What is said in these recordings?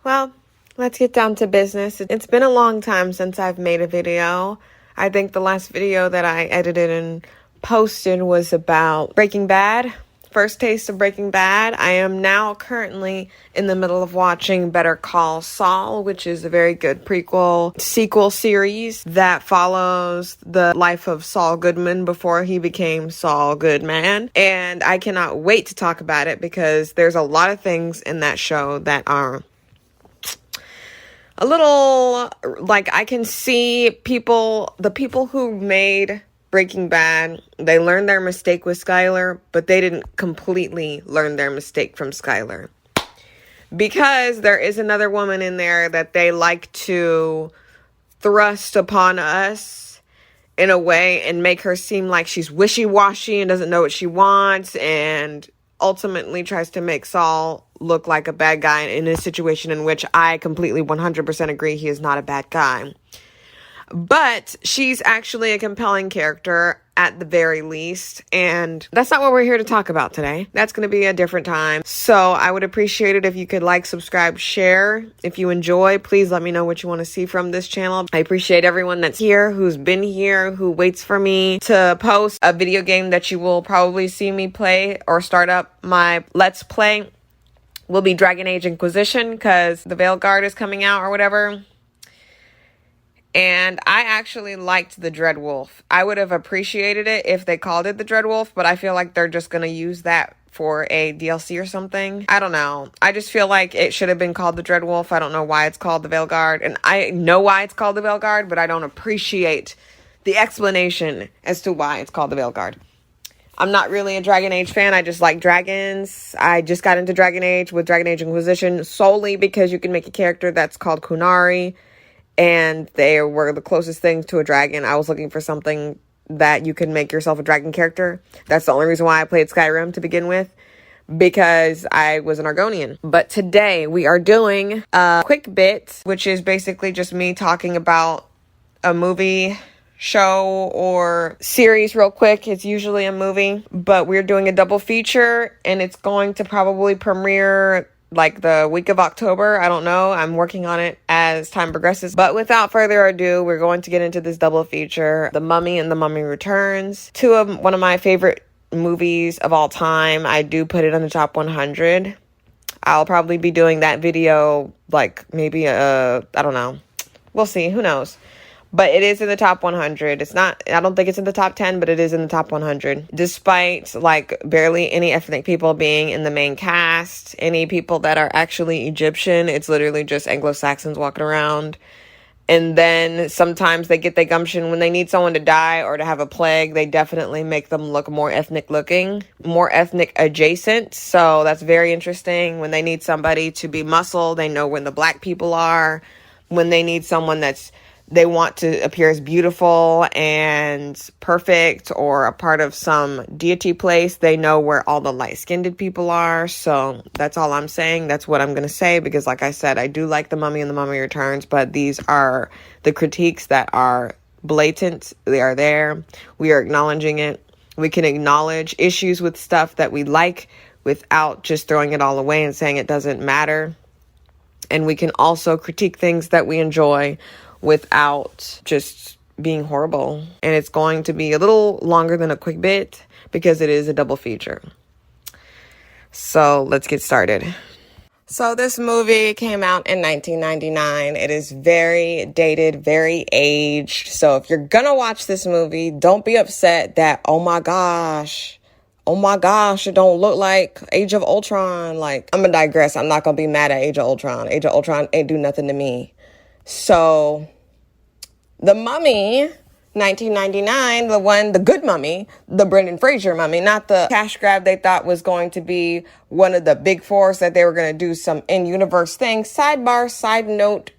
Well, let's get down to business. It's been a long time since I've made a video. I think the last video that I edited and posted was about Breaking Bad. First taste of Breaking Bad. I am now currently in the middle of watching Better Call Saul, which is a very good sequel series that follows the life of Saul Goodman before he became Saul Goodman. And I cannot wait to talk about it because there's a lot of things in that show that are a little, like, I can see the people who made Breaking Bad, they learned their mistake with Skyler, but they didn't completely learn their mistake from Skyler. Because there is another woman in there that they like to thrust upon us in a way and make her seem like she's wishy-washy and doesn't know what she wants, and ultimately tries to make Saul look like a bad guy in a situation in which I completely 100% agree he is not a bad guy. But she's actually a compelling character at the very least, and that's not what we're here to talk about today. That's going to be a different time. So I would appreciate it if you could like, subscribe, share. If you enjoy, please let me know what you want to see from this channel. I appreciate everyone that's here, who's been here, who waits for me to post a video game that you will probably see me play or start up my Let's Play. Will be Dragon Age Inquisition because the Veilguard is coming out or whatever. And I actually liked the Dreadwolf. I would have appreciated it if they called it the Dreadwolf, but I feel like they're just going to use that for a DLC or something. I don't know. I just feel like it should have been called the Dreadwolf. I don't know why it's called the Veilguard. And I know why it's called the Veilguard, but I don't appreciate the explanation as to why it's called the Veilguard. I'm not really a Dragon Age fan. I just like dragons. I just got into Dragon Age with Dragon Age Inquisition solely because you can make a character that's called Kunari. And they were the closest thing to a dragon. I was looking for something that you could make yourself a dragon character. That's the only reason why I played Skyrim to begin with, because I was an Argonian. But today we are doing a quick bit, which is basically just me talking about a movie, show, or series real quick. It's usually a movie, but we're doing a double feature, and it's going to probably premiere like the week of October. I don't know. I'm working on it as time progresses. But without further ado, we're going to get into this double feature, The Mummy and The Mummy Returns. One of my favorite movies of all time. I do put it on the top 100. I'll probably be doing that video like maybe I don't know. We'll see. Who knows? But it is in the top 100. It's not, I don't think it's in the top 10, but it is in the top 100. Despite like barely any ethnic people being in the main cast, any people that are actually Egyptian, it's literally just Anglo-Saxons walking around. And then sometimes they get the gumption when they need someone to die or to have a plague, they definitely make them look more ethnic looking, more ethnic adjacent. So that's very interesting. When they need somebody to be muscle, they know when the black people are. When they need someone they want to appear as beautiful and perfect or a part of some deity place, they know where all the light-skinned people are. So that's all I'm saying. That's what I'm going to say because, like I said, I do like The Mummy and The Mummy Returns, but these are the critiques that are blatant. They are there. We are acknowledging it. We can acknowledge issues with stuff that we like without just throwing it all away and saying it doesn't matter. And we can also critique things that we enjoy without just being horrible. And it's going to be a little longer than a quick bit because it is a double feature. So let's get started. So this movie came out in 1999. It is very dated, very aged. So if you're gonna watch this movie, don't be upset that, oh my gosh, it don't look like Age of Ultron. Like, I'm gonna digress. I'm not gonna be mad at Age of Ultron. Age of Ultron ain't do nothing to me. So, The Mummy, 1999, the good mummy, the Brendan Fraser mummy, not the cash grab they thought was going to be one of the big fours that they were going to do some in-universe thing. Sidebar, side note,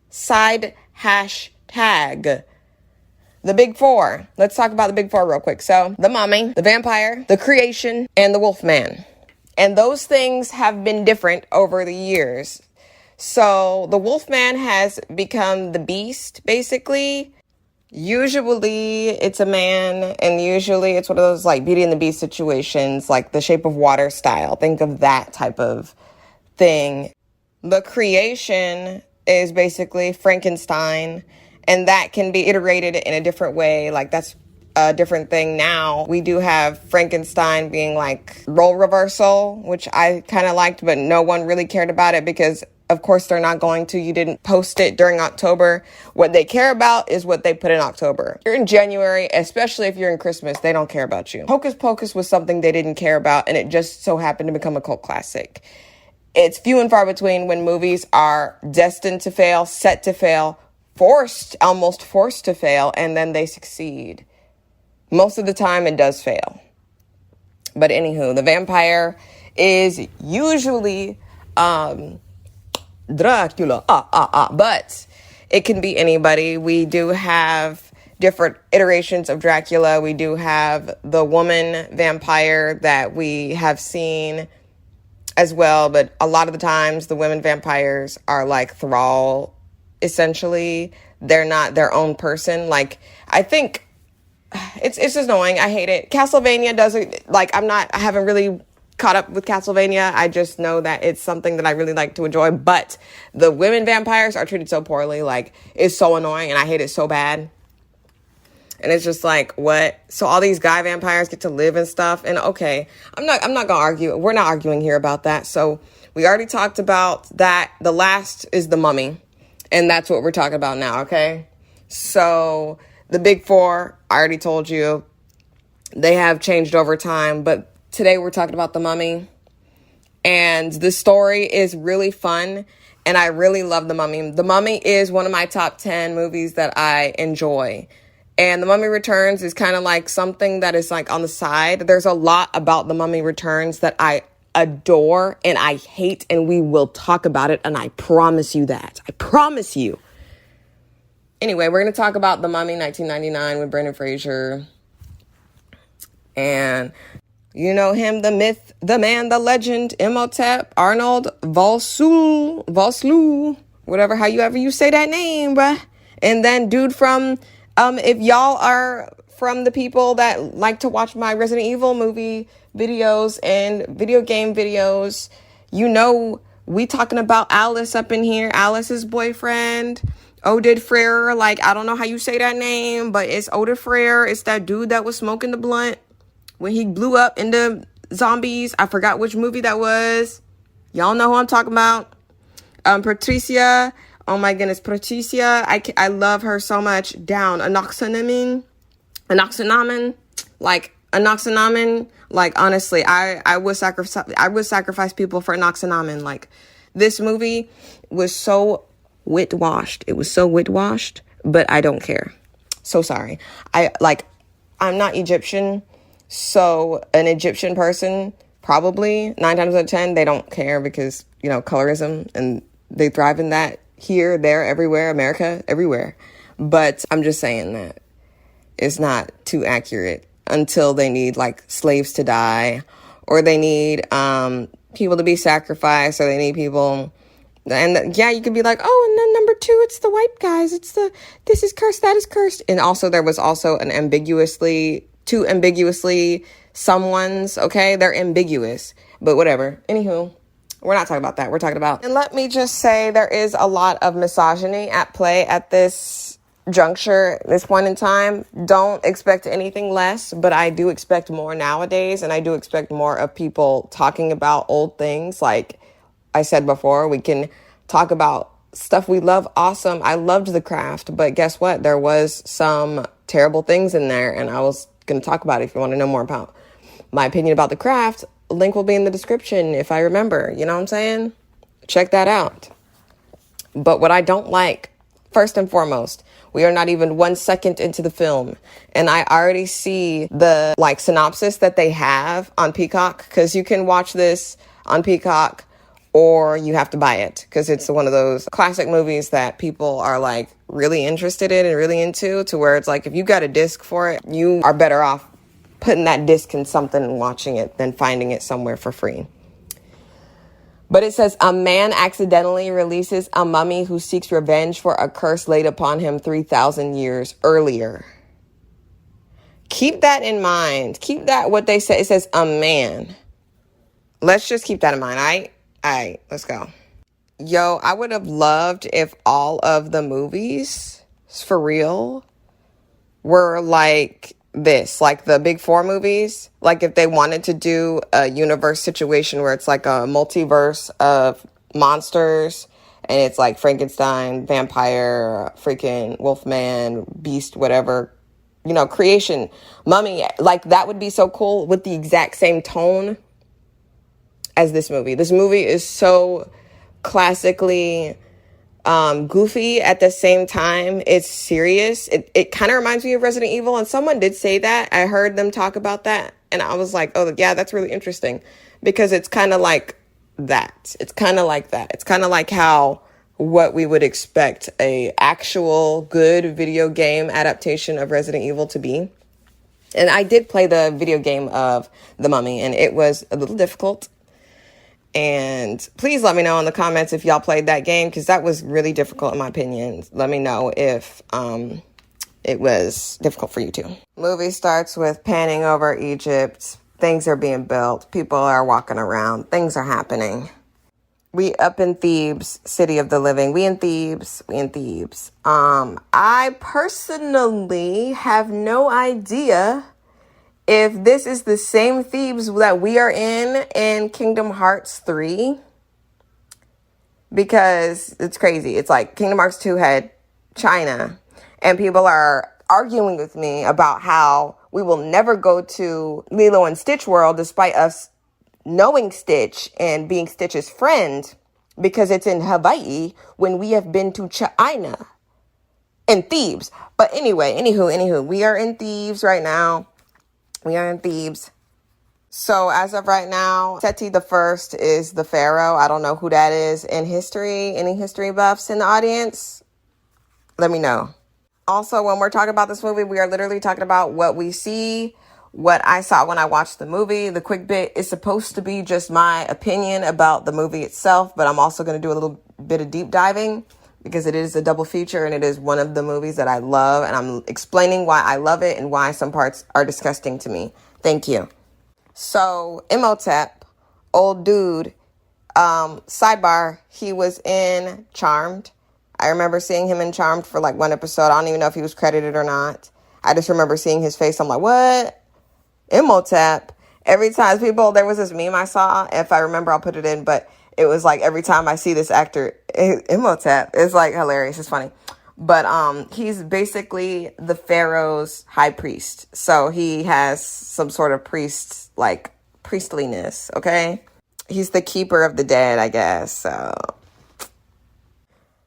side hashtag. The big four. Let's talk about the big four real quick. So, the mummy, the vampire, the creation, and the wolfman. And those things have been different over the years. So the Wolfman has become the beast, basically. Usually it's a man, and usually it's one of those like Beauty and the Beast situations, like The Shape of Water style. Think of that type of thing. The creation is basically Frankenstein, and that can be iterated in a different way. Like, that's a different thing now. We do have Frankenstein being like role reversal, which I kind of liked, but no one really cared about it because of course they're not going to. You didn't post it during October. What they care about is what they put in October. You're in January, especially if you're in Christmas, they don't care about you. Hocus Pocus was something they didn't care about, and it just so happened to become a cult classic. It's few and far between when movies are destined to fail, set to fail, almost forced to fail, and then they succeed. Most of the time it does fail. But anywho, the vampire is usually Dracula, but it can be anybody. We do have different iterations of Dracula. We do have the woman vampire that we have seen as well, but a lot of the times the women vampires are like thrall, essentially. They're not their own person. Like, I think it's just annoying. I hate it. Castlevania doesn't, like, I haven't really caught up with Castlevania. I just know that it's something that I really like to enjoy, but the women vampires are treated so poorly. Like, it's so annoying and I hate it so bad. And it's just like, what? So all these guy vampires get to live and stuff. And okay, I'm not gonna argue. We're not arguing here about that. So we already talked about that. The last is the Mummy, and that's what we're talking about now. Okay. So the big four, I already told you, they have changed over time, but today we're talking about the Mummy, and the story is really fun. And I really love the Mummy. The Mummy is one of my top 10 movies that I enjoy. And The Mummy Returns is kind of like something that is like on the side. There's a lot about The Mummy Returns that I adore and I hate, and we will talk about it, and I promise you that. I promise you. Anyway, we're going to talk about The Mummy 1999 with Brendan Fraser. And you know him, the myth, the man, the legend, Imhotep, Arnold Vosloo, whatever, however you say that name, bruh. And then dude from... if y'all are from the people that like to watch my Resident Evil movie videos and video game videos, you know we talking about Alice up in here. Alice's boyfriend, Oded Frere. Like, I don't know how you say that name, but it's Oded Frere. It's that dude that was smoking the blunt when he blew up into zombies. I forgot which movie that was. Y'all know who I'm talking about. Patricia... Oh my goodness, Patricia, I love her so much. Down, Anoxonamin, like, honestly, I would sacrifice people for Anoxonamin. Like, this movie was so whitewashed. It was so whitewashed, but I don't care. So sorry. I'm not Egyptian, so an Egyptian person, probably 9 times out of 10, they don't care because, you know, colorism, and they thrive in that. Here, there, everywhere, America, everywhere. But I'm just saying that it's not too accurate until they need, like, slaves to die, or they need people to be sacrificed, or they need people. And yeah, you could be like, oh, and then number 2, it's the white guys. This is cursed, that is cursed. And also, there was also two ambiguously someones, okay? They're ambiguous, but whatever. Anywho. We're not talking about that. We're talking about... And let me just say, there is a lot of misogyny at play at this juncture, this point in time. Don't expect anything less, but I do expect more nowadays, and I do expect more of people talking about old things. Like I said before, we can talk about stuff we love. Awesome. I loved The Craft, but guess what? There was some terrible things in there, and I was going to talk about it if you want to know more about my opinion about The Craft. Link will be in the description if I remember. You know what I'm saying? Check that out. But what I don't like, first and foremost, we are not even 1 second into the film, and I already see the synopsis that they have on Peacock, because you can watch this on Peacock or you have to buy it, because it's one of those classic movies that people are like really interested in and really into, to where it's like, if you got a disc for it, you are better off putting that disc in something and watching it than finding it somewhere for free. But it says, a man accidentally releases a mummy who seeks revenge for a curse laid upon him 3,000 years earlier. Keep that in mind. Keep that, what they say. It says a man. Let's just keep that in mind. All right, let's go. Yo, I would have loved if all of the movies, for real, were like this, like the big four movies. Like if they wanted to do a universe situation where it's like a multiverse of monsters and it's like Frankenstein, vampire, freaking Wolfman, beast, whatever, creation, mummy, like that would be so cool with the exact same tone as this movie. This movie is so classically goofy at the same time. It's serious. It kind of reminds me of Resident Evil, and someone did say that. I heard them talk about that, and I was like, oh yeah, that's really interesting, because it's kind of like that. It's kind of like that. It's kind of like how what we would expect a actual good video game adaptation of Resident Evil to be. And I did play the video game of The Mummy, and it was a little difficult. And please let me know in the comments if y'all played that game, because that was really difficult in my opinion. Let me know if it was difficult for you too. Movie starts with panning over Egypt. Things are being built. People are walking around. Things are happening. We up in Thebes, city of the living. We in Thebes. I personally have no idea if this is the same Thebes that we are in Kingdom Hearts 3, because it's crazy. It's like Kingdom Hearts 2 had China, and people are arguing with me about how we will never go to Lilo and Stitch world despite us knowing Stitch and being Stitch's friend, because it's in Hawaii when we have been to China and Thebes. But anyway, anywho, we are in Thebes right now. We are in Thebes. So as of right now, Seti the First is the pharaoh. I don't know who that is in history. Any history buffs in the audience? Let me know. Also, when we're talking about this movie, we are literally talking about what we see, what I saw when I watched the movie. The quick bit is supposed to be just my opinion about the movie itself, but I'm also going to do a little bit of deep diving, because it is a double feature and it is one of the movies that I love, and I'm explaining why I love it and why some parts are disgusting to me. Thank you. So, Imhotep, old dude, sidebar, he was in Charmed. I remember seeing him in Charmed for like one episode. I don't even know if he was credited or not. I just remember seeing his face. I'm like, what? Imhotep? Every time there was this meme I saw. If I remember, I'll put it in, but it was like every time I see this actor, Imhotep, it's like hilarious. It's funny. But he's basically the pharaoh's high priest. So he has some sort of priestliness, okay? He's the keeper of the dead, I guess.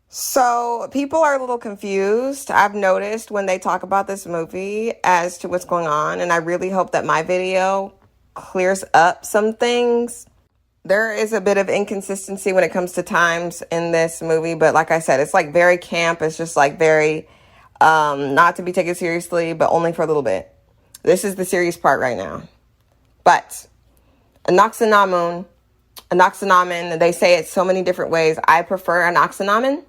So people are a little confused, I've noticed, when they talk about this movie as to what's going on. And I really hope that my video clears up some things. There is a bit of inconsistency when it comes to times in this movie, but like I said, it's like very camp. It's just like very not to be taken seriously, but only for a little bit. This is the serious part right now. But Anaxinamun, they say it so many different ways. I prefer Anaxinamun,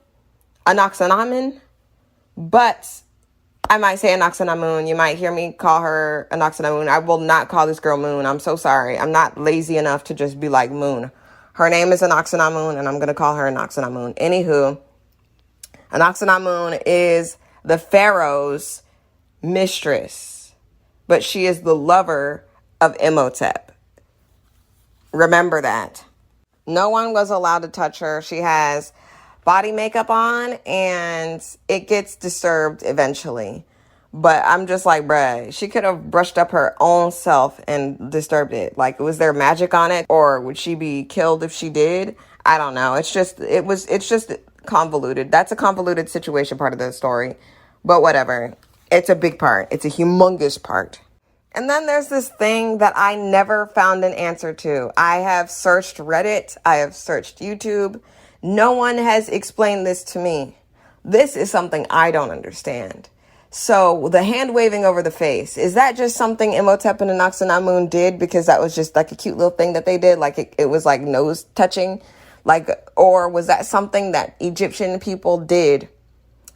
but I might say Anaxinamun. You might hear me call her Anaxinamun. I will not call this girl Moon. I'm so sorry. I'm not lazy enough to just be like Moon. Her name is Anaxinamun, and I'm going to call her Anaxinamun. Anywho, Anaxinamun is the pharaoh's mistress, but she is the lover of Imhotep. Remember that. No one was allowed to touch her. She has body makeup on, and it gets disturbed eventually. But I'm just like, bruh, she could have brushed up her own self and disturbed it. Like, was there magic on it, or would she be killed if she did? I don't know. It's just convoluted. That's a convoluted situation part of the story. But whatever. It's a big part. It's a humongous part. And then there's this thing that I never found an answer to. I have searched Reddit. I have searched YouTube. No one has explained this to me. This is something I don't understand. So the hand waving over the face, is that just something Imhotep and Anaxinamun did because that was just like a cute little thing that they did? Like it was like nose touching, or was that something that Egyptian people did?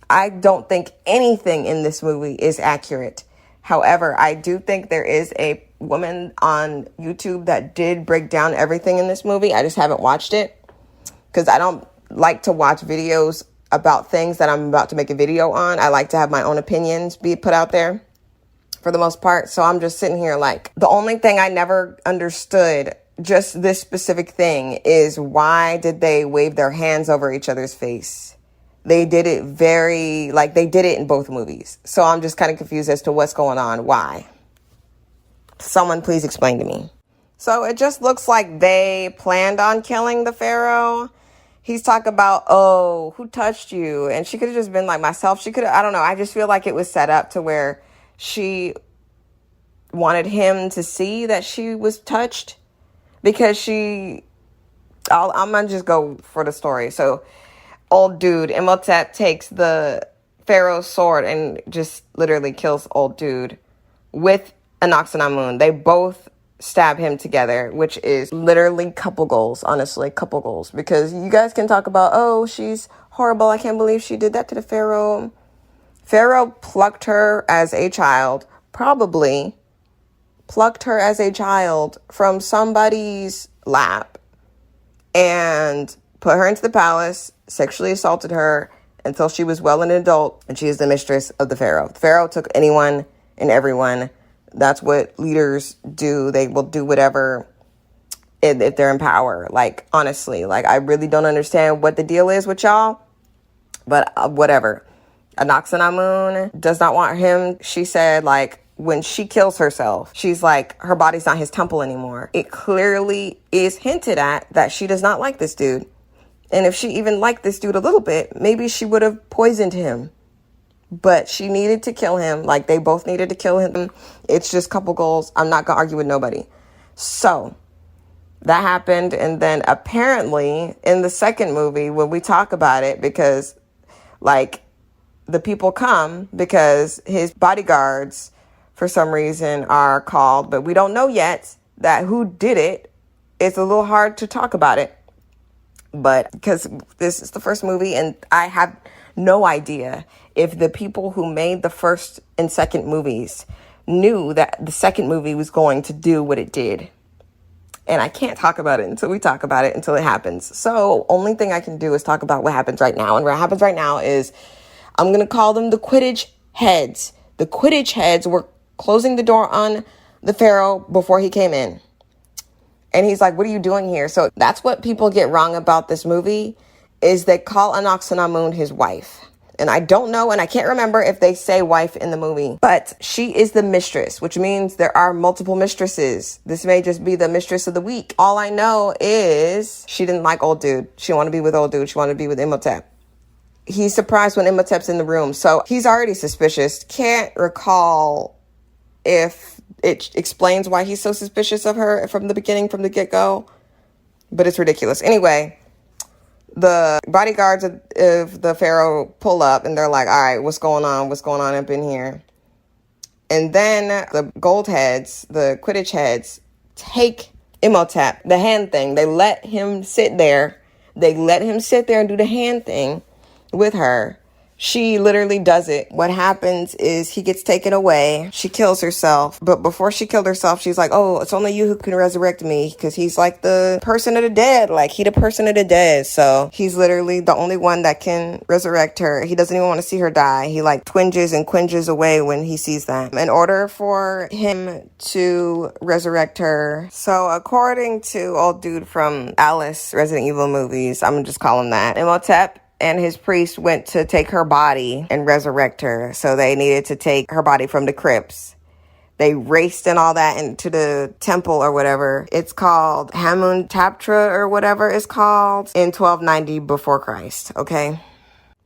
I don't think anything in this movie is accurate. However, I do think there is a woman on YouTube that did break down everything in this movie. I just haven't watched it because I don't like to watch videos about things that I'm about to make a video on. I like to have my own opinions be put out there for the most part. So I'm just sitting here like, the only thing I never understood, just this specific thing, is why did they wave their hands over each other's face? They did it they did it in both movies. So I'm just kind of confused as to what's going on. Why? Someone please explain to me. So it just looks like they planned on killing the Pharaoh. He's talking about, oh, who touched you? And she could have just been like myself. She could have, I don't know. I just feel like it was set up to where she wanted him to see that she was touched, because I'm going to just go for the story. So old dude, Imhotep, takes the Pharaoh's sword and just literally kills old dude with Anaxinamun. They both stab him together, which is literally couple goals, honestly, couple goals. Because you guys can talk about, oh, she's horrible, I can't believe she did that to the Pharaoh. Pharaoh plucked her as a child, probably plucked her as a child from somebody's lap and put her into the palace, sexually assaulted her until she was well an adult, and she is the mistress of the Pharaoh. The Pharaoh took anyone and everyone. That's what leaders do. They will do whatever if they're in power. Like, honestly, like, I really don't understand what the deal is with y'all, but whatever. Anaxinamun does not want him. She said, like, when she kills herself, she's like, her body's not his temple anymore. It clearly is hinted at that she does not like this dude. And if she even liked this dude a little bit, maybe she would have poisoned him. But she needed to kill him. Like, they both needed to kill him. It's just couple goals. I'm not going to argue with nobody. So that happened. And then apparently in the second movie, when we talk about it, because like the people come because his bodyguards for some reason are called, but we don't know yet that who did it. It's a little hard to talk about it. But because this is the first movie and I have no idea if the people who made the first and second movies knew that the second movie was going to do what it did. And I can't talk about it until we talk about it, until it happens. So only thing I can do is talk about what happens right now. And what happens right now is, I'm going to call them the Quidditch heads. The Quidditch heads were closing the door on the Pharaoh before he came in. And he's like, what are you doing here? So that's what people get wrong about this movie, is they call Anaxinamun his wife. And I don't know, and I can't remember if they say wife in the movie, but she is the mistress, which means there are multiple mistresses. This may just be the mistress of the week. All I know is she didn't like old dude. She wanted to be with old dude. She wanted to be with Imhotep. He's surprised when Imhotep's in the room. So he's already suspicious. Can't recall if it explains why he's so suspicious of her from the beginning, from the get-go. But it's ridiculous. Anyway, the bodyguards of the Pharaoh pull up and they're like, all right, what's going on? What's going on up in here? And then the gold heads, the Quidditch heads, take Imhotep, the hand thing. They let him sit there. They let him sit there and do the hand thing with her. She literally does it. What happens is he gets taken away. She kills herself. But before she killed herself, she's like, oh, it's only you who can resurrect me. Because he's like the person of the dead. Like, he the person of the dead. So he's literally the only one that can resurrect her. He doesn't even want to see her die. He like twinges and quinges away when he sees that. In order for him to resurrect her. So according to old dude from Alice Resident Evil movies, I'm going to just call him that, Imhotep and his priest went to take her body and resurrect her. So they needed to take her body from the crypts. They raced and all that into the temple or whatever. It's called Hamun Taptra or whatever it's called in 1290 before Christ, okay?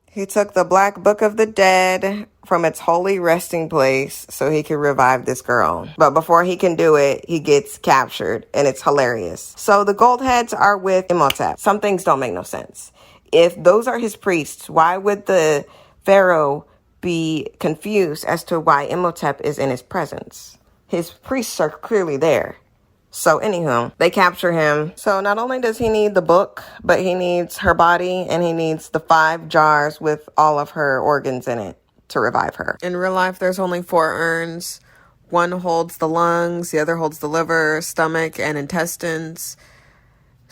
He took the Black Book of the Dead from its holy resting place so he could revive this girl. But before he can do it, he gets captured, and it's hilarious. So the gold heads are with Imhotep. Some things don't make no sense. If those are his priests, why would the Pharaoh be confused as to why Imhotep is in his presence? His priests are clearly there. So anywho, they capture him. So not only does he need the book, but he needs her body and he needs the 5 jars with all of her organs in it to revive her. In real life, there's only 4 urns. One holds the lungs, the other holds the liver, stomach, and intestines.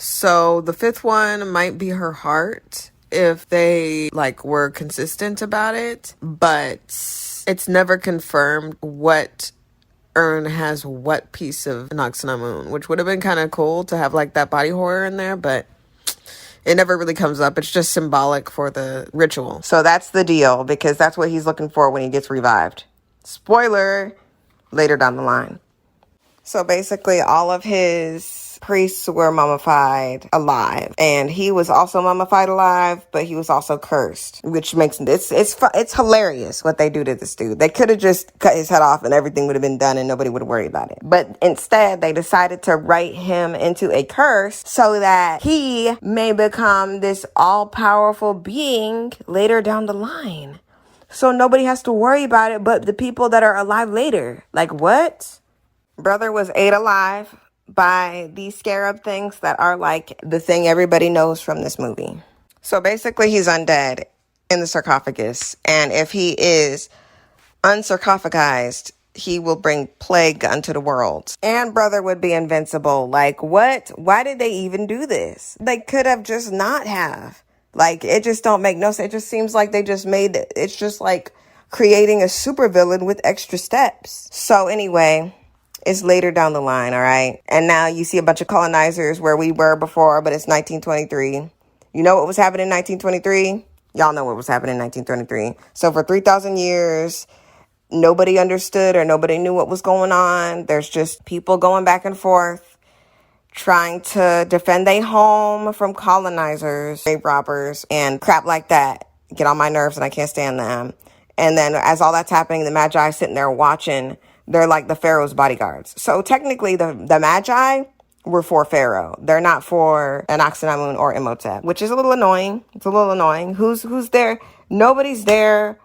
So the fifth one might be her heart if they like were consistent about it, but it's never confirmed what urn has what piece of Moon, which would have been kind of cool to have like that body horror in there, but it never really comes up. It's just symbolic for the ritual. So that's the deal, because that's what he's looking for when he gets revived. Spoiler, later down the line. So basically all of his priests were mummified alive, and he was also mummified alive, but he was also cursed, which makes it's hilarious what they do to this dude. They could have just cut his head off and everything would have been done and nobody would worry about it. But instead, they decided to write him into a curse so that he may become this all-powerful being later down the line. So nobody has to worry about it but the people that are alive later. Like, what? Brother was ate alive by these scarab things that are like the thing everybody knows from this movie. So basically he's undead in the sarcophagus, and if he is unsarcophagized, he will bring plague unto the world. And brother would be invincible. Like, what? Why did they even do this? They could have just not have. Like, it just don't make no sense. It just seems like they just made it. It's just like creating a supervillain with extra steps. So anyway, it's later down the line, all right? And now you see a bunch of colonizers where we were before, but it's 1923. You know what was happening in 1923? Y'all know what was happening in 1923. So for 3,000 years, nobody understood or nobody knew what was going on. There's just people going back and forth, trying to defend their home from colonizers, grave robbers, and crap like that. Get on my nerves and I can't stand them. And then as all that's happening, the Magi sitting there watching. They're like the Pharaoh's bodyguards. So technically the Magi were for Pharaoh. They're not for Anaxinamun or Imhotep, which is a little annoying. It's a little annoying. Who's there? Nobody's there.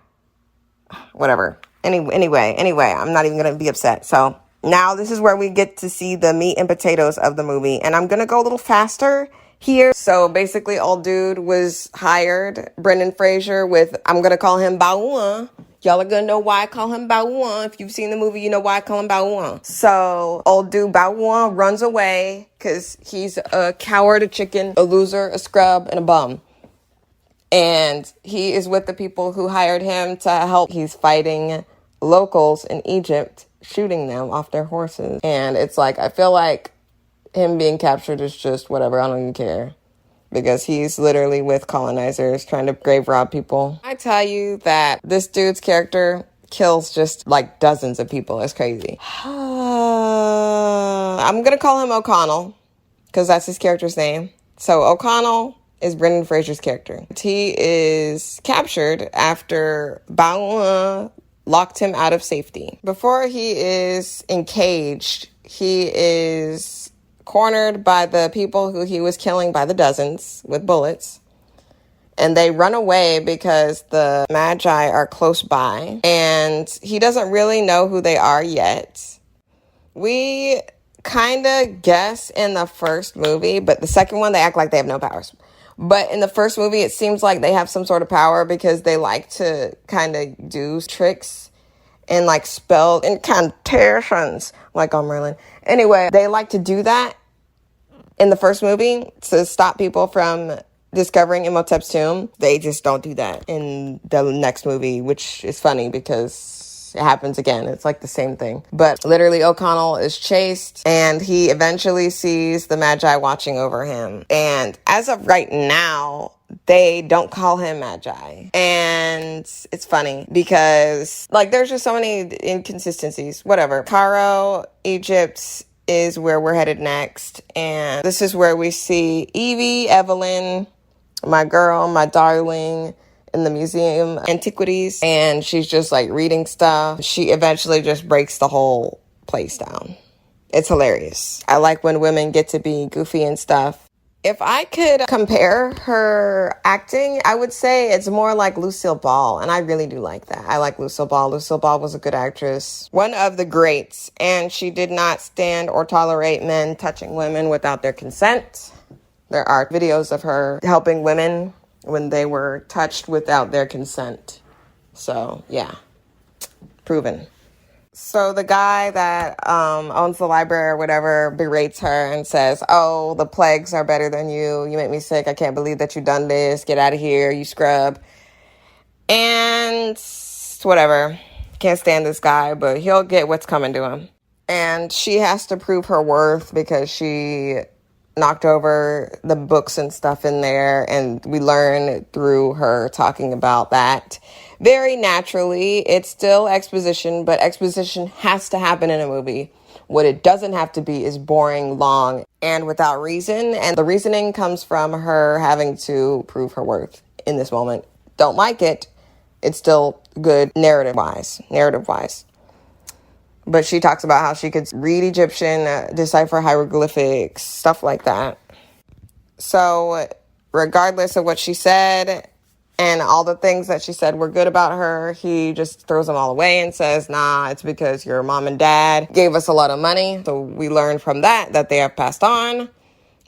Whatever. Anyway, I'm not even going to be upset. So now this is where we get to see the meat and potatoes of the movie. And I'm going to go a little faster here. So basically old dude was hired, Brendan Fraser, with, I'm going to call him Baoua. Y'all are gonna know why I call him Baoua. If you've seen the movie, you know why I call him Baoua. So, old dude Baoua runs away because he's a coward, a chicken, a loser, a scrub, and a bum. And he is with the people who hired him to help. He's fighting locals in Egypt, shooting them off their horses. And it's like, I feel like him being captured is just whatever. I don't even care. Because he's literally with colonizers trying to grave rob people. I tell you that this dude's character kills just like dozens of people. It's crazy. I'm going to call him O'Connell because that's his character's name. So O'Connell is Brendan Fraser's character. He is captured after Baoua locked him out of safety. Before he is encaged, he is cornered by the people who he was killing by the dozens with bullets. And they run away because the Magi are close by. And he doesn't really know who they are yet. We kind of guess in the first movie, but the second one, they act like they have no powers. But in the first movie, it seems like they have some sort of power because they like to kind of do tricks and like spell incantations like on Merlin. Anyway, they like to do that in the first movie to stop people from discovering Imhotep's tomb. They just don't do that in the next movie, which is funny because it happens again. It's like the same thing. But literally O'Connell is chased and he eventually sees the Magi watching over him. And as of right now, they don't call him Magi. And it's funny because like there's just so many inconsistencies. Whatever. Cairo, Egypt is where we're headed next. And this is where we see Evie, Evelyn, my girl, my darling, in the museum antiquities. And she's just like reading stuff. She eventually just breaks the whole place down. It's hilarious. I like when women get to be goofy and stuff. If I could compare her acting, I would say it's more like Lucille Ball, and I really do like that. I like Lucille Ball. Lucille Ball was a good actress, one of the greats, and she did not stand or tolerate men touching women without their consent. There are videos of her helping women when they were touched without their consent. So, yeah, proven. So the guy that owns the library or whatever berates her and says, oh, the plagues are better than you. You make me sick. I can't believe that you done this. Get out of here, you scrub. And whatever. Can't stand this guy, but he'll get what's coming to him. And she has to prove her worth because she knocked over the books and stuff in there, and we learn through her talking about that very naturally. It's still exposition, but exposition has to happen in a movie. What it doesn't have to be is boring, long, and without reason. And the reasoning comes from her having to prove her worth in this moment. Don't like it. It's still good narrative-wise. But she talks about how she could read Egyptian, decipher hieroglyphics, stuff like that. So regardless of what she said and all the things that she said were good about her, he just throws them all away and says, nah, it's because your mom and dad gave us a lot of money. So we learned from that they have passed on.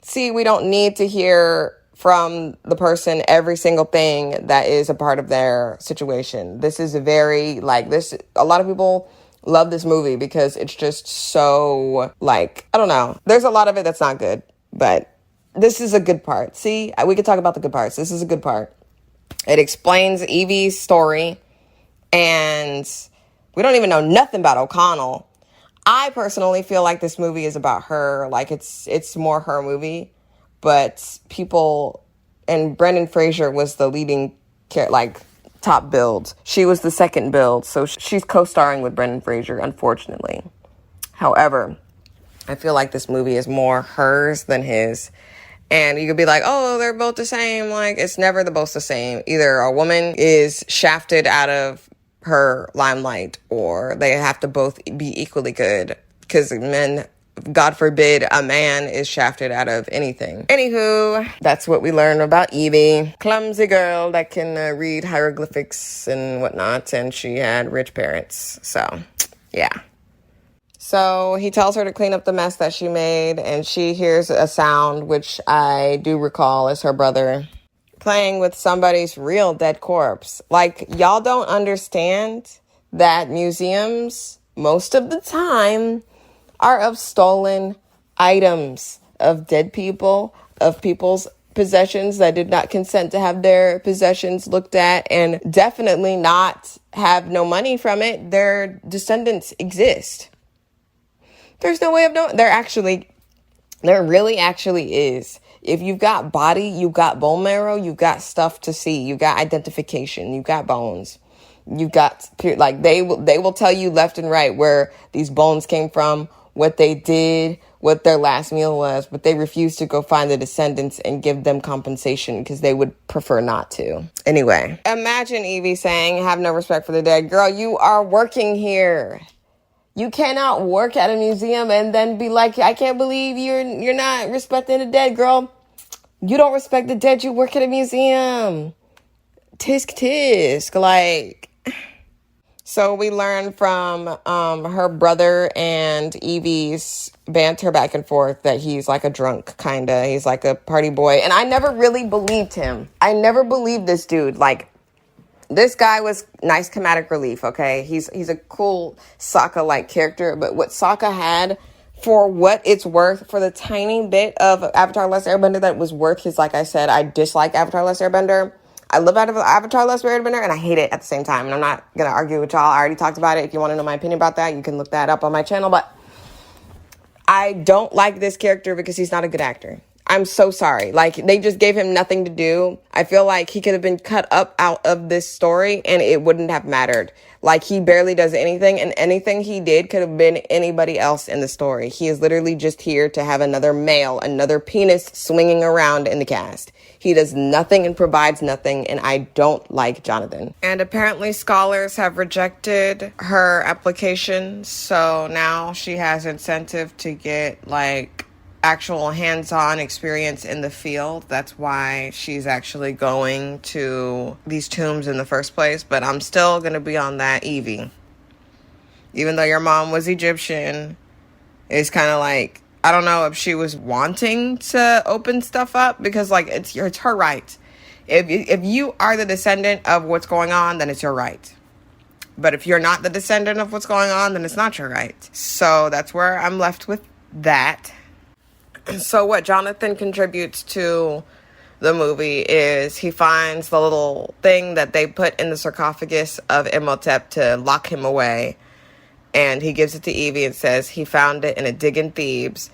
See, we don't need to hear from the person every single thing that is a part of their situation. This is a lot of people love this movie because it's just so, I don't know. There's a lot of it that's not good, but this is a good part. See, we could talk about the good parts. This is a good part. It explains Evie's story, and we don't even know nothing about O'Connell. I personally feel like this movie is about her. It's more her movie, but people, and Brendan Fraser was the leading top build. She was the second build, so she's co-starring with Brendan Fraser, unfortunately. However, I feel like this movie is more hers than his. And you could be like, oh, they're both the same. It's never both the same. Either a woman is shafted out of her limelight, or they have to both be equally good. Because men, God forbid, a man is shafted out of anything. Anywho, that's what we learned about Evie. Clumsy girl that can read hieroglyphics and whatnot, and she had rich parents. So, yeah. So he tells her to clean up the mess that she made, and she hears a sound, which I do recall is her brother playing with somebody's real dead corpse. Y'all don't understand that museums, most of the time, are of stolen items, of dead people, of people's possessions that did not consent to have their possessions looked at, and definitely not have no money from it. Their descendants exist. There's no way of knowing. There really actually is. If you've got body, you've got bone marrow, you've got stuff to see, you've got identification, you've got bones. You've got, they will tell you left and right where these bones came from, what they did, what their last meal was, but they refuse to go find the descendants and give them compensation because they would prefer not to. Anyway, imagine Evie saying, have no respect for the dead. Girl, you are working here. You cannot work at a museum and then be like, I can't believe you're not respecting the dead, girl. You don't respect the dead, you work at a museum. Tisk tisk, So we learn from her brother and Evie's banter back and forth that he's like a drunk, kinda. He's like a party boy. And I never really believed him. I never believed this dude. This guy was nice comedic relief, okay? He's a cool Sokka-like character, but what Sokka had, for what it's worth, for the tiny bit of Avatar: Last Airbender that was worth his, like I said, I dislike Avatar: Last Airbender. I love Avatar: Last Airbender, and I hate it at the same time, and I'm not going to argue with y'all. I already talked about it. If you want to know my opinion about that, you can look that up on my channel, but I don't like this character because he's not a good actor. I'm so sorry. They just gave him nothing to do. I feel like he could have been cut up out of this story and it wouldn't have mattered. He barely does anything, and anything he did could have been anybody else in the story. He is literally just here to have another penis swinging around in the cast. He does nothing and provides nothing, and I don't like Jonathan. And apparently scholars have rejected her application, so now she has incentive to get, actual hands-on experience in the field. That's why she's actually going to these tombs in the first place. But I'm still going to be on that Evie. Even though your mom was Egyptian, it's kind of I don't know if she was wanting to open stuff up because it's her right. If you are the descendant of what's going on, then it's your right. But if you're not the descendant of what's going on, then it's not your right. So that's where I'm left with that. So what Jonathan contributes to the movie is he finds the little thing that they put in the sarcophagus of Imhotep to lock him away. And he gives it to Evie and says he found it in a dig in Thebes.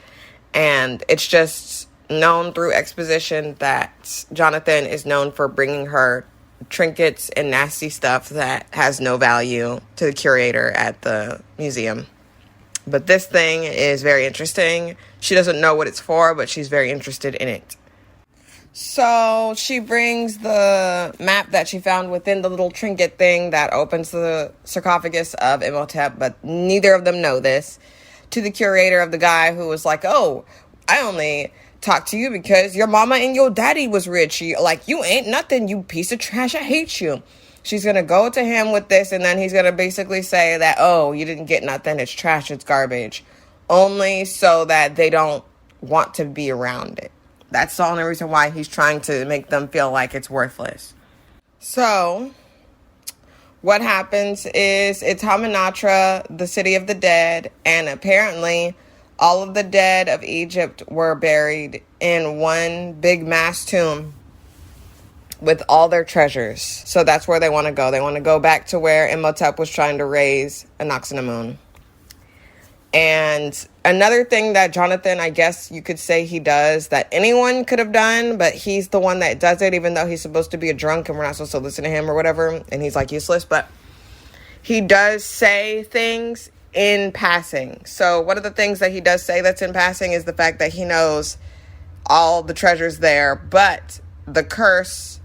And it's just known through exposition that Jonathan is known for bringing her trinkets and nasty stuff that has no value to the curator at the museum. But this thing is very interesting. She doesn't know what it's for, but she's very interested in it. So she brings the map that she found within the little trinket thing that opens the sarcophagus of Imhotep, but neither of them know this, to the curator of the guy who was like, oh, I only talked to you because your mama and your daddy was rich. You ain't nothing, you piece of trash. I hate you. She's going to go to him with this, and then he's going to basically say that, oh, you didn't get nothing. It's trash. It's garbage. Only so that they don't want to be around it. That's the only reason why he's trying to make them feel like it's worthless. So what happens is it's Hamunaptra, the city of the dead, and apparently all of the dead of Egypt were buried in one big mass tomb with all their treasures. So that's where they want to go. They want to go back to where Imhotep was trying to raise Anaxinamun. And another thing that Jonathan, I guess you could say he does, that anyone could have done, but he's the one that does it, even though he's supposed to be a drunk and we're not supposed to listen to him or whatever, and he's like useless, but he does say things in passing. So one of the things that he does say that's in passing is the fact that he knows all the treasures there, but the curse,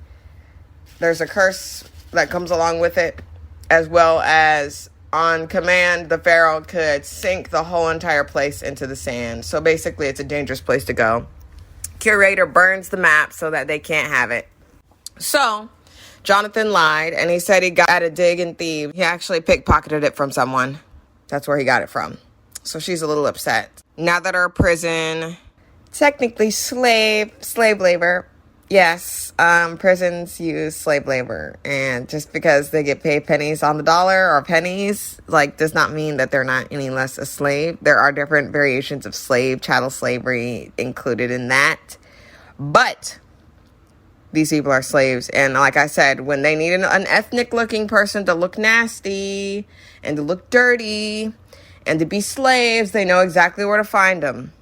there's a curse that comes along with it, as well as on command, the pharaoh could sink the whole entire place into the sand. So basically, it's a dangerous place to go. Curator burns the map so that they can't have it. So Jonathan lied, and he said he got at a dig in Thebes. He actually pickpocketed it from someone. That's where he got it from. So she's a little upset. Now that her prison, technically slave labor. Yes, prisons use slave labor, and just because they get paid pennies on the dollar or pennies, does not mean that they're not any less a slave. There are different variations of chattel slavery included in that, but these people are slaves, and like I said, when they need an ethnic-looking person to look nasty and to look dirty and to be slaves, they know exactly where to find them.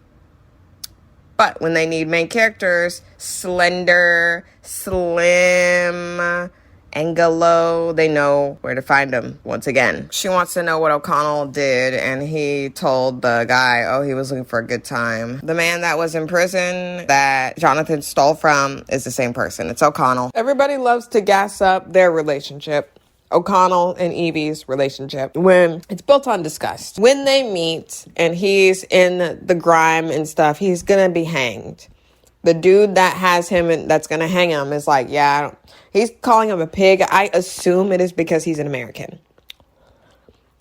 But when they need main characters, slender, slim, Angelo, they know where to find them once again. She wants to know what O'Connell did, and he told the guy, he was looking for a good time. The man that was in prison that Jonathan stole from is the same person. It's O'Connell. Everybody loves to gas up their relationship. O'Connell and Evie's relationship, when it's built on disgust. When they meet and he's in the grime and stuff, he's gonna be hanged. The dude that has him and that's gonna hang him is like, he's calling him a pig. I assume it is because he's an American.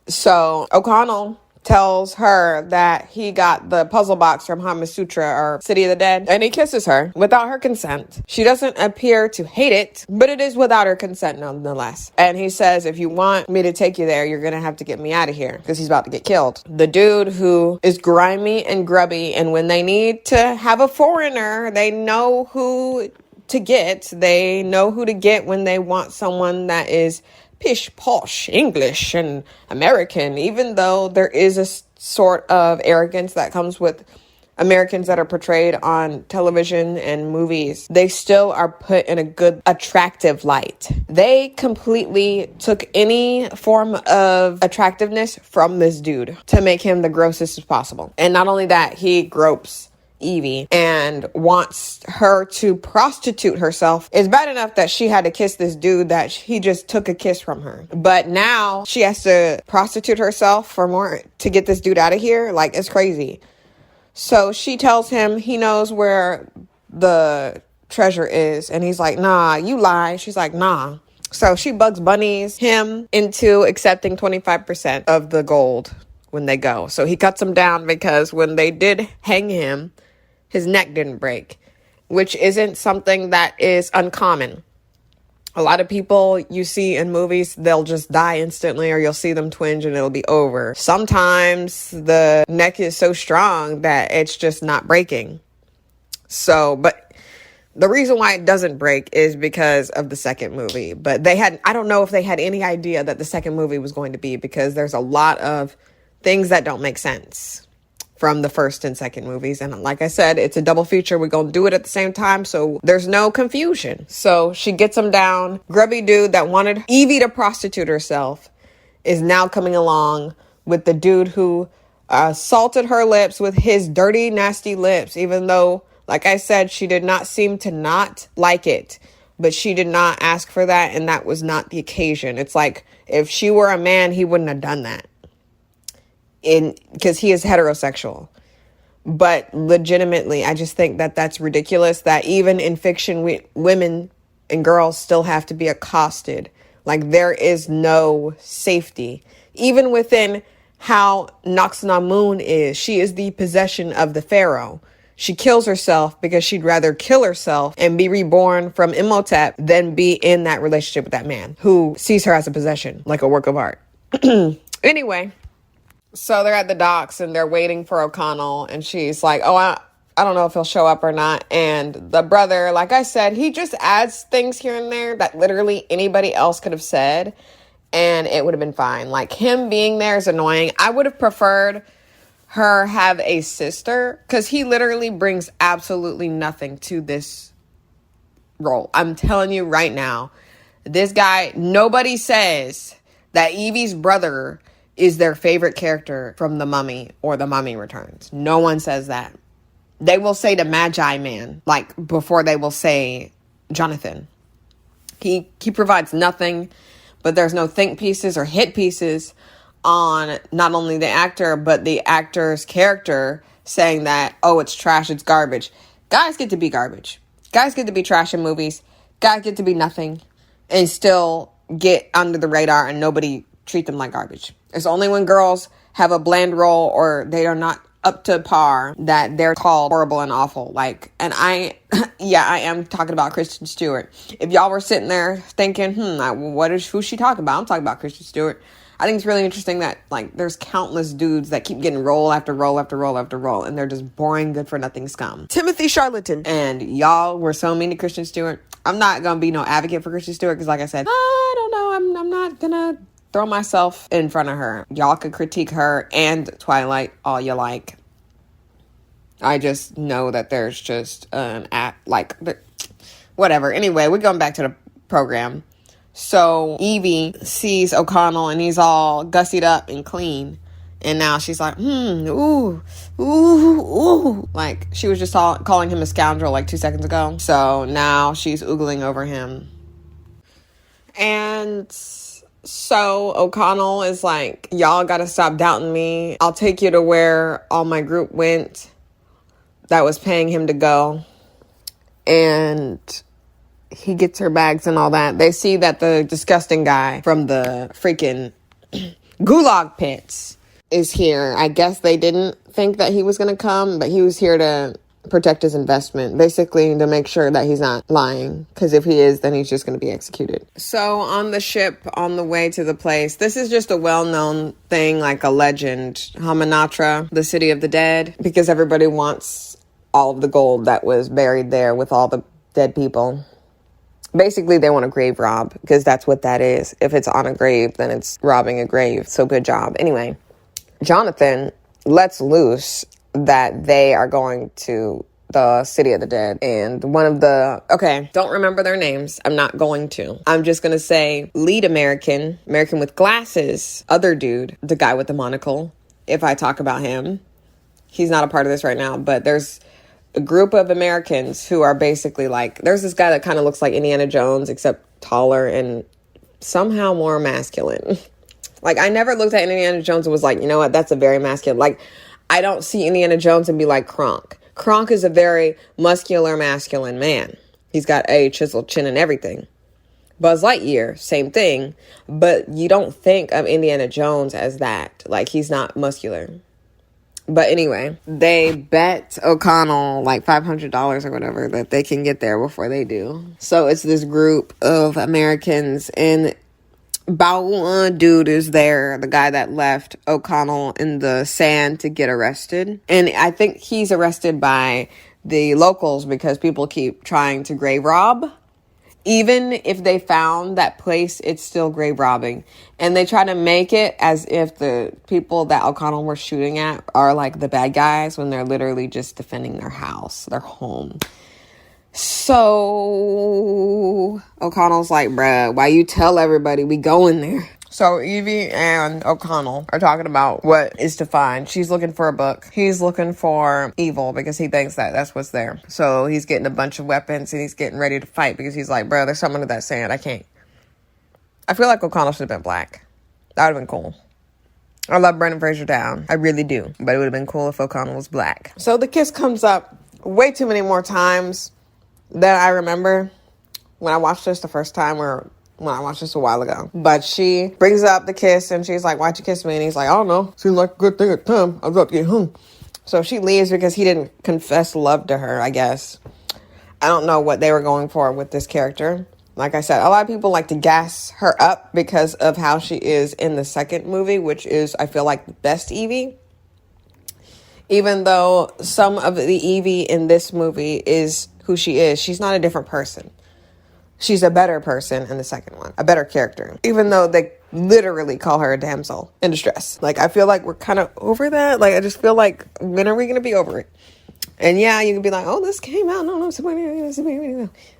So O'Connell tells her that he got the puzzle box from Hamunaptra, or City of the Dead, and he kisses her without her consent. She doesn't appear to hate it, but it is without her consent nonetheless. And he says, if you want me to take you there, you're gonna have to get me out of here, because he's about to get killed. The dude who is grimy and grubby, and when they need to have a foreigner, they know who to get. They know who to get when they want someone that is pish posh English and American, even though there is a sort of arrogance that comes with Americans that are portrayed on television and movies. They still are put in a good, attractive light. They completely took any form of attractiveness from this dude to make him the grossest as possible. And not only that, he gropes Evie and wants her to prostitute herself. It's bad enough that she had to kiss this dude that he just took a kiss from her, but now she has to prostitute herself for more to get this dude out of here. It's crazy. So she tells him he knows where the treasure is, and he's like, nah, you lie. She's like, nah. So she Bugs Bunnies him into accepting 25% of the gold when they go. So he cuts him down because when they did hang him, his neck didn't break, which isn't something that is uncommon. A lot of people you see in movies, they'll just die instantly, or you'll see them twinge and it'll be over. Sometimes the neck is so strong that it's just not breaking. So, but the reason why it doesn't break is because of the second movie. But I don't know if they had any idea that the second movie was going to be, because there's a lot of things that don't make sense from the first and second movies. And like I said, it's a double feature. We're going to do it at the same time, so there's no confusion. So she gets him down. Grubby dude that wanted Evie to prostitute herself is now coming along with the dude who salted her lips with his dirty, nasty lips, even though, like I said, she did not seem to not like it. But she did not ask for that, and that was not the occasion. It's like, if she were a man, he wouldn't have done that. Because he is heterosexual. But legitimately, I just think that that's ridiculous, that even in fiction, women and girls still have to be accosted. Like, there is no safety. Even within how Noxnamun is, she is the possession of the pharaoh. She kills herself because she'd rather kill herself and be reborn from Imhotep than be in that relationship with that man who sees her as a possession, like a work of art. Anyway. So they're at the docks and they're waiting for O'Connell, and she's like, oh, I don't know if he'll show up or not. And the brother, like I said, he just adds things here and there that literally anybody else could have said, and it would have been fine. Like, him being there is annoying. I would have preferred her have a sister, because he literally brings absolutely nothing to this role. I'm telling you right now, this guy, nobody says that Evie's brother is their favorite character from The Mummy or The Mummy Returns. No one says that. They will say the Magi Man, like, before they will say Jonathan. He provides nothing, but there's no think pieces or hit pieces on not only the actor, but the actor's character saying that, oh, it's trash, it's garbage. Guys get to be garbage. Guys get to be trash in movies. Guys get to be nothing and still get under the radar and nobody treat them like garbage. It's only when girls have a bland role or they are not up to par that they're called horrible and awful. Like, and I am talking about Kristen Stewart. If y'all were sitting there thinking, who's she talking about? I'm talking about Kristen Stewart. I think it's really interesting that, like, there's countless dudes that keep getting role after role after role after role, and they're just boring, good for nothing scum. Timothy Charlatan. And y'all were so mean to Kristen Stewart. I'm not gonna be no advocate for Kristen Stewart, because like I said, I don't know, I'm not gonna throw myself in front of her. Y'all could critique her and Twilight all you like. I just know that there's just whatever. Anyway, we're going back to the program. So Evie sees O'Connell and he's all gussied up and clean. And now she's like, ooh. Like, she was just calling him a scoundrel like 2 seconds ago. So now she's oogling over him. And so O'Connell is like, y'all gotta stop doubting me. I'll take you to where all my group went that was paying him to go. And he gets her bags and all that. They see that the disgusting guy from the freaking gulag pits is here. I guess they didn't think that he was going to come, but he was here to protect his investment, basically to make sure that he's not lying, because if he is, then he's just going to be executed. So on the ship, on the way to the place, this is just a well-known thing, like a legend, Hamunaptra, the city of the dead, because everybody wants all of the gold that was buried there with all the dead people. Basically, they want a grave rob, because that's what that is. If it's on a grave, then it's robbing a grave. So good job. Anyway, Jonathan lets loose that they are going to the city of the dead. And one of the, don't remember their names. I'm not going to. I'm just going to say lead American with glasses, other dude, the guy with the monocle. If I talk about him, he's not a part of this right now, but there's a group of Americans who are basically like, there's this guy that kind of looks like Indiana Jones, except taller and somehow more masculine. Like, I never looked at Indiana Jones and was like, you know what, that's a very masculine. Like, I don't see Indiana Jones and be like Kronk. Kronk is a very muscular, masculine man. He's got a chiseled chin and everything. Buzz Lightyear, same thing. But you don't think of Indiana Jones as that. Like, he's not muscular. But anyway, they bet O'Connell like $500 or whatever that they can get there before they do. So it's this group of Americans, and Bao dude is there, the guy that left O'Connell in the sand to get arrested. And I think he's arrested by the locals because people keep trying to grave rob. Even if they found that place, it's still grave robbing. And they try to make it as if the people that O'Connell were shooting at are like the bad guys when they're literally just defending their house, their home. So O'Connell's like, bruh, why you tell everybody we go in there? So Evie and O'Connell are talking about what is to find. She's looking for a book. He's looking for evil because he thinks that that's what's there. So he's getting a bunch of weapons and he's getting ready to fight because he's like, bro, there's something under that sand. I can't. I feel like O'Connell should have been black. That would have been cool. I love Brendan Fraser down. I really do. But it would have been cool if O'Connell was black. So the kiss comes up way too many more times than I remember when I watched this the first time, or when I watched this a while ago. But she brings up the kiss and she's like, why'd you kiss me? And he's like, I don't know. Seems like a good thing at the time. I was about to get hung. So she leaves because he didn't confess love to her, I guess. I don't know what they were going for with this character. Like I said, a lot of people like to gas her up because of how she is in the second movie, which is, I feel like, the best Evie. Even though some of the Evie in this movie is who she is, she's not a different person. She's a better person in the second one, a better character, even though they literally call her a damsel in distress. Like, I feel like we're kind of over that. Like, I just feel like, when are we going to be over it? And yeah, you can be like, oh, this came out. No.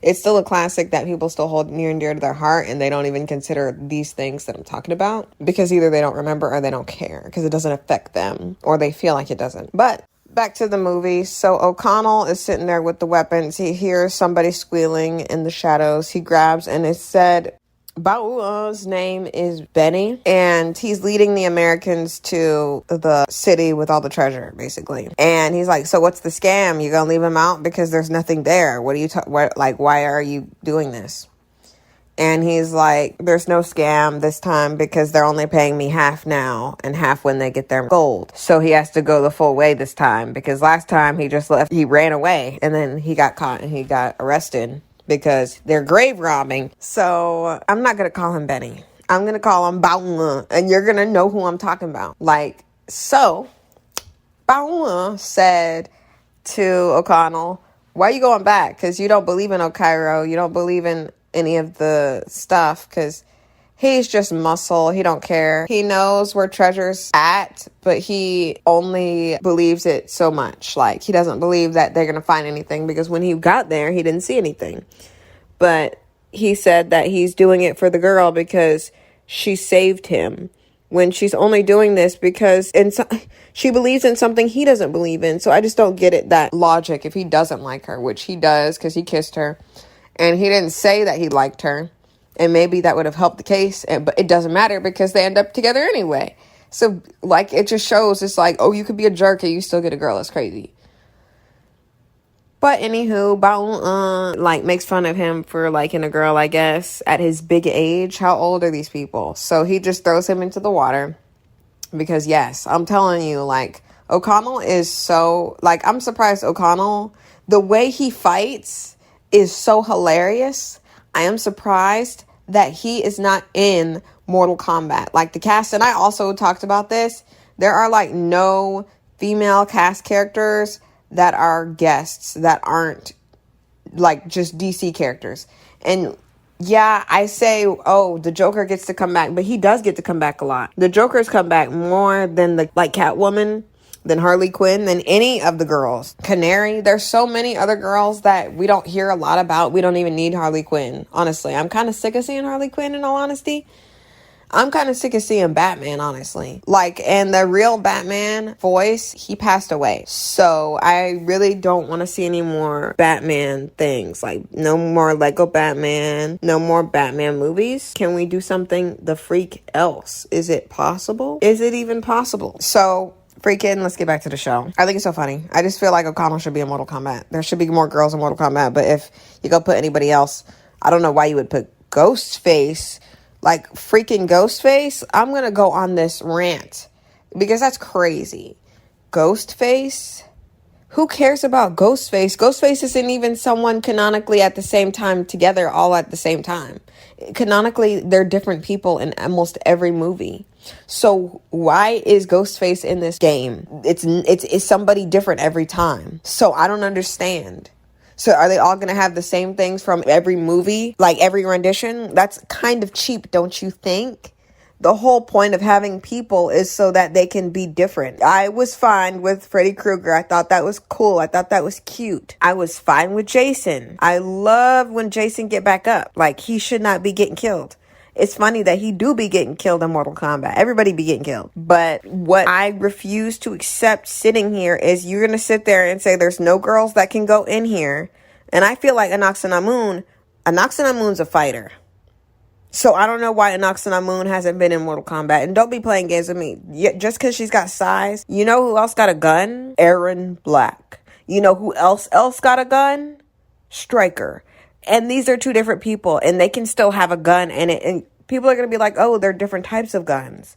It's still a classic that people still hold near and dear to their heart, and they don't even consider these things that I'm talking about because either they don't remember or they don't care because it doesn't affect them, or they feel like it doesn't. But back to the movie. So O'Connell is sitting there with the weapons. He hears somebody squealing in the shadows. He grabs, and it said, Bau's name is Benny, and he's leading the Americans to the city with all the treasure, basically. And he's like, so what's the scam? You gonna leave him out because there's nothing there? What are you why are you doing this? And he's like, there's no scam this time because they're only paying me half now and half when they get their gold. So he has to go the full way this time because last time he just left, he ran away and then he got caught and he got arrested because they're grave robbing. So I'm not going to call him Benny. I'm going to call him Bao, and you're going to know who I'm talking about. Like, so Bao said to O'Connell, why are you going back? Because you don't believe in O'Cairo. You don't believe in any of the stuff because he's just muscle. He don't care. He knows where treasure's at, but he only believes it so much. Like, he doesn't believe that they're gonna find anything because when he got there, he didn't see anything. But he said that he's doing it for the girl because she saved him, when she's only doing this because she believes in something he doesn't believe in. So I just don't get it, that logic, if he doesn't like her, which he does because he kissed her. And he didn't say that he liked her. And maybe that would have helped the case. But it doesn't matter because they end up together anyway. So, like, it just shows it's like, oh, you could be a jerk and you still get a girl. That's crazy. But anywho, Bao, makes fun of him for liking a girl, I guess, at his big age. How old are these people? So he just throws him into the water. Because, yes, I'm telling you, O'Connell is so, I'm surprised O'Connell, the way he fights is so hilarious. I am surprised that he is not in Mortal Kombat. Like, the cast, and I also talked about this, there are, no female cast characters that are guests that aren't, just DC characters. And, yeah, I say, oh, the Joker gets to come back, but he does get to come back a lot. The Joker's come back more than, Catwoman, than Harley Quinn, than any of the girls. Canary, there's so many other girls that we don't hear a lot about. We don't even need Harley Quinn, honestly. I'm kind of sick of seeing Harley Quinn, in all honesty. I'm kind of sick of seeing Batman, honestly. And the real Batman voice, he passed away. So I really don't want to see any more Batman things. No more Lego Batman, no more Batman movies. Can we do something the freak else? Is it possible? Is it even possible? So, freaking, let's get back to the show. I think it's so funny. I just feel like O'Connell should be in Mortal Kombat. There should be more girls in Mortal Kombat, but if you go put anybody else, I don't know why you would put Ghostface, freaking Ghostface. I'm gonna go on this rant because that's crazy. Ghostface? Who cares about Ghostface? Ghostface isn't even someone canonically at the same time together, all at the same time. Canonically, they're different people in almost every movie. So why is Ghostface in this game? It's somebody different every time. So I don't understand. So are they all going to have the same things from every movie? Like every rendition? That's kind of cheap, don't you think? The whole point of having people is so that they can be different. I was fine with Freddy Krueger. I thought that was cool. I thought that was cute. I was fine with Jason. I love when Jason get back up. Like, he should not be getting killed. It's funny that he do be getting killed in Mortal Kombat. Everybody be getting killed. But what I refuse to accept sitting here is you're going to sit there and say there's no girls that can go in here. And I feel like Anaxinamun's a fighter. So I don't know why Anaxinamun hasn't been in Mortal Kombat. And don't be playing games with me. Just because she's got size. You know who else got a gun? Aaron Black. You know who else got a gun? Stryker. And these are two different people. And they can still have a gun. And people are going to be like, oh, they're different types of guns.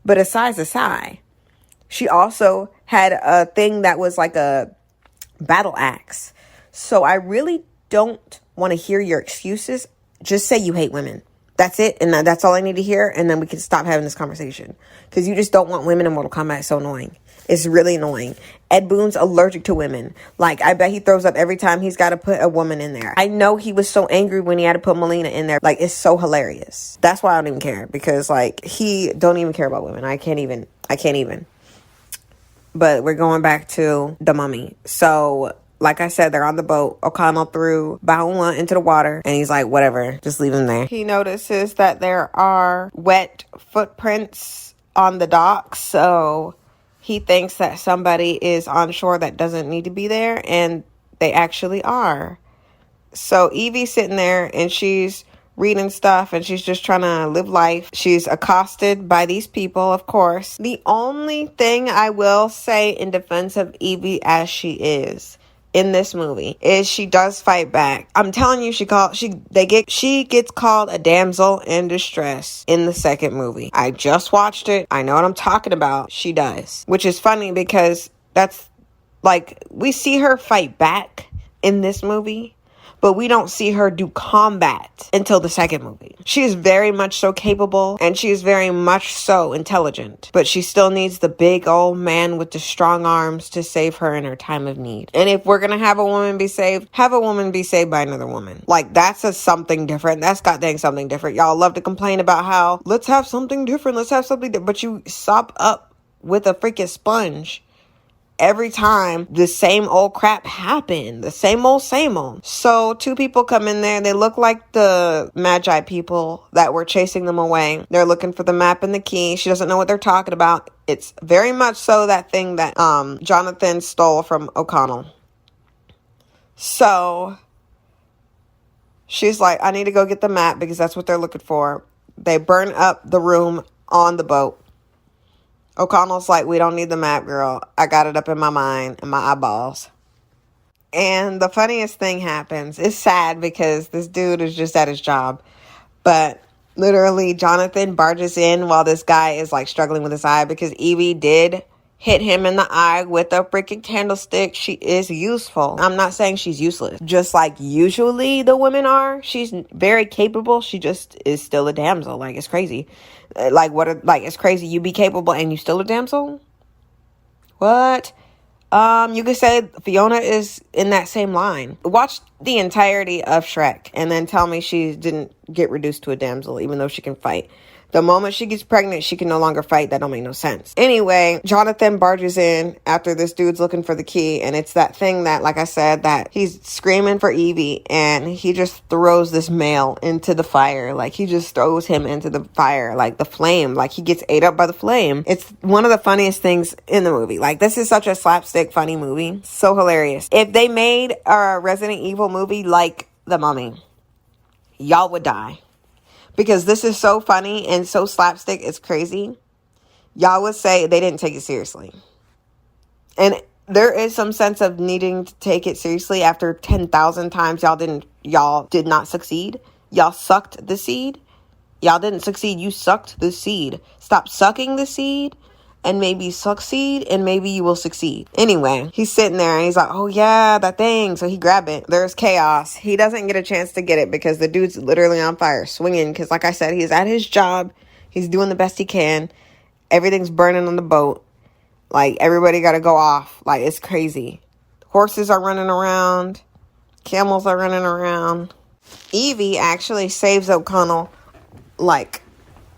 But a size is high. She also had a thing that was like a battle axe. So I really don't want to hear your excuses. Just say you hate women. That's it. And that's all I need to hear. And then we can stop having this conversation. Because you just don't want women in Mortal Kombat. It's so annoying. It's really annoying. Ed Boon's allergic to women. Like, I bet he throws up every time he's got to put a woman in there. I know he was so angry when he had to put Melina in there. Like, it's so hilarious. That's why I don't even care. Because, like, he don't even care about women. I can't even. But we're going back to the mummy. So, like I said, they're on the boat. O'Connell threw Bahula into the water. And he's like, whatever, just leave him there. He notices that there are wet footprints on the dock. So he thinks that somebody is on shore that doesn't need to be there. And they actually are. So Evie's sitting there and she's reading stuff and she's just trying to live life. She's accosted by these people, of course. The only thing I will say in defense of Evie as she is in this movie is she does fight back. I'm telling you, she gets called a damsel in distress in the second movie. I just watched it. I know what I'm talking about. She does. Which is funny because that's like, we see her fight back in this movie, but we don't see her do combat until the second movie. She is very much so capable and she is very much so intelligent, but she still needs the big old man with the strong arms to save her in her time of need. And if we're gonna have a woman be saved, have a woman be saved by another woman. Like, that's something different. That's goddamn something different. Y'all love to complain about how, let's have something different, but you sop up with a freaking sponge every time the same old crap happened. The same old. So two people come in there. They look like the Magi people that were chasing them away. They're looking for the map and the key. She doesn't know what they're talking about. It's very much so that thing that Jonathan stole from O'Connell. So she's like, I need to go get the map because that's what they're looking for. They burn up the room on the boat. O'Connell's like, we don't need the map, girl. I got it up in my mind and my eyeballs. And the funniest thing happens. It's sad because this dude is just at his job. But literally, Jonathan barges in while this guy is like struggling with his eye because Evie did hit him in the eye with a freaking candlestick. She is useful. I'm not saying she's useless. Just like usually the women are. She's very capable. She just is still a damsel. Like, it's crazy. It's crazy. You be capable and you still a damsel? What? You could say Fiona is in that same line. Watch the entirety of Shrek and then tell me she didn't get reduced to a damsel even though she can fight. The moment she gets pregnant, she can no longer fight. That don't make no sense. Anyway, Jonathan barges in after this dude's looking for the key. And it's that thing that, like I said, that he's screaming for Evie. And he just throws this male into the fire. Like, he just throws him into the fire. Like, the flame. Like, he gets ate up by the flame. It's one of the funniest things in the movie. Like, this is such a slapstick funny movie. So hilarious. If they made a Resident Evil movie like The Mummy, y'all would die. Because this is so funny and so slapstick, it's crazy. Y'all would say they didn't take it seriously. And there is some sense of needing to take it seriously after 10,000 times y'all did not succeed. Y'all sucked the seed. Y'all didn't succeed. You sucked the seed. Stop sucking the seed and maybe succeed, and maybe you will succeed. Anyway, he's sitting there and he's like, oh yeah, that thing. So he grabbed it. There's chaos. He doesn't get a chance to get it because the dude's literally on fire, swinging. Because like I said, he's at his job. He's doing the best he can. Everything's burning on the boat. Like, everybody got to go off. Like, it's crazy. Horses are running around. Camels are running around. Evie actually saves O'Connell, like,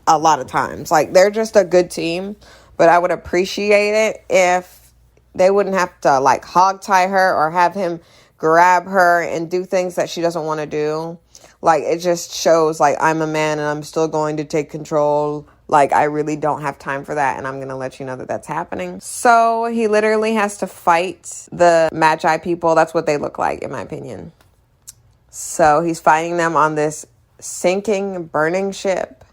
a lot of times. Like, they're just a good team. But I would appreciate it if they wouldn't have to, like, hogtie her or have him grab her and do things that she doesn't want to do. Like, it just shows, like, I'm a man and I'm still going to take control. Like, I really don't have time for that, and I'm going to let you know that that's happening. So he literally has to fight the Magi people. That's what they look like, in my opinion. So he's fighting them on this sinking, burning ship.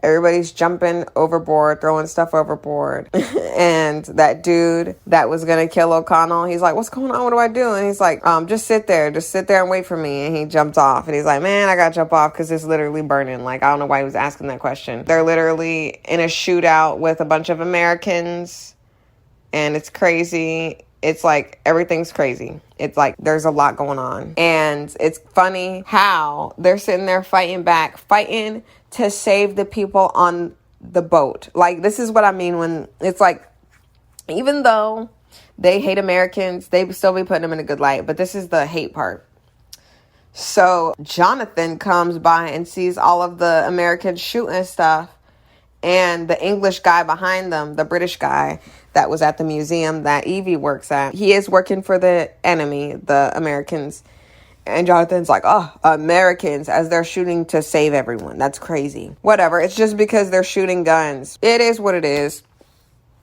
Everybody's jumping overboard, throwing stuff overboard. And that dude that was going to kill O'Connell, he's like, what's going on? What do I do? And he's like, just sit there and wait for me. And he jumped off. And he's like, man, I got to jump off because it's literally burning. Like, I don't know why he was asking that question. They're literally in a shootout with a bunch of Americans. And it's crazy. It's like, everything's crazy. It's like, there's a lot going on. And it's funny how they're sitting there fighting to save the people on the boat. Like, this is what I mean when it's like, even though they hate Americans, they still be putting them in a good light. But this is the hate part. So Jonathan comes by and sees all of the Americans shooting stuff. And the English guy behind them, the British guy that was at the museum that Evie works at, he is working for the enemy, the Americans. And Jonathan's like, oh, Americans, as they're shooting to save everyone. That's crazy. Whatever. It's just because they're shooting guns. It is what it is.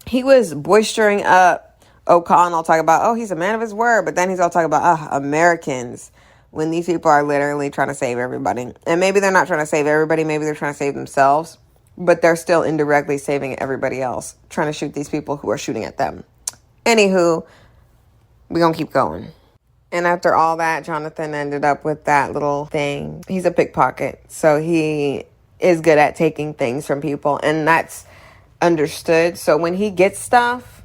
He was boistering up O'Connell, talking about, oh, he's a man of his word. But then he's all talking about, Americans, when these people are literally trying to save everybody. And maybe they're not trying to save everybody. Maybe they're trying to save themselves. But they're still indirectly saving everybody else, trying to shoot these people who are shooting at them. Anywho, we're going to keep going. And after all that, Jonathan ended up with that little thing. He's a pickpocket, so he is good at taking things from people, and that's understood. So when he gets stuff,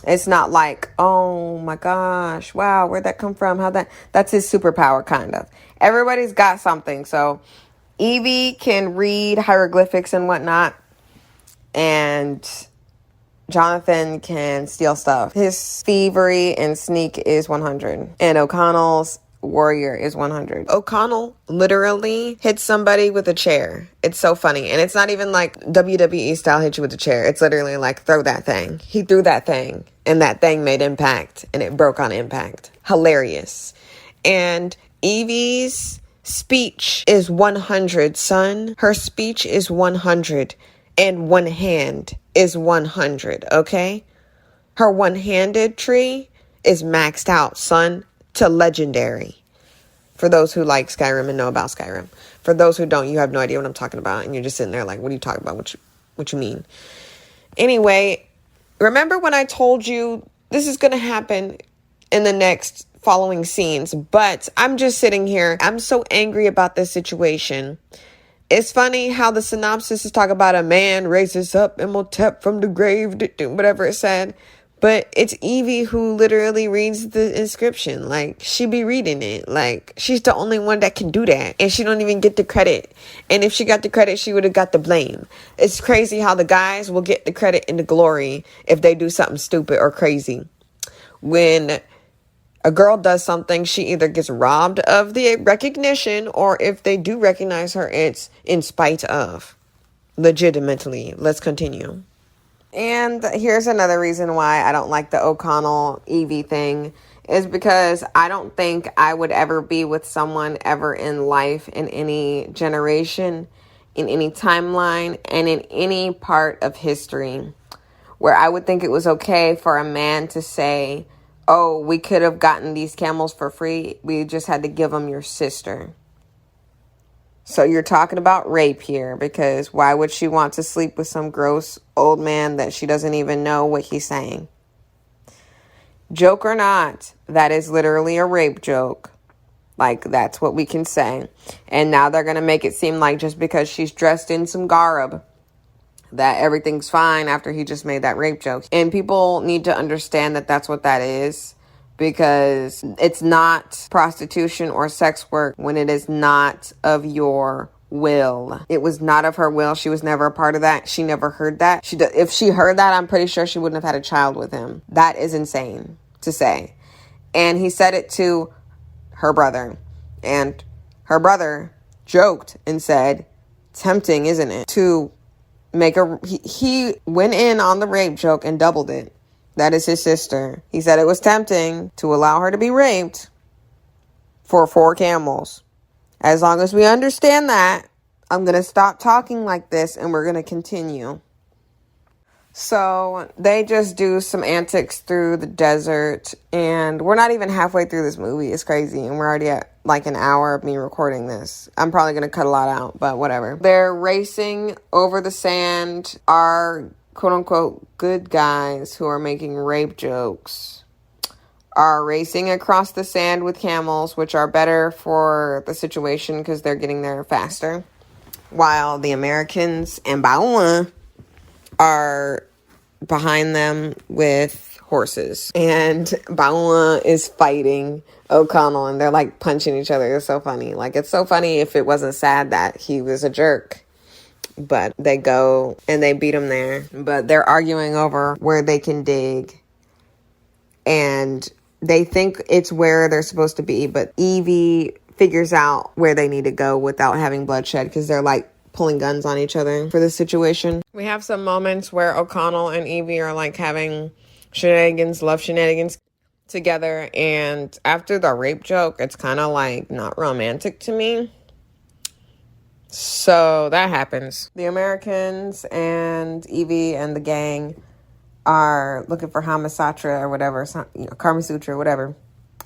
it's not like, oh my gosh, wow, where'd that come from? That's his superpower, kind of. Everybody's got something. So Evie can read hieroglyphics and whatnot, and Jonathan can steal stuff. His thievery and sneak is 100. And O'Connell's warrior is 100. O'Connell literally hits somebody with a chair. It's so funny. And it's not even like WWE style hit you with a chair. It's literally like, throw that thing. He threw that thing. And that thing made impact. And it broke on impact. Hilarious. And Evie's speech is 100, son. Her speech is 100. And one hand is 100, okay? Her one-handed tree is maxed out, son, to legendary. For those who like Skyrim and know about Skyrim. For those who don't, you have no idea what I'm talking about. And you're just sitting there like, what are you talking about? What you mean? Anyway, remember when I told you this is going to happen in the next following scenes? But I'm just sitting here. I'm so angry about this situation. It's funny how the synopsis is talking about a man raises up Imhotep from the grave, whatever it said. But it's Evie who literally reads the inscription. Like, she be reading it. Like, she's the only one that can do that. And she don't even get the credit. And if she got the credit, she would have got the blame. It's crazy how the guys will get the credit and the glory if they do something stupid or crazy. When a girl does something, she either gets robbed of the recognition, or if they do recognize her, it's in spite of. Legitimately. Let's continue. And here's another reason why I don't like the O'Connell Evie thing, is because I don't think I would ever be with someone ever in life, in any generation, in any timeline, and in any part of history where I would think it was okay for a man to say, oh, we could have gotten these camels for free. We just had to give them your sister. So you're talking about rape here, because why would she want to sleep with some gross old man that she doesn't even know what he's saying? Joke or not, that is literally a rape joke. Like, that's what we can say. And now they're going to make it seem like just because she's dressed in some garb that everything's fine after he just made that rape joke. And people need to understand that that's what that is, because it's not prostitution or sex work when it is not of your will. It was not of her will. She was never a part of that. She never heard that. If she heard that, I'm pretty sure she wouldn't have had a child with him. That is insane to say. And he said it to her brother. And her brother joked and said, tempting, isn't it? To make he went in on the rape joke and doubled it. That is his sister. He said it was tempting to allow her to be raped for 4 camels. As long as we understand that, I'm going to stop talking like this and we're going to continue. So they just do some antics through the desert, and we're not even halfway through this movie. It's crazy. And we're already at like an hour of me recording this. I'm probably going to cut a lot out, but whatever. They're racing over the sand. Our quote unquote good guys who are making rape jokes are racing across the sand with camels, which are better for the situation because they're getting there faster. While the Americans and Baoan are behind them with horses. And Baoan is fighting O'Connell, and they're like punching each other. It's so funny. Like, it's so funny if it wasn't sad that he was a jerk. But they go and they beat him there. But they're arguing over where they can dig. And they think it's where they're supposed to be, but Evie figures out where they need to go without having bloodshed because they're like pulling guns on each other for this situation. We have some moments where O'Connell and Evie are like having love shenanigans together, and after the rape joke, it's kind of like not romantic to me. So that happens. The Americans and Evie and the gang are looking for Hamasatra or whatever, Karma Sutra, whatever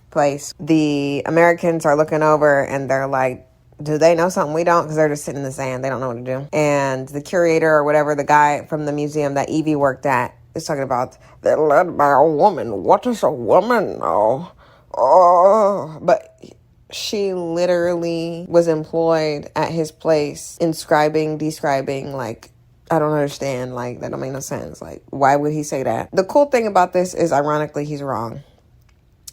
place. The Americans are looking over and they're like, do they know something we don't? Because they're just sitting in the sand. They don't know what to do. And the curator or whatever, the guy from the museum that Evie worked at, is talking about, they're led by a woman. What is a woman? Oh. But she literally was employed at his place inscribing, describing, like, I don't understand. Like, that don't make no sense. Like, why would he say that? The cool thing about this is, ironically, he's wrong.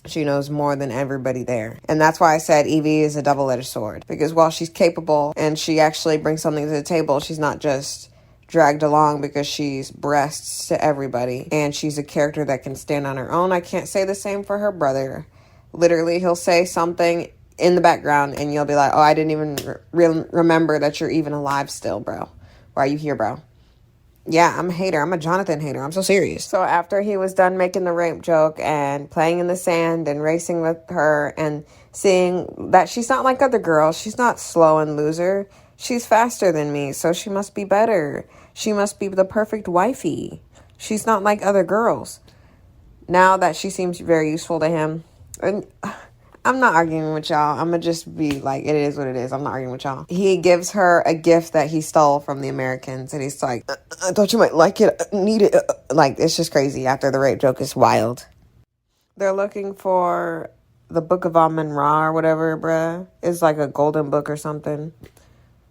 She knows more than everybody there. And that's why I said Evie is a double-edged sword. Because while she's capable and she actually brings something to the table, she's not just dragged along because she's breasts to everybody. And she's a character that can stand on her own. I can't say the same for her brother. Literally, he'll say something in the background and you'll be like, oh, I didn't even remember that you're even alive still, bro. Why are you here, bro? Yeah, I'm a hater. I'm a Jonathan hater. I'm so serious. So after he was done making the rape joke and playing in the sand and racing with her and seeing that she's not like other girls, she's not slow and loser. She's faster than me, so she must be better. She must be the perfect wifey. She's not like other girls. Now that she seems very useful to him, and I'm not arguing with y'all. I'm going to just be like, it is what it is. I'm not arguing with y'all. He gives her a gift that he stole from the Americans. And he's like, I thought you might like it. Need it. Like, it's just crazy. After the rape joke, it's wild. They're looking for the Book of Amun-Ra or whatever, bruh. It's like a golden book or something.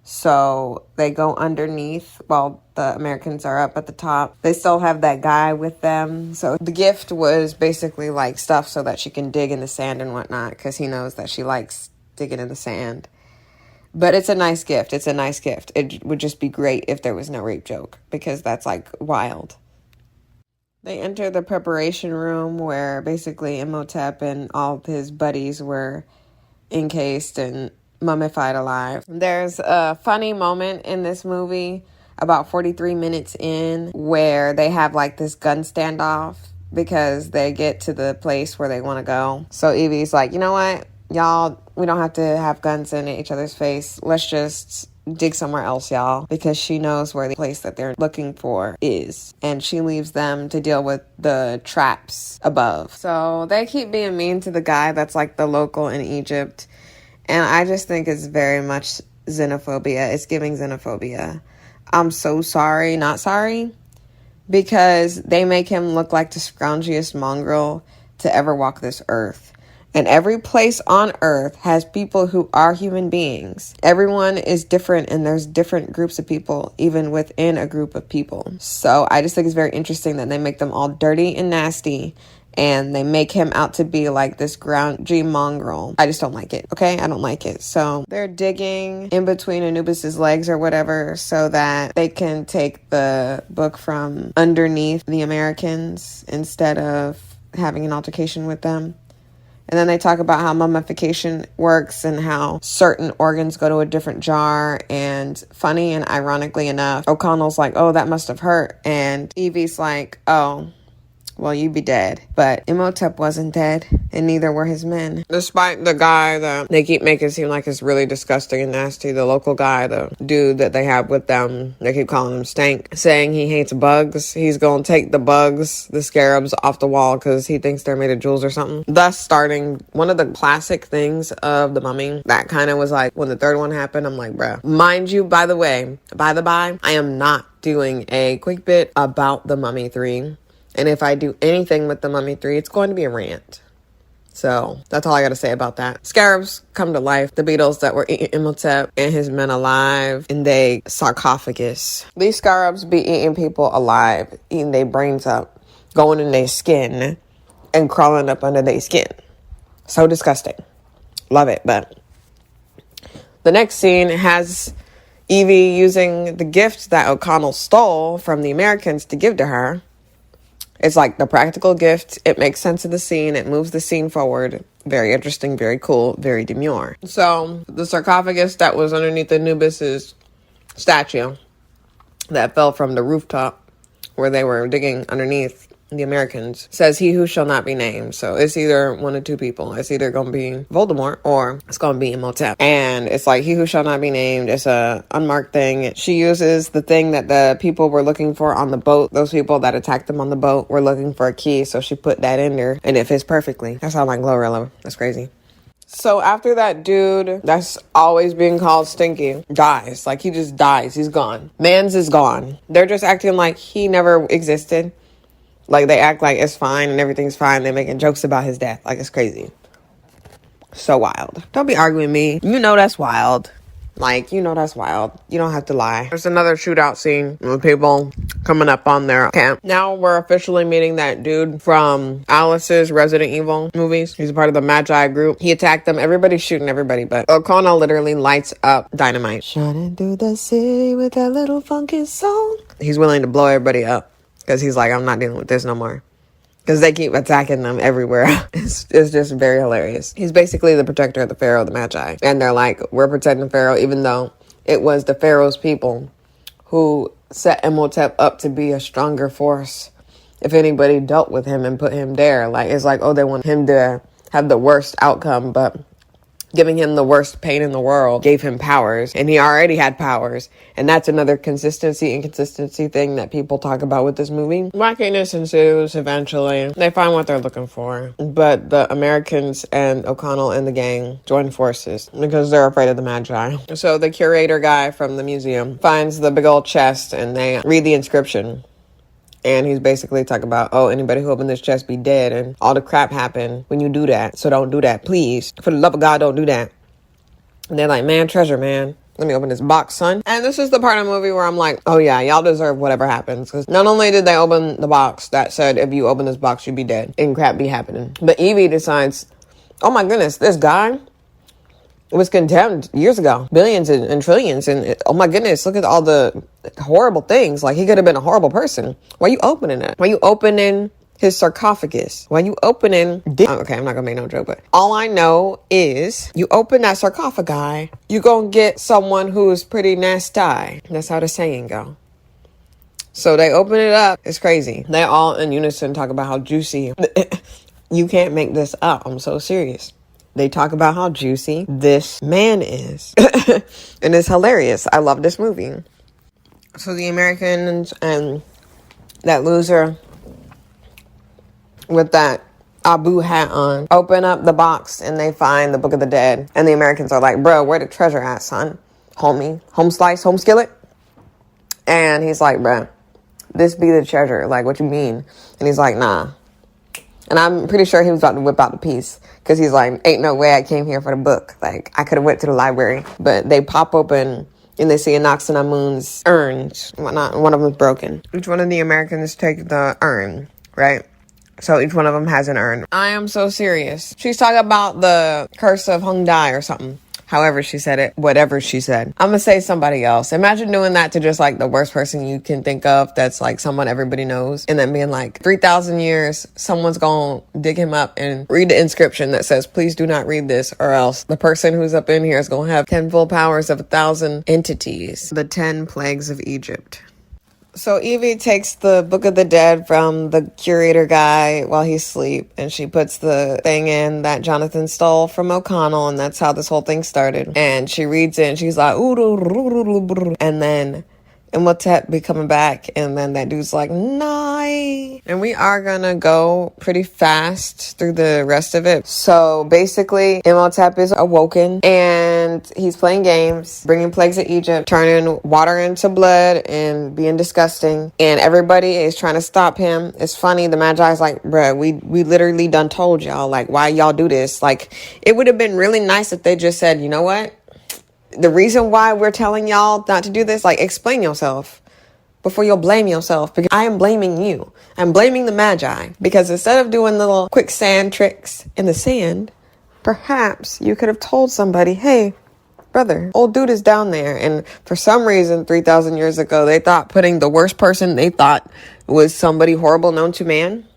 So they go underneath while the Americans are up at the top. They still have that guy with them. So the gift was basically like stuff so that she can dig in the sand and whatnot, because he knows that she likes digging in the sand. But it's a nice gift. It's a nice gift. It would just be great if there was no rape joke, because that's like wild. They enter the preparation room where basically Imhotep and all of his buddies were encased and mummified alive. There's a funny moment in this movie about 43 minutes in where they have like this gun standoff because they get to the place where they want to go. So Evie's like, you know what, y'all, we don't have to have guns in each other's face. Let's just dig somewhere else, y'all, because she knows where the place that they're looking for is, and she leaves them to deal with the traps above. So they keep being mean to the guy that's like the local in Egypt. And I just think it's very much xenophobia. It's giving xenophobia. I'm so sorry, not sorry, because they make him look like the scroungiest mongrel to ever walk this earth. And every place on earth has people who are human beings. Everyone is different, and there's different groups of people, even within a group of people. So I just think it's very interesting that they make them all dirty and nasty, and they make him out to be like this grouchy mongrel. I just don't like it, okay? I don't like it. So they're digging in between Anubis's legs or whatever so that they can take the book from underneath the Americans instead of having an altercation with them. And then they talk about how mummification works and how certain organs go to a different jar. And funny and ironically enough, O'Connell's like, oh, that must have hurt. And Evie's like, oh, well, you'd be dead. But Imhotep wasn't dead, and neither were his men. Despite the guy that they keep making seem like is really disgusting and nasty, the local guy, the dude that they have with them, they keep calling him Stank, saying he hates bugs. He's going to take the bugs, the scarabs, off the wall because he thinks they're made of jewels or something. Thus starting one of the classic things of The Mummy. That kind of was like, when the third one happened, I'm like, bruh. Mind you, by the way, by the by, I am not doing a quick bit about The Mummy 3. And if I do anything with The Mummy 3, it's going to be a rant. So that's all I got to say about that. Scarabs come to life. The beetles that were eating Imhotep and his men alive in their sarcophagus. These scarabs be eating people alive, eating their brains up, going in their skin, and crawling up under their skin. So disgusting. Love it. But the next scene has Evie using the gift that O'Connell stole from the Americans to give to her. It's like the practical gift. It makes sense of the scene. It moves the scene forward. Very interesting, very cool, very demure. So the sarcophagus that was underneath Anubis's statue that fell from the rooftop where they were digging underneath the Americans says he who shall not be named. So it's either one of two people. It's either going to be Voldemort or it's going to be Imhotep. And it's like he who shall not be named. It's a unmarked thing. She uses the thing that the people were looking for on the boat. Those people that attacked them on the boat were looking for a key. So she put that in there and it fits perfectly. That sounds like Glorilla. That's crazy. So after that dude that's always being called Stinky dies, like he just dies. He's gone. Mans is gone. They're just acting like he never existed. Like, they act like it's fine and everything's fine. They're making jokes about his death. Like, it's crazy. So wild. Don't be arguing me. You know that's wild. Like, you know that's wild. You don't have to lie. There's another shootout scene with people coming up on their camp. Now we're officially meeting that dude from Alice's Resident Evil movies. He's a part of the Magi group. He attacked them. Everybody's shooting everybody, but O'Connell literally lights up dynamite. Shining through the city with that little funky song. He's willing to blow everybody up. Because he's like, I'm not dealing with this no more. Because they keep attacking them everywhere. It's just very hilarious. He's basically the protector of the Pharaoh, the Magi. And they're like, we're protecting Pharaoh, even though it was the Pharaoh's people who set Imhotep up to be a stronger force. If anybody dealt with him and put him there, like, it's like, oh, they want him to have the worst outcome, but giving him the worst pain in the world gave him powers, and he already had powers. And that's another inconsistency thing that people talk about with this movie. Wackiness ensues eventually. They find what they're looking for. But the Americans and O'Connell and the gang join forces because they're afraid of the Magi. So the curator guy from the museum finds the big old chest, and they read the inscription. And he's basically talking about, oh, anybody who opened this chest be dead. And all the crap happened when you do that. So don't do that, please. For the love of God, don't do that. And they're like, man, treasure, man. Let me open this box, son. And this is the part of the movie where I'm like, oh, yeah, y'all deserve whatever happens. Because not only did they open the box that said, if you open this box, you'd be dead. And crap be happening. But Evie decides, oh, my goodness, this guy was condemned years ago, billions and trillions, and oh my goodness, look at all the horrible things. Like, he could have been a horrible person. Why are you opening it? Why are you opening his sarcophagus? Why are you opening okay, I'm not gonna make no joke, but all I know is you open that sarcophagi, you gonna get someone who's pretty nasty. That's how the saying go. So they open it up. It's crazy. They all in unison talk about how juicy. You can't make this up. I'm so serious. They talk about how juicy this man is. And it's hilarious. I love this movie. So the Americans and that loser with that Abu hat on open up the box and they find the Book of the Dead. And the Americans are like, bro, where the treasure at, son? Homie? Home slice? Home skillet? And he's like, bro, this be the treasure. Like, what you mean? And he's like, nah. And I'm pretty sure he was about to whip out the piece because he's like, ain't no way I came here for the book. Like, I could have went to the library. But they pop open and they see Anaxinamun's urns and whatnot. And one of them's broken. Each one of the Americans take the urn, right? So each one of them has an urn. I am so serious. She's talking about the curse of Hung Dai or something. However she said it, whatever she said. I'm gonna say somebody else. Imagine doing that to just like the worst person you can think of that's like someone everybody knows. And then being like, 3,000 years, someone's gonna dig him up and read the inscription that says, please do not read this, or else the person who's up in here is gonna have 10 full powers of 1,000 entities. The 10 plagues of Egypt. So Evie takes the Book of the Dead from the curator guy while he's asleep, and she puts the thing in that Jonathan stole from O'Connell, and that's how this whole thing started. And she reads it, and she's like, ooh, and then Imhotep be coming back, and then that dude's like, "Nai." And we are gonna go pretty fast through the rest of it. So basically, Imhotep is awoken, and he's playing games, bringing plagues of Egypt, turning water into blood, and being disgusting. And everybody is trying to stop him. It's funny, the Magi's like, bruh, we literally done told y'all, like, why y'all do this? Like, it would have been really nice if they just said, you know what? The reason why we're telling y'all not to do this, like, explain yourself before you'll blame yourself, because I am blaming you. I'm blaming the Magi, because instead of doing little quicksand tricks in the sand, perhaps you could have told somebody, hey, brother, old dude is down there. And for some reason, 3,000 years ago, they thought putting the worst person they thought was somebody horrible known to man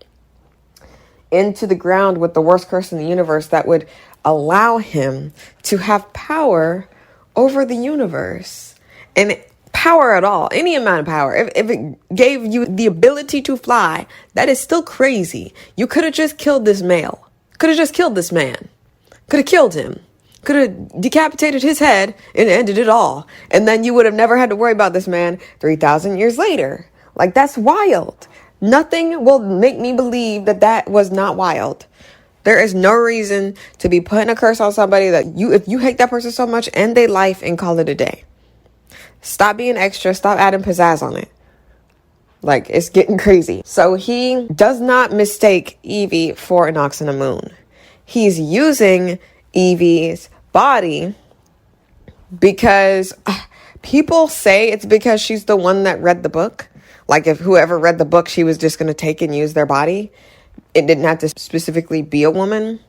into the ground with the worst curse in the universe that would allow him to have power over the universe. And power at all, any amount of power, if it gave you the ability to fly, that is still crazy. You could have just killed this male, could have just killed this man, could have killed him, could have decapitated his head and ended it all, and then you would have never had to worry about this man 3,000 years later. Like, that's wild. Nothing will make me believe that that was not wild. There is no reason to be putting a curse on somebody that if you hate that person so much, end their life and call it a day. Stop being extra. Stop adding pizzazz on it. Like, it's getting crazy. So he does not mistake Evie for Anaxinamun. He's using Evie's body because people say it's because she's the one that read the book. Like, if whoever read the book, she was just going to take and use their body. It didn't have to specifically be a woman.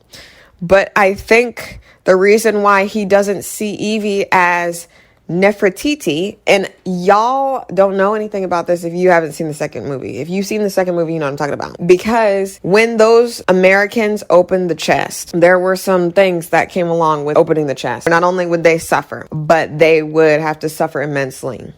But I think the reason why he doesn't see Evie as Nefertiti, and y'all don't know anything about this if you haven't seen the second movie. If you've seen the second movie, you know what I'm talking about. Because when those Americans opened the chest, there were some things that came along with opening the chest. Not only would they suffer, but they would have to suffer immensely.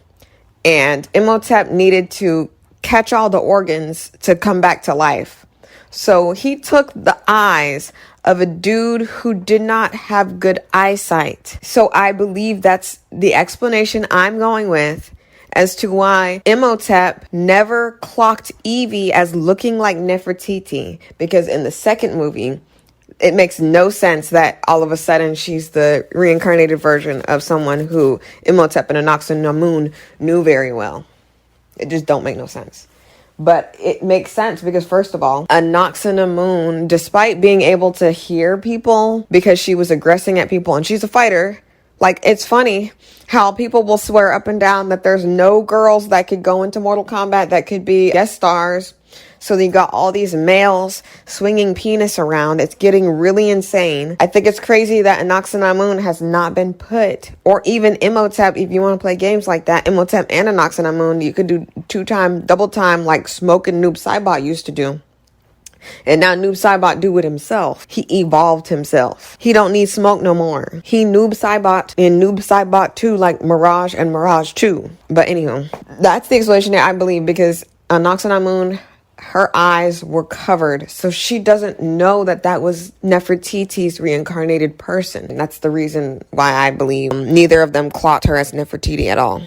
And Imhotep needed to catch all the organs to come back to life. So he took the eyes of a dude who did not have good eyesight. So I believe that's the explanation I'm going with as to why Imhotep never clocked Evie as looking like Nefertiti. Because in the second movie, it makes no sense that all of a sudden she's the reincarnated version of someone who Imhotep and Anaxinamun knew very well. It just don't make no sense. But it makes sense because, first of all, Anaxinamun, despite being able to hear people because she was aggressing at people and she's a fighter, like, it's funny how people will swear up and down that there's no girls that could go into Mortal Kombat that could be guest stars. So you got all these males swinging penis around. It's getting really insane. I think it's crazy that Anaxinamun has not been put, or even Imhotep, if you want to play games like that, Imhotep and Anaxinamun, you could do 2-time, double time like Smoke and Noob Saibot used to do. And now Noob Saibot do it himself. He evolved himself. He don't need Smoke no more. He Noob Saibot in Noob Saibot 2 like Mirage and Mirage 2. But anywho, that's the explanation there, I believe, because Anaxinamun, her eyes were covered, so she doesn't know that that was Nefertiti's reincarnated person. And that's the reason why I believe neither of them clocked her as Nefertiti at all.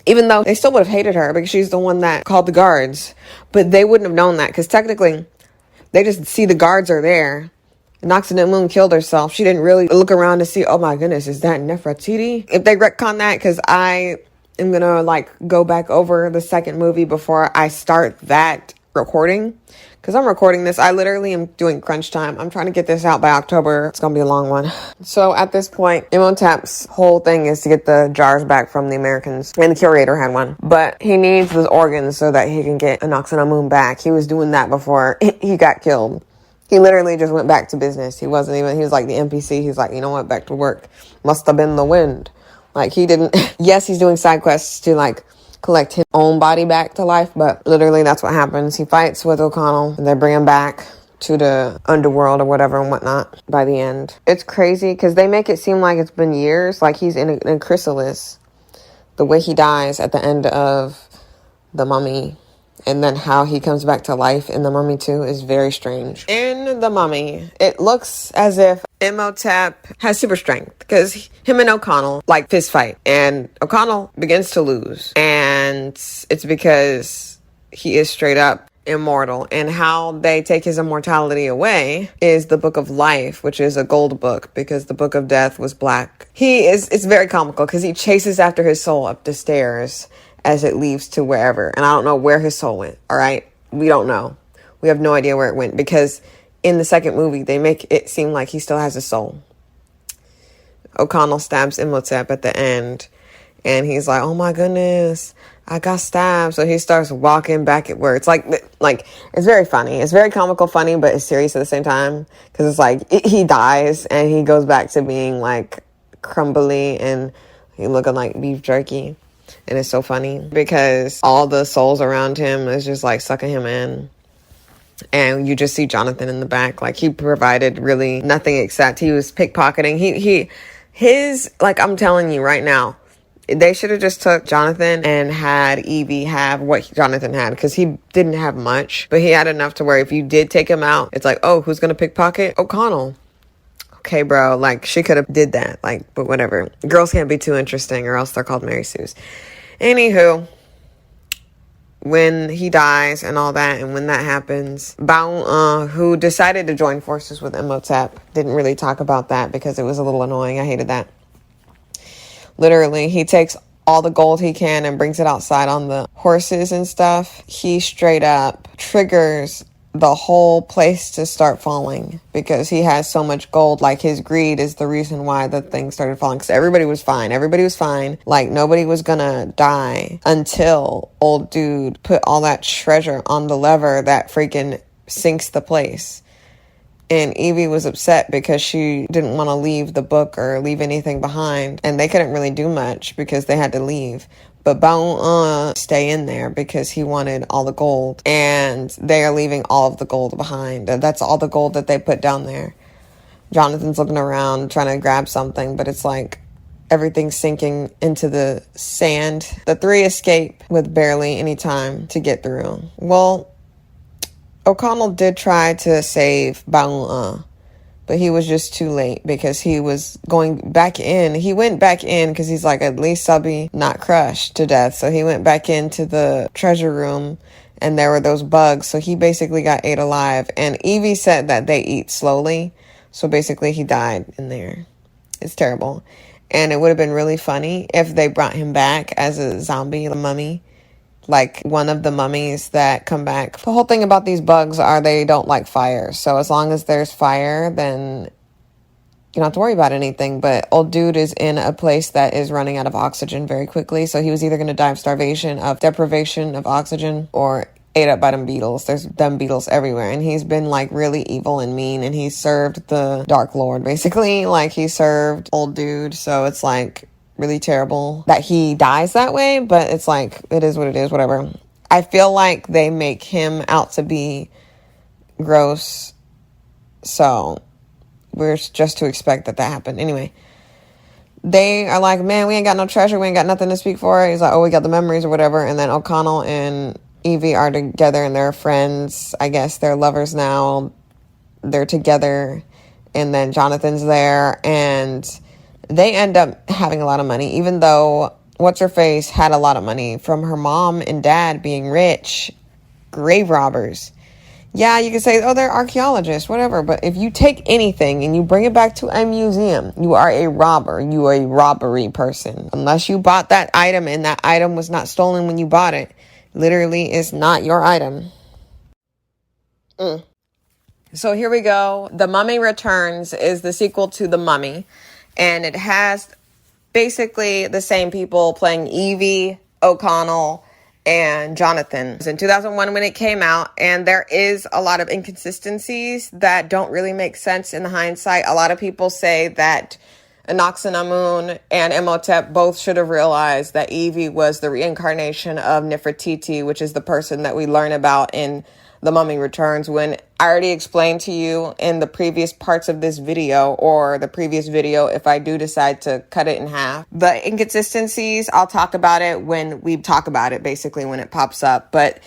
Even though they still would have hated her because she's the one that called the guards. But they wouldn't have known that because technically they just see the guards are there. Anaxinamun killed herself. She didn't really look around to see, oh my goodness, is that Nefertiti? If they retcon that, because I am going to like go back over the second movie before I start that recording, because I'm recording this. I literally am doing crunch time. I'm trying to get this out by October. It's going to be a long one. So at this point, Imhotep's whole thing is to get the jars back from the Americans, and the curator had one. But he needs those organs so that he can get Anaxinamun back. He was doing that before he got killed. He literally just went back to business. He was like the NPC. He's like, you know what, back to work. Must have been the wind. Like, he didn't, yes, he's doing side quests to, like, collect his own body back to life, but literally that's what happens. He fights with O'Connell, and they bring him back to the underworld or whatever and whatnot by the end. It's crazy because they make it seem like it's been years, like he's in a chrysalis, the way he dies at the end of The Mummy, and then how he comes back to life in The Mummy 2 is very strange. In The Mummy, it looks as if Imhotep has super strength because him and O'Connell like fist fight, and O'Connell begins to lose, and it's because he is straight up immortal. And how they take his immortality away is the Book of Life, which is a gold book because the Book of Death was black. It's very comical because he chases after his soul up the stairs as it leaves to wherever, and I don't know where his soul went. All right, we don't know. We have no idea where it went because in the second movie, they make it seem like he still has a soul. O'Connell stabs Imhotep at the end, and he's like, oh my goodness, I got stabbed. So he starts walking back at where it's like, it's very funny. It's very comical funny, but it's serious at the same time. Because it's like, he dies, and he goes back to being like crumbly, and he looking like beef jerky. And it's so funny because all the souls around him is just like sucking him in. And you just see Jonathan in the back. Like, he provided really nothing except he was pickpocketing. His, I'm telling you right now, they should have just took Jonathan and had Evie have what Jonathan had, because he didn't have much, but he had enough to where if you did take him out, it's like, oh, who's going to pickpocket? O'Connell. Okay, bro, she could have did that, but whatever. Girls can't be too interesting or else they're called Mary Sues. Anywho, when he dies and all that, and when that happens, Bao, who decided to join forces with Imhotep, didn't really talk about that because it was a little annoying. I hated that. Literally, he takes all the gold he can and brings it outside on the horses and stuff. He straight up triggers the whole place to start falling because he has so much gold. His greed is the reason why the thing started falling, because everybody was fine. Nobody was gonna die until old dude put all that treasure on the lever that freaking sinks the place. And Evie was upset because she didn't want to leave the book or leave anything behind, and they couldn't really do much because they had to leave. But Bao stay in there because he wanted all the gold, and they are leaving all of the gold behind. That's all the gold that they put down there. Jonathan's looking around trying to grab something, but it's like everything's sinking into the sand. The three escape with barely any time to get through. Well, O'Connell did try to save Bao, but he was just too late because he was going back in. He went back in because he's like, at least I'll be not crushed to death. So he went back into the treasure room, and there were those bugs. So he basically got ate alive. And Evie said that they eat slowly. So basically he died in there. It's terrible. And it would have been really funny if they brought him back as a zombie, a mummy. Like one of the mummies that come back. The whole thing about these bugs are they don't like fire. So as long as there's fire, then you don't have to worry about anything. But old dude is in a place that is running out of oxygen very quickly. So he was either going to die of starvation, of deprivation of oxygen, or ate up by them beetles. There's them beetles everywhere. And he's been really evil and mean. And he served the Dark Lord, basically. He served old dude. So it's really terrible that he dies that way, but it's it is what it is, whatever. I feel like they make him out to be gross, so we're just to expect that happened. Anyway, they are like, man, we ain't got no treasure, we ain't got nothing to speak for. He's like, oh, we got the memories or whatever. And then O'Connell and Evie are together and they're friends. I guess they're lovers now. They're together, and then Jonathan's there, and they end up having a lot of money, even though What's-Her-Face had a lot of money from her mom and dad being rich grave robbers. Yeah, you can say, oh, they're archaeologists, whatever. But if you take anything and you bring it back to a museum, you are a robber. You are a robbery person. Unless you bought that item and that item was not stolen when you bought it. Literally, it's not your item. So here we go. The Mummy Returns is the sequel to The Mummy, and it has basically the same people playing Evie, O'Connell, and Jonathan. It was in 2001 when it came out, and there is a lot of inconsistencies that don't really make sense in hindsight. A lot of people say that Anaxinamun and Imhotep both should have realized that Evie was the reincarnation of Nefertiti, which is the person that we learn about in The Mummy Returns, when I already explained to you in the previous parts of this video, or the previous video if I do decide to cut it in half. The inconsistencies, I'll talk about it when we talk about it, basically when it pops up. But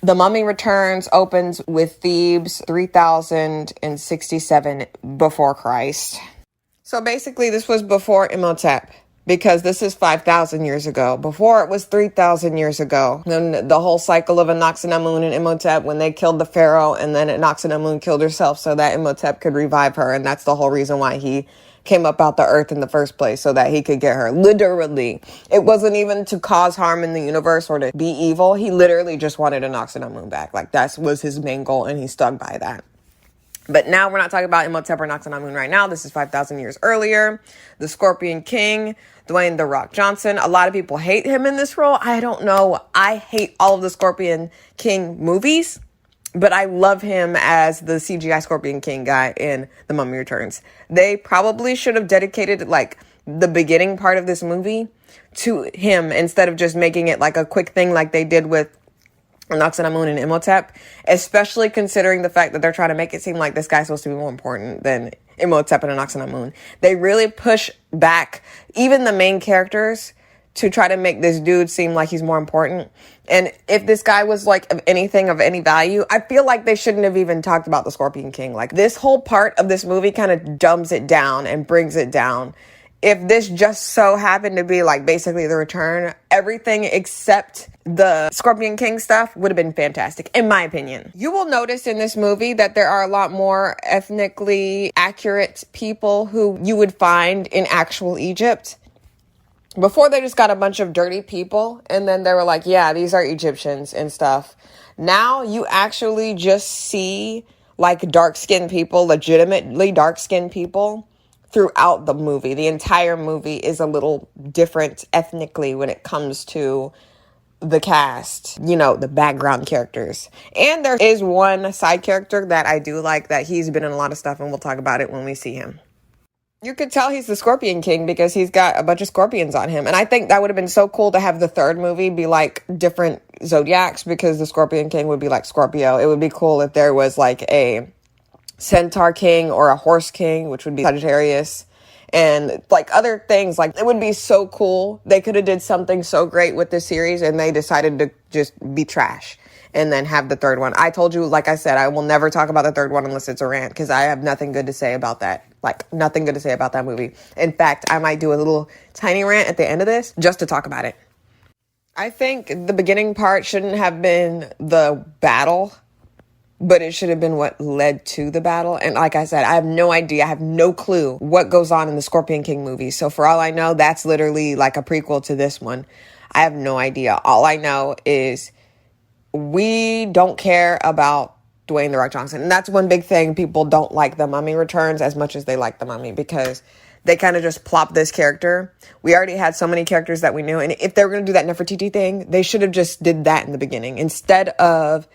The Mummy Returns opens with Thebes 3067 before Christ. So basically this was before Imhotep, because this is 5,000 years ago. Before it was 3,000 years ago. Then the whole cycle of Anaxinamun and Imhotep, when they killed the pharaoh, and then Anaxinamun killed herself so that Imhotep could revive her. And that's the whole reason why he came up out the earth in the first place, so that he could get her. Literally. It wasn't even to cause harm in the universe or to be evil. He literally just wanted Anaxinamun back. Like, that was his main goal, and he stuck by that. But now we're not talking about Imhotep or Anaxinamun right now. This is 5,000 years earlier. The Scorpion King, Dwayne "The Rock" Johnson. A lot of people hate him in this role. I don't know. I hate all of the Scorpion King movies, but I love him as the CGI Scorpion King guy in The Mummy Returns. They probably should have dedicated like the beginning part of this movie to him instead of just making it like a quick thing like they did with Anaxinamun and Imhotep, especially considering the fact that they're trying to make it seem like this guy's supposed to be more important than Imhotep and Anaxinamun. They really push back even the main characters to try to make this dude seem like he's more important. And if this guy was like of anything of any value, I feel like they shouldn't have even talked about the Scorpion King. Like, this whole part of this movie kind of dumbs it down and brings it down. If this just so happened to be like basically the return, everything except the Scorpion King stuff would have been fantastic, in my opinion. You will notice in this movie that there are a lot more ethnically accurate people who you would find in actual Egypt. Before, they just got a bunch of dirty people, and then they were like, yeah, these are Egyptians and stuff. Now you actually just see like dark-skinned people, legitimately dark-skinned people, throughout the movie. The entire movie is a little different ethnically when it comes to the cast, you know, the background characters. And there is one side character that I do like, that he's been in a lot of stuff, and we'll talk about it when we see him. You could tell he's the Scorpion King because he's got a bunch of scorpions on him. And I think that would have been so cool to have the third movie be like different zodiacs, because the Scorpion King would be like Scorpio. It would be cool if there was like a Centaur King or a Horse King, which would be Sagittarius, and like other things. Like, it would be so cool. They could have did something so great with this series, and they decided to just be trash and then have the third one. I told you, like I said, I will never talk about the third one unless it's a rant, because I have nothing good to say about that. Like, nothing good to say about that movie. In fact, I might do a little tiny rant at the end of this just to talk about it. I think the beginning part shouldn't have been the battle, but it should have been what led to the battle. And like I said, I have no idea. I have no clue what goes on in the Scorpion King movie. So for all I know, that's literally like a prequel to this one. I have no idea. All I know is we don't care about Dwayne "The Rock" Johnson. And that's one big thing. People don't like The Mummy Returns as much as they like The Mummy, because they kind of just plop this character. We already had so many characters that we knew. And if they were going to do that Nefertiti thing, they should have just did that in the beginning instead of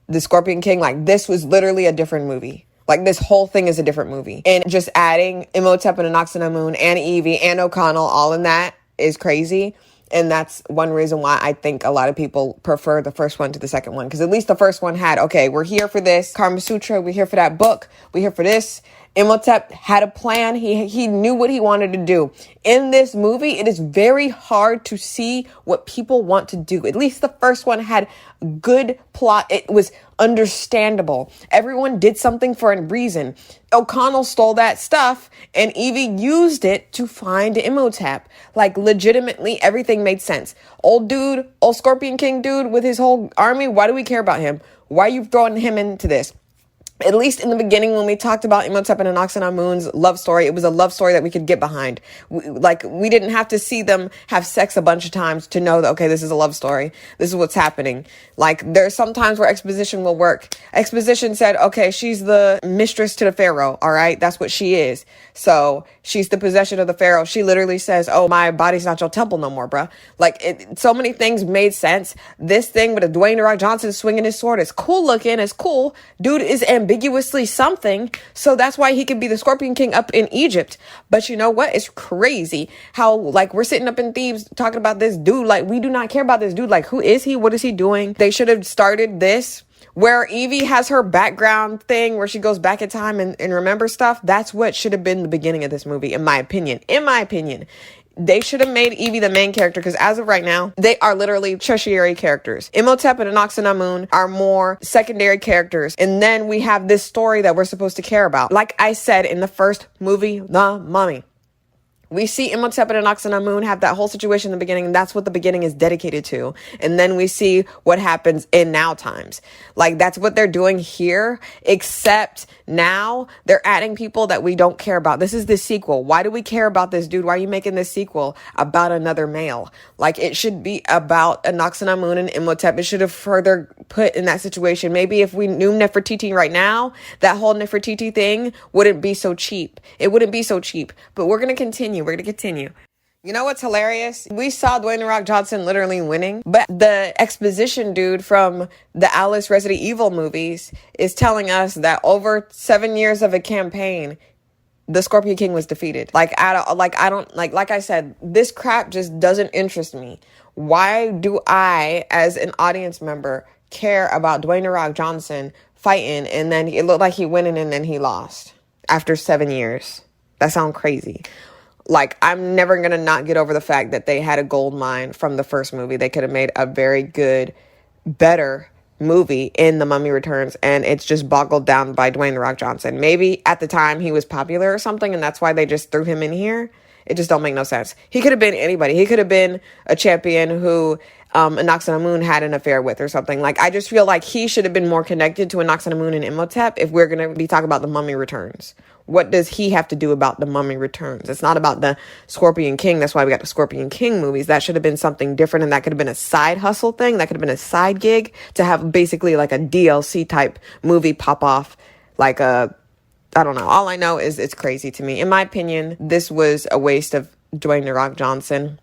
the Scorpion King. Like, this was literally a different movie. Like, this whole thing is a different movie. And just adding Imhotep and Anaxinamun and Evie and O'Connell all in that is crazy. And that's one reason why I think a lot of people prefer the first one to the second one. Because at least the first one had, okay, we're here for this Kama Sutra. We're here for that book. We're here for this. Imhotep had a plan. He knew what he wanted to do. In this movie, it is very hard to see what people want to do. At least the first one had good plot. It was understandable. Everyone did something for a reason. O'Connell stole that stuff, and Evie used it to find Imhotep. Like, legitimately, everything made sense. Old Scorpion King dude with his whole army, why do we care about him? Why are you throwing him into this? At least in the beginning, when we talked about Imhotep and Anck-se-Namun's love story, it was a love story that we could get behind. We didn't have to see them have sex a bunch of times to know that, okay, this is a love story. This is what's happening. Like, there's some times where exposition will work. Exposition said, okay, she's the mistress to the pharaoh, all right? That's what she is. So she's the possession of the pharaoh. She literally says, oh, my body's not your temple no more, bruh. Like, so many things made sense. This thing with Dwayne "The Rock" Johnson swinging his sword is cool looking. It's cool. Dude is ambiguously something. So that's why he could be the Scorpion King up in Egypt. But you know what? It's crazy how, like, we're sitting up in Thebes talking about this dude. Like, we do not care about this dude. Like, who is he? What is he doing? They should have started this where Evie has her background thing where she goes back in time and remembers stuff. That's what should have been the beginning of this movie, in my opinion. In my opinion. They should have made Evie the main character, because as of right now, they are literally tertiary characters. Imhotep and Anck-se-Namun are more secondary characters. And then we have this story that we're supposed to care about. Like I said in the first movie, The Mummy. We see Imhotep and Anck-se-Namun have that whole situation in the beginning, and that's what the beginning is dedicated to. And then we see what happens in now times. Like, that's what they're doing here, except now they're adding people that we don't care about. This is the sequel. Why do we care about this dude? Why are you making this sequel about another male? Like, it should be about Anck-se-Namun and Imhotep. It should have further put in that situation. Maybe if we knew Nefertiti right now, that whole Nefertiti thing wouldn't be so cheap. It wouldn't be so cheap. But we're going to continue. We're going to continue. You know what's hilarious? We saw Dwayne "The Rock" Johnson literally winning, but the exposition dude from the Alice Resident Evil movies is telling us that over 7 years of a campaign, the Scorpion King was defeated. Like I said, this crap just doesn't interest me. Why do I, as an audience member, care about Dwayne "The Rock" Johnson fighting, and then it looked like he winning and then he lost after 7 years? That sounds crazy. Like, I'm never going to not get over the fact that they had a gold mine from the first movie. They could have made a very good, better movie in The Mummy Returns, and it's just boggled down by Dwayne "The Rock" Johnson. Maybe at the time he was popular or something, and that's why they just threw him in here. It just don't make no sense. He could have been anybody. He could have been a champion who Anck-se-Namun had an affair with or something. Like, I just feel like he should have been more connected to Anck-se-Namun and Imhotep if we're going to be talking about The Mummy Returns. What does he have to do about The Mummy Returns? It's not about the Scorpion King. That's why we got the Scorpion King movies. That should have been something different, and that could have been a side hustle thing. That could have been a side gig to have basically like a DLC type movie pop off, like a, I don't know. All I know is it's crazy to me. In my opinion, this was a waste of Dwayne "The Rock" Johnson.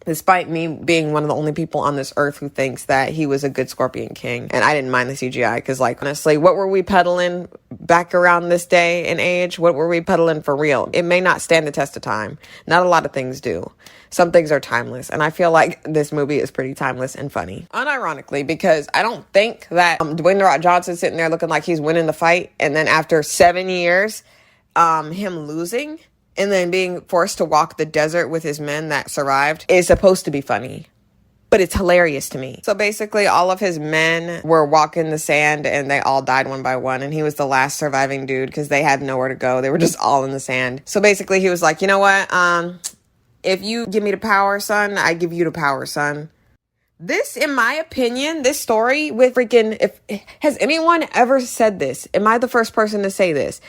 Despite me being one of the only people on this earth who thinks that he was a good Scorpion King. And I didn't mind the CGI because, like, honestly, what were we peddling back around this day and age? What were we peddling for real? It may not stand the test of time. Not a lot of things do. Some things are timeless. And I feel like this movie is pretty timeless and funny. Unironically, because I don't think that Dwayne "The Rock" Johnson sitting there looking like he's winning the fight, and then after 7 years, him losing and then being forced to walk the desert with his men that survived is supposed to be funny. But it's hilarious to me. So basically, all of his men were walking the sand and they all died one by one. And he was the last surviving dude because they had nowhere to go. They were just all in the sand. So basically, he was like, you know what? If you give me the power, son, I give you the power, son. This, in my opinion, this story with freaking... Has anyone ever said this? Am I the first person to say this?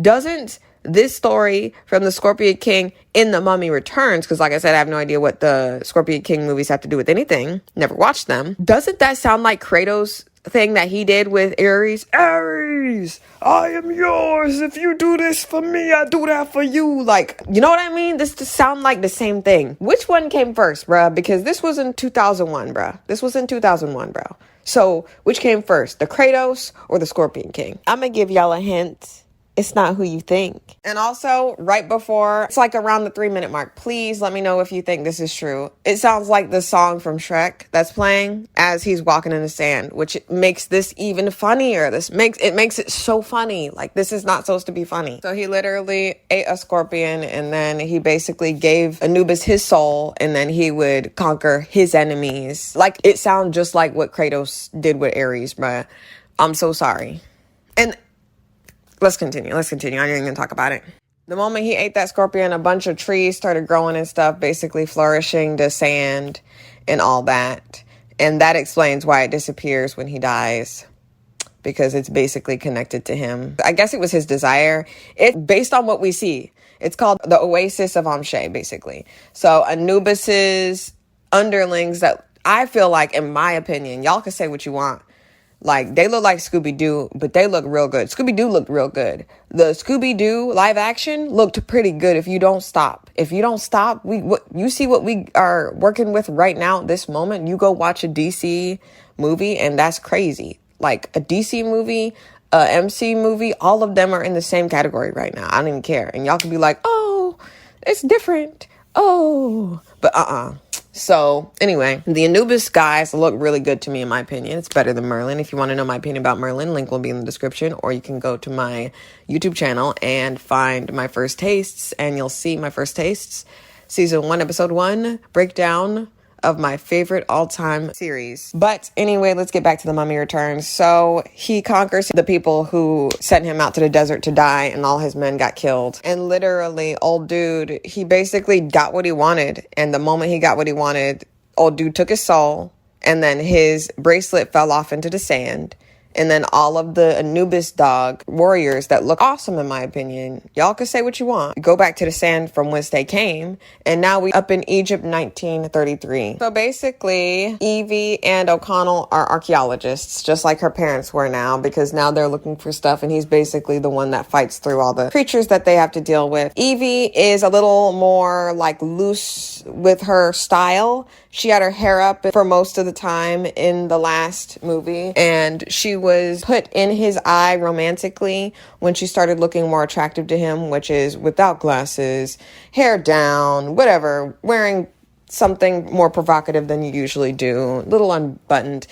Doesn't this story from the Scorpion King in The Mummy Returns, because like I said, I have no idea what the Scorpion King movies have to do with anything. Never watched them. Doesn't that sound like Kratos' thing that he did with Ares? Ares, I am yours. If you do this for me, I do that for you. Like, you know what I mean? This just sound like the same thing. Which one came first, bruh? Because this was in 2001, bruh. This was in 2001, bro. So, which came first, the Kratos or the Scorpion King? I'm gonna give y'all a hint. It's not who you think. And also, right before, it's like around the 3-minute mark, please let me know if you think this is true. It sounds like the song from Shrek that's playing as he's walking in the sand, which makes this even funnier. It makes it so funny. Like, this is not supposed to be funny. So he literally ate a scorpion, and then he basically gave Anubis his soul, and then he would conquer his enemies. Like, it sounds just like what Kratos did with Ares, bruh. I'm so sorry. And Let's continue. I ain't even gonna talk about it. The moment he ate that scorpion, a bunch of trees started growing and stuff, basically flourishing to sand and all that. And that explains why it disappears when he dies. because it's basically connected to him. I guess it was his desire. It's based on what we see. It's called the Oasis of Amshay, basically. So Anubis's underlings that I feel like, in my opinion, y'all can say what you want. Like, they look like Scooby-Doo, but they look real good. Scooby-Doo looked real good. The Scooby-Doo live action looked pretty good if you don't stop. If you don't stop, you see what we are working with right now, this moment. You go watch a DC movie, and that's crazy. Like, a DC movie, a MC movie, all of them are in the same category right now. I don't even care. And y'all can be like, oh, it's different. Oh, but So anyway, the Anubis guys look really good to me, in my opinion. It's better than Merlin. If you want to know my opinion about Merlin, link will be in the description, or you can go to my YouTube channel and find my first tastes, and you'll see my first tastes, season 1, episode 1, breakdown of my favorite all-time series. But anyway, let's get back to The Mummy Returns. So he conquers the people who sent him out to the desert to die, and all his men got killed. And literally, old dude, he basically got what he wanted. And the moment he got what he wanted, old dude took his soul, and then his bracelet fell off into the sand. And then all of the Anubis dog warriors that look awesome, in my opinion. Y'all can say what you want. Go back to the sand from whence they came. And now we up in Egypt, 1933. So basically, Evie and O'Connell are archaeologists, just like her parents were now, because now they're looking for stuff. And he's basically the one that fights through all the creatures that they have to deal with. Evie is a little more like loose with her style. She had her hair up for most of the time in the last movie. And she was put in his eye romantically when she started looking more attractive to him, which is without glasses, hair down, whatever, wearing something more provocative than you usually do, little unbuttoned.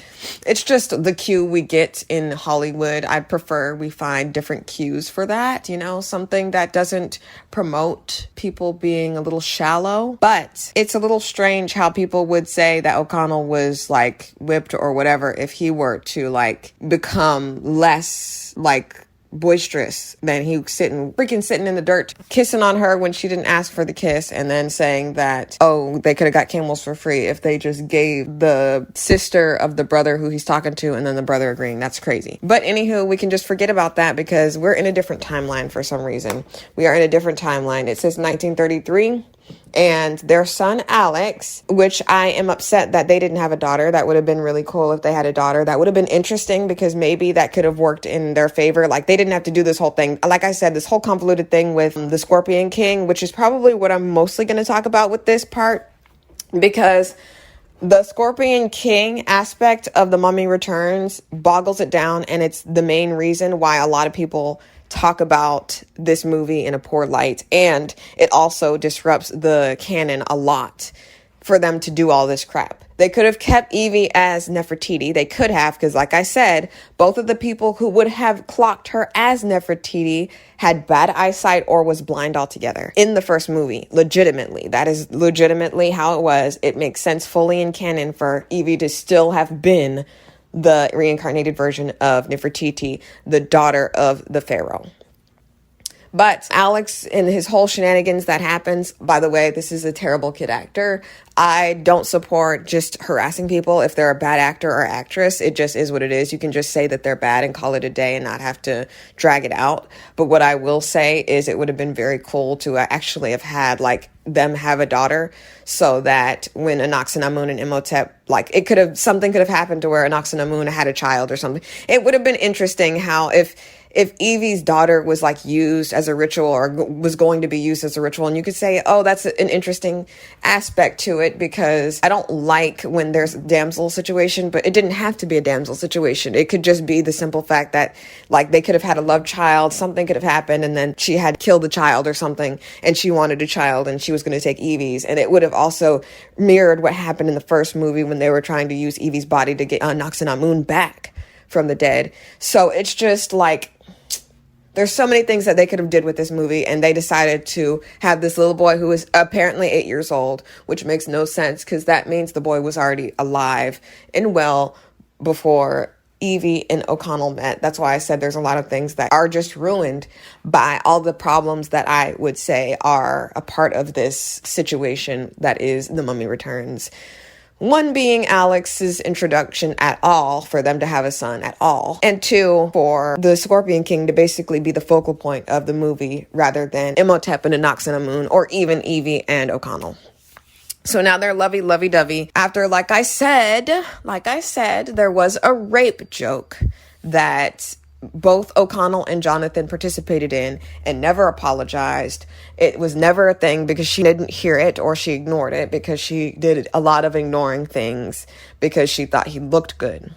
It's just the cue we get in Hollywood. I prefer we find different cues for that, you know, something that doesn't promote people being a little shallow. But it's a little strange how people would say that O'Connell was like whipped or whatever if he were to like become less like boisterous than he freaking sitting in the dirt, kissing on her when she didn't ask for the kiss, and then saying that, oh, they could have got camels for free if they just gave the sister of the brother who he's talking to, and then the brother agreeing. That's crazy. But anywho, we can just forget about that because we're in a different timeline for some reason. We are in a different timeline. It says 1933. And their son, Alex, which I am upset that they didn't have a daughter. That would have been really cool if they had a daughter. That would have been interesting because maybe that could have worked in their favor. Like, they didn't have to do this whole thing. Like I said, this whole convoluted thing with the Scorpion King, which is probably what I'm mostly going to talk about with this part, because the Scorpion King aspect of The Mummy Returns boggles it down. And it's the main reason why a lot of people talk about this movie in a poor light, and it also disrupts the canon a lot for them to do all this crap. They could have kept Evie as Nefertiti. They could have, because like I said, both of the people who would have clocked her as Nefertiti had bad eyesight or was blind altogether in the first movie. Legitimately. That is legitimately how it was. It makes sense fully in canon for Evie to still have been the reincarnated version of Nefertiti, the daughter of the pharaoh. But Alex and his whole shenanigans that happens, by the way, this is a terrible kid actor. I don't support just harassing people if they're a bad actor or actress. It just is what it is. You can just say that they're bad and call it a day and not have to drag it out. But what I will say is it would have been very cool to actually have had like them have a daughter, so that when Anaxinamun and Imhotep, like something could have happened to where Anaxinamun had a child or something. It would have been interesting how if Evie's daughter was like used as a ritual or was going to be used as a ritual, and you could say, oh, that's an interesting aspect to it, because I don't like when there's a damsel situation, but it didn't have to be a damsel situation. It could just be the simple fact that like they could have had a love child, something could have happened, and then she had killed the child or something, and she wanted a child and she was going to take Evie's. And it would have also mirrored what happened in the first movie when they were trying to use Evie's body to get Anaxinamun back from the dead. So it's just like, there's so many things that they could have did with this movie, and they decided to have this little boy who is apparently 8 years old, which makes no sense because that means the boy was already alive and well before Evie and O'Connell met. That's why I said there's a lot of things that are just ruined by all the problems that I would say are a part of this situation that is The Mummy Returns. One being Alex's introduction at all, for them to have a son at all. And two, for the Scorpion King to basically be the focal point of the movie rather than Imhotep and Anck-su-namun, or even Evie and O'Connell. So now they're lovey-dovey. After, like I said, there was a rape joke that both O'Connell and Jonathan participated in and never apologized. It was never a thing because she didn't hear it, or she ignored it because she did a lot of ignoring things because she thought he looked good.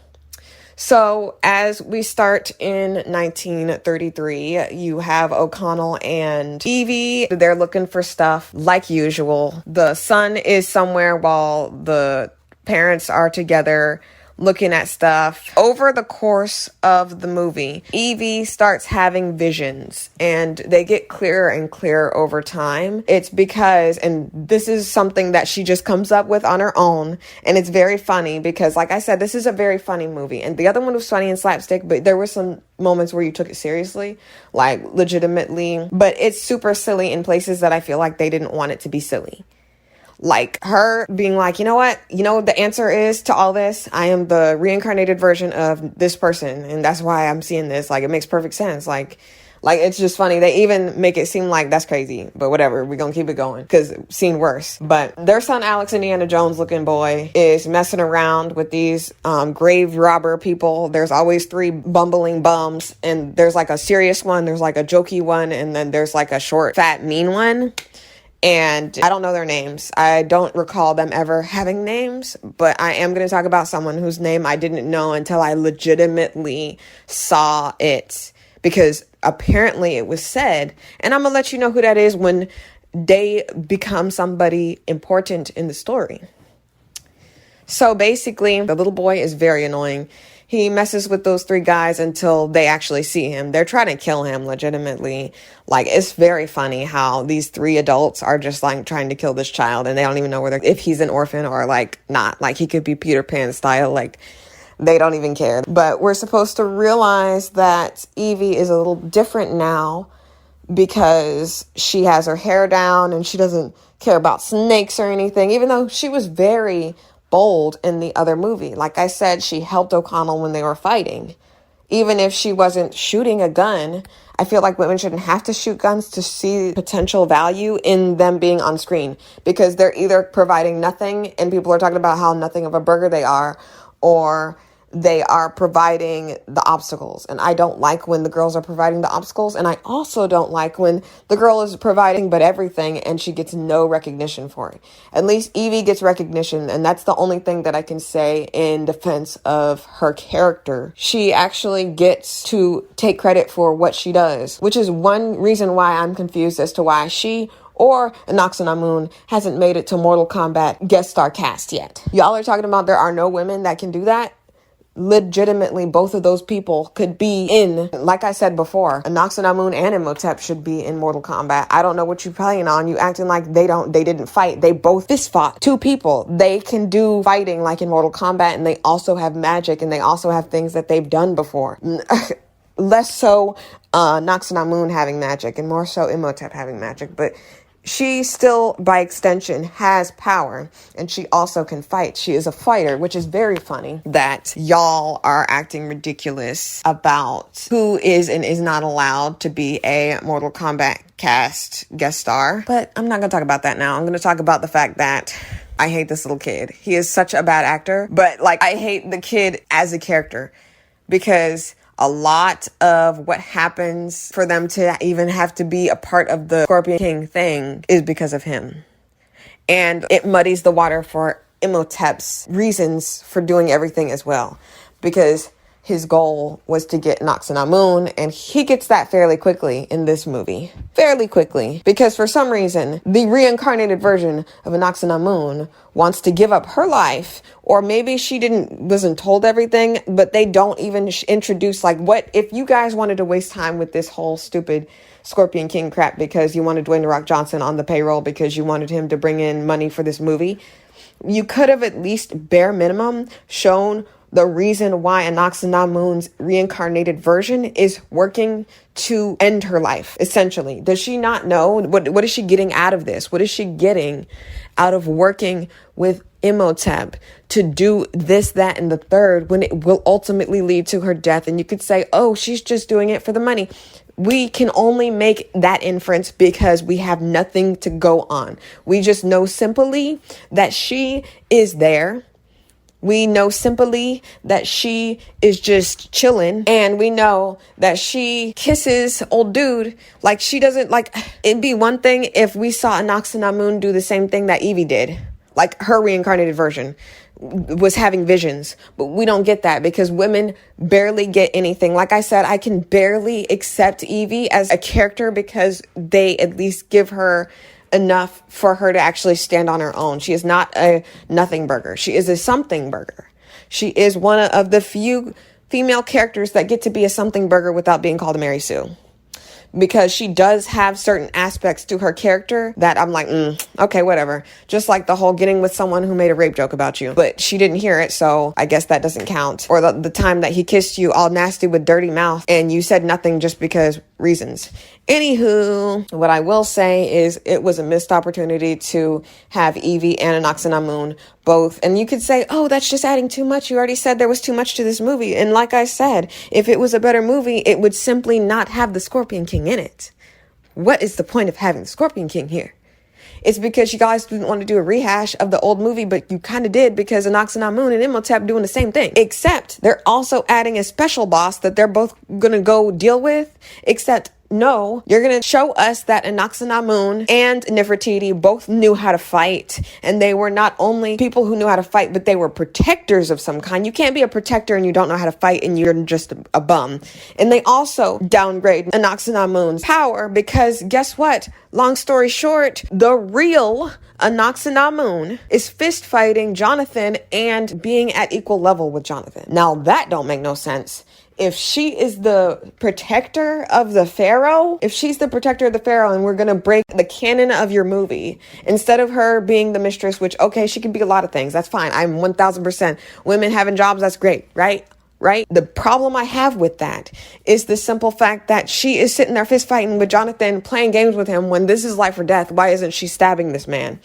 So as we start in 1933, you have O'Connell and Evie. They're looking for stuff like usual. The son is somewhere while the parents are together looking at stuff. Over the course of the movie, Evie starts having visions, and they get clearer and clearer over time. It's because, and this is something that she just comes up with on her own, and it's very funny because, like I said, this is a very funny movie, and the other one was funny and slapstick, but there were some moments where you took it seriously, like legitimately, but it's super silly in places that I feel like they didn't want it to be silly. Like her being like, you know what? You know what the answer is to all this? I am the reincarnated version of this person, and that's why I'm seeing this. Like, it makes perfect sense. Like it's just funny. They even make it seem like that's crazy, but whatever. We're gonna keep it going because it's seen worse. But their son, Alex, Indiana Jones looking boy, is messing around with these grave robber people. There's always 3 bumbling bums, and there's like a serious one, there's like a jokey one, and then there's like a short, fat, mean one. And I don't know their names. I don't recall them ever having names, but I am going to talk about someone whose name I didn't know until I legitimately saw it, because apparently it was said, and I'm going to let you know who that is when they become somebody important in the story. So basically, the little boy is very annoying. He messes with those 3 guys until they actually see him. They're trying to kill him legitimately. Like, it's very funny how these 3 adults are just like trying to kill this child, and they don't even know if he's an orphan or like not. Like, he could be Peter Pan style. Like, they don't even care. But we're supposed to realize that Evie is a little different now because she has her hair down and she doesn't care about snakes or anything, even though she was very bold in the other movie. Like I said, she helped O'Connell when they were fighting. Even if she wasn't shooting a gun, I feel like women shouldn't have to shoot guns to see potential value in them being on screen, because they're either providing nothing and people are talking about how nothing of a burger they are, or they are providing the obstacles. And I don't like when the girls are providing the obstacles. And I also don't like when the girl is providing but everything and she gets no recognition for it. At least Evie gets recognition. And that's the only thing that I can say in defense of her character. She actually gets to take credit for what she does, which is one reason why I'm confused as to why she or Anck-su-namun hasn't made it to Mortal Kombat guest star cast yet. Y'all are talking about there are no women that can do that? Legitimately, both of those people could be in, like I said before, Anck-su-namun and Imhotep should be in Mortal Kombat. I don't know what you're playing on. You acting like they didn't fight. They both fist fought. 2 people. They can do fighting like in Mortal Kombat, and they also have magic, and they also have things that they've done before. Less so Anck-su-namun having magic, and more so Imhotep having magic, but she still, by extension, has power, and she also can fight. She is a fighter, which is very funny that y'all are acting ridiculous about who is and is not allowed to be a Mortal Kombat cast guest star. But I'm not going to talk about that now. I'm going to talk about the fact that I hate this little kid. He is such a bad actor, but like I hate the kid as a character, because a lot of what happens for them to even have to be a part of the Scorpion King thing is because of him. And it muddies the water for Imhotep's reasons for doing everything as well. Because his goal was to get Anck-su-namun, and he gets that fairly quickly in this movie. Fairly quickly. Because for some reason, the reincarnated version of Anck-su-namun wants to give up her life, or maybe she wasn't told everything, but they don't even introduce, like, what if you guys wanted to waste time with this whole stupid Scorpion King crap because you wanted Dwayne "The Rock" Johnson on the payroll because you wanted him to bring in money for this movie, you could have at least bare minimum shown the reason why Anck-su-namun's reincarnated version is working to end her life, essentially. Does she not know? What is she getting out of this? What is she getting out of working with Imhotep to do this, that, and the third, when it will ultimately lead to her death. And you could say, oh, she's just doing it for the money. We can only make that inference because we have nothing to go on. We just know simply that she is there. We know simply that she is just chilling, and we know that she kisses old dude. Like, she doesn't, like, it'd be one thing if we saw Anaxinamun do the same thing that Evie did, like her reincarnated version was having visions, but we don't get that because women barely get anything. Like I said, I can barely accept Evie as a character because they at least give her enough for her to actually stand on her own. She is not a nothing burger. She is a something burger. She is one of the few female characters that get to be a something burger without being called a Mary Sue. Because she does have certain aspects to her character that I'm like, okay, whatever. Just like the whole getting with someone who made a rape joke about you. But she didn't hear it, so I guess that doesn't count. Or the time that he kissed you all nasty with dirty mouth and you said nothing just because reasons. Anywho, what I will say is it was a missed opportunity to have Evie and Anaxinamun both. And you could say, oh, that's just adding too much. You already said there was too much to this movie. And like I said, if it was a better movie, it would simply not have the Scorpion King in it. What is the point of having the Scorpion King here? It's because you guys didn't want to do a rehash of the old movie, but you kind of did because Anaxinamun and Imhotep doing the same thing. Except they're also adding a special boss that they're both going to go deal with, except no, you're going to show us that Anaxinamun and Nefertiti both knew how to fight. And they were not only people who knew how to fight, but they were protectors of some kind. You can't be a protector and you don't know how to fight and you're just a bum. And they also downgrade Anaxinamun's power because guess what? Long story short, the real Anaxinamun is fist fighting Jonathan and being at equal level with Jonathan. Now that don't make no sense. If she is the protector of the pharaoh, if she's the protector of the pharaoh and we're going to break the canon of your movie, instead of her being the mistress, which, okay, she can be a lot of things. That's fine. I'm 1000%. Women having jobs, that's great, right? Right? The problem I have with that is the simple fact that she is sitting there fist fighting with Jonathan, playing games with him when this is life or death. Why isn't she stabbing this man?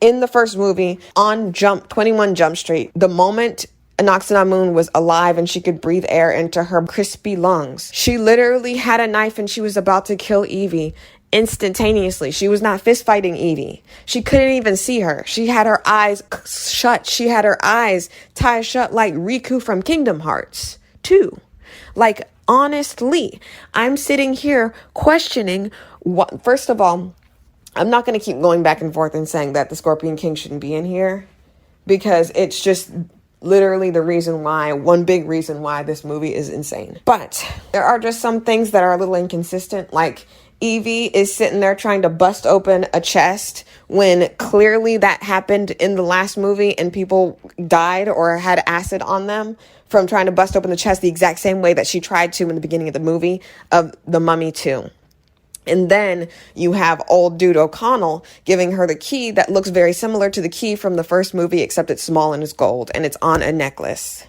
In the first movie, on 21 Jump Street, the moment Anaxinamun was alive and she could breathe air into her crispy lungs, she literally had a knife and she was about to kill Evie instantaneously. She was not fist fighting Evie. She couldn't even see her. She had her eyes shut. She had her eyes tied shut like Riku from Kingdom Hearts 2. Like, honestly, I'm sitting here questioning what. First of all, I'm not going to keep going back and forth and saying that the Scorpion King shouldn't be in here because it's just literally the reason why, one big reason why this movie is insane. But there are just some things that are a little inconsistent. Like Evie is sitting there trying to bust open a chest when clearly that happened in the last movie and people died or had acid on them from trying to bust open the chest the exact same way that she tried to in the beginning of the movie of The Mummy 2. And then you have old dude O'Connell giving her the key that looks very similar to the key from the first movie, except it's small and it's gold and it's on a necklace.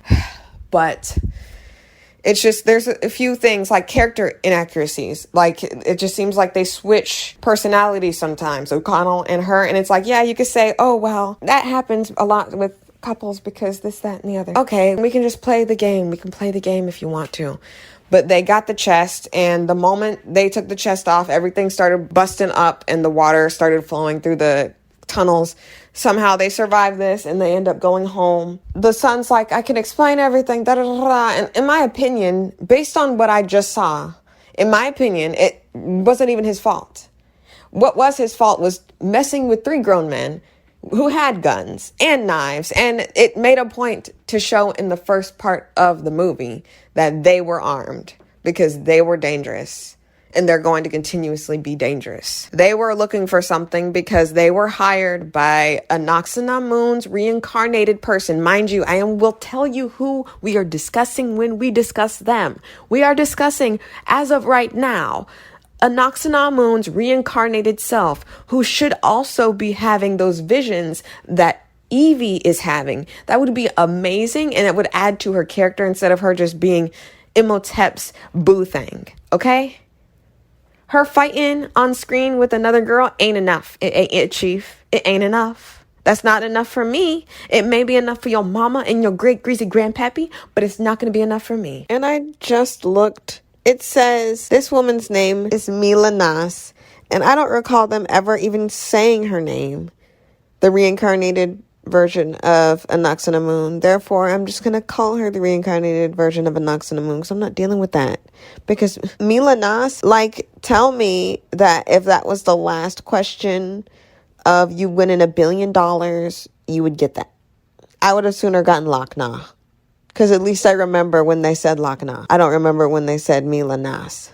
But it's just, there's a few things like character inaccuracies. Like, it just seems like they switch personalities sometimes, O'Connell and her. And it's like, yeah, you could say, oh, well, that happens a lot with couples because this, that, and the other. Okay, we can just play the game. We can play the game if you want to. But they got the chest, and the moment they took the chest off, everything started busting up and the water started flowing through the tunnels. Somehow they survive this and they end up going home. The son's like, I can explain everything, da da da da. And in my opinion, based on what I just saw, in my opinion, it wasn't even his fault. What was his fault was messing with 3 grown men who had guns and knives. And it made a point to show in the first part of the movie that they were armed because they were dangerous and they're going to continuously be dangerous. They were looking for something because they were hired by Anaxinamun's reincarnated person. Mind you, will tell you who we are discussing when we discuss them. We are discussing, as of right now, Anaxinamun's reincarnated self, who should also be having those visions that Evie is having. That would be amazing, and it would add to her character instead of her just being Imhotep's boo thing, okay? Her fighting on screen with another girl ain't enough. It ain't it, Chief. It ain't enough. That's not enough for me. It may be enough for your mama and your great greasy grandpappy, but it's not going to be enough for me. And I just looked. It says this woman's name is Mila Nas, and I don't recall them ever even saying her name. The reincarnated version of Anaxinamun. Therefore, I'm just going to call her the reincarnated version of Anaxinamun because I'm not dealing with that. Because Mila Nas, tell me that if that was the last question of you winning $1 billion, you would get that. I would have sooner gotten Lakna. Because at least I remember when they said Lakna. I don't remember when they said Mila Nas.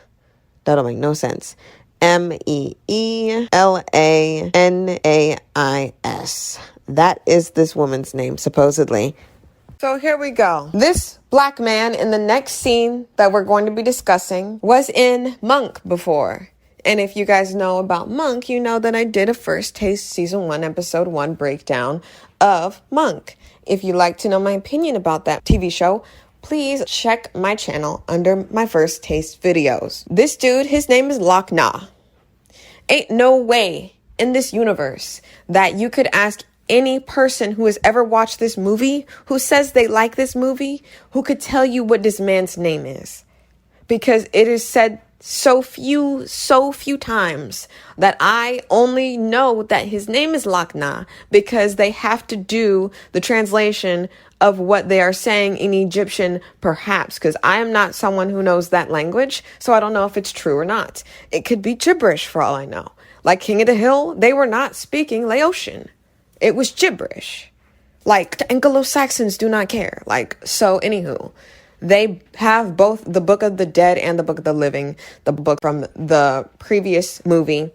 That'll make no sense. Meelanis. That is this woman's name, supposedly. So here we go. This black man in the next scene that we're going to be discussing was in Monk before. And if you guys know about Monk, you know that I did a First Taste Season 1, Episode 1 breakdown of Monk. If you'd like to know my opinion about that TV show, please check my channel under my First Taste videos. This dude, his name is Lakna. Ain't no way in this universe that you could ask any person who has ever watched this movie, who says they like this movie, who could tell you what this man's name is. Because it is said so few times that I only know that his name is Lakna because they have to do the translation of what they are saying in Egyptian, perhaps, because I am not someone who knows that language, so I don't know if it's true or not. It could be gibberish for all I know. Like King of the Hill, they were not speaking Laotian. It was gibberish. Like, the Anglo-Saxons do not care. So anywho, they have both the Book of the Dead and the Book of the Living, the book from the previous movie.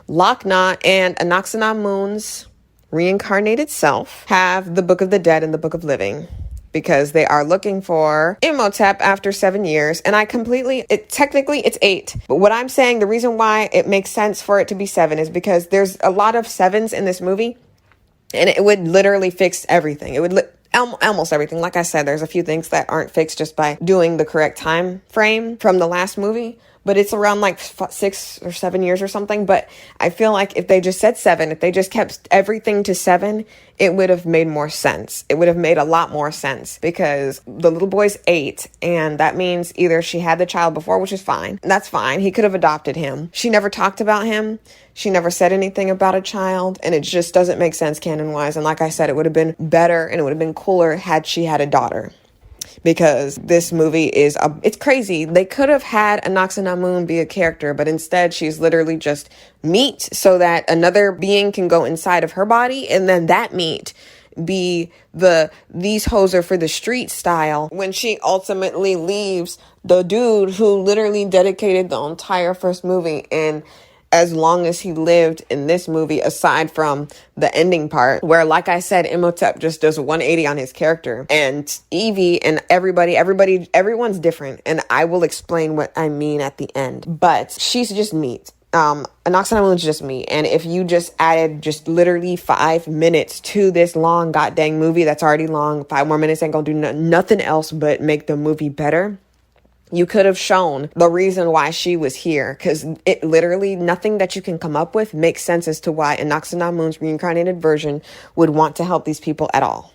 Lakna and Anaxinamun's reincarnated self have the Book of the Dead and the Book of Living because they are looking for Imhotep after 7 years. And technically it's 8. But what I'm saying, the reason why it makes sense for it to be 7 is because there's a lot of 7s in this movie. And it would literally fix everything. It would almost everything. Like I said, there's a few things that aren't fixed just by doing the correct time frame from the last movie. But it's around 6 or 7 years or something. But I feel like if they just said 7, if they just kept everything to 7, it would have made more sense. It would have made a lot more sense because the little boy's 8. And that means either she had the child before, which is fine. That's fine. He could have adopted him. She never talked about him. She never said anything about a child. And it just doesn't make sense canon-wise. And like I said, it would have been better and it would have been cooler had she had a daughter. Because this movie it's crazy. They could have had Anaxinamun be a character, but instead she's literally just meat so that another being can go inside of her body. And then that meat be these hoes are for the street style when she ultimately leaves the dude who literally dedicated the entire first movie and as long as he lived in this movie, aside from the ending part where, like I said, Imhotep just does 180 on his character and Evie and everyone's different. And I will explain what I mean at the end, but she's just meat. Anaxinamun is just meat. And if you just added just literally 5 minutes to this long goddamn movie that's already long, 5 more minutes ain't gonna do nothing else but make the movie better. You could have shown the reason why she was here because it literally, nothing that you can come up with makes sense as to why Anaxinamun's reincarnated version would want to help these people at all.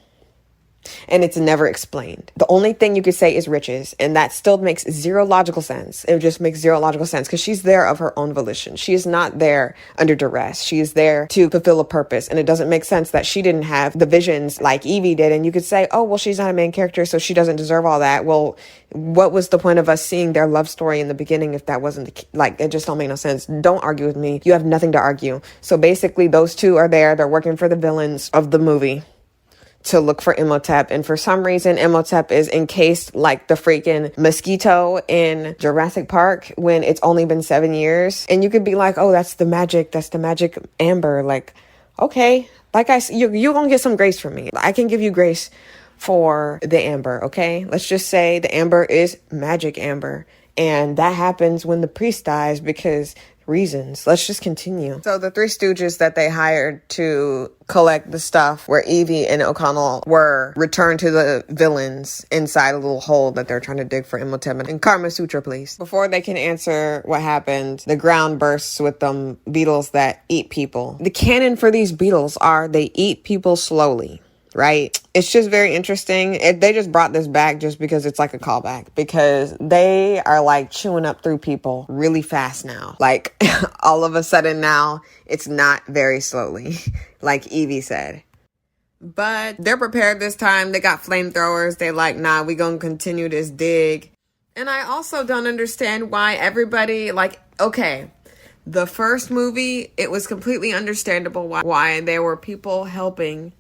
And it's never explained. The only thing you could say is riches, and that still makes zero logical sense. It just makes zero logical sense because she's there of her own volition. She is not there under duress. She is there to fulfill a purpose, and it doesn't make sense that she didn't have the visions like Evie did. And you could say, oh, well, she's not a main character, so she doesn't deserve all that. Well, what was the point of us seeing their love story in the beginning if that wasn't it just don't make no sense. Don't argue with me. You have nothing to argue. So basically, those two are there. They're working for the villains of the movie to look for Imhotep. And for some reason, Imhotep is encased like the freaking mosquito in Jurassic Park when it's only been 7 years. And you could be like, oh, that's the magic amber. Like, okay, you're gonna get some grace from me. I can give you grace for the amber, okay? Let's just say the amber is magic amber. And that happens when the priest dies because reasons. Let's just continue. So the Three Stooges that they hired to collect the stuff where Evie and O'Connell were returned to the villains inside a little hole that they're trying to dig for Imhotep and Karma Sutra, please. Before they can answer what happened, the ground bursts with them beetles that eat people. The canon for these beetles are they eat people slowly. Right? It's just very interesting. They just brought this back just because it's like a callback, because they are like chewing up through people really fast now. Like all of a sudden now it's not very slowly, like Evie said. But they're prepared this time. They got flamethrowers. They like, nah, we gonna continue this dig. And I also don't understand why everybody, like, okay, the first movie, it was completely understandable why there were people helping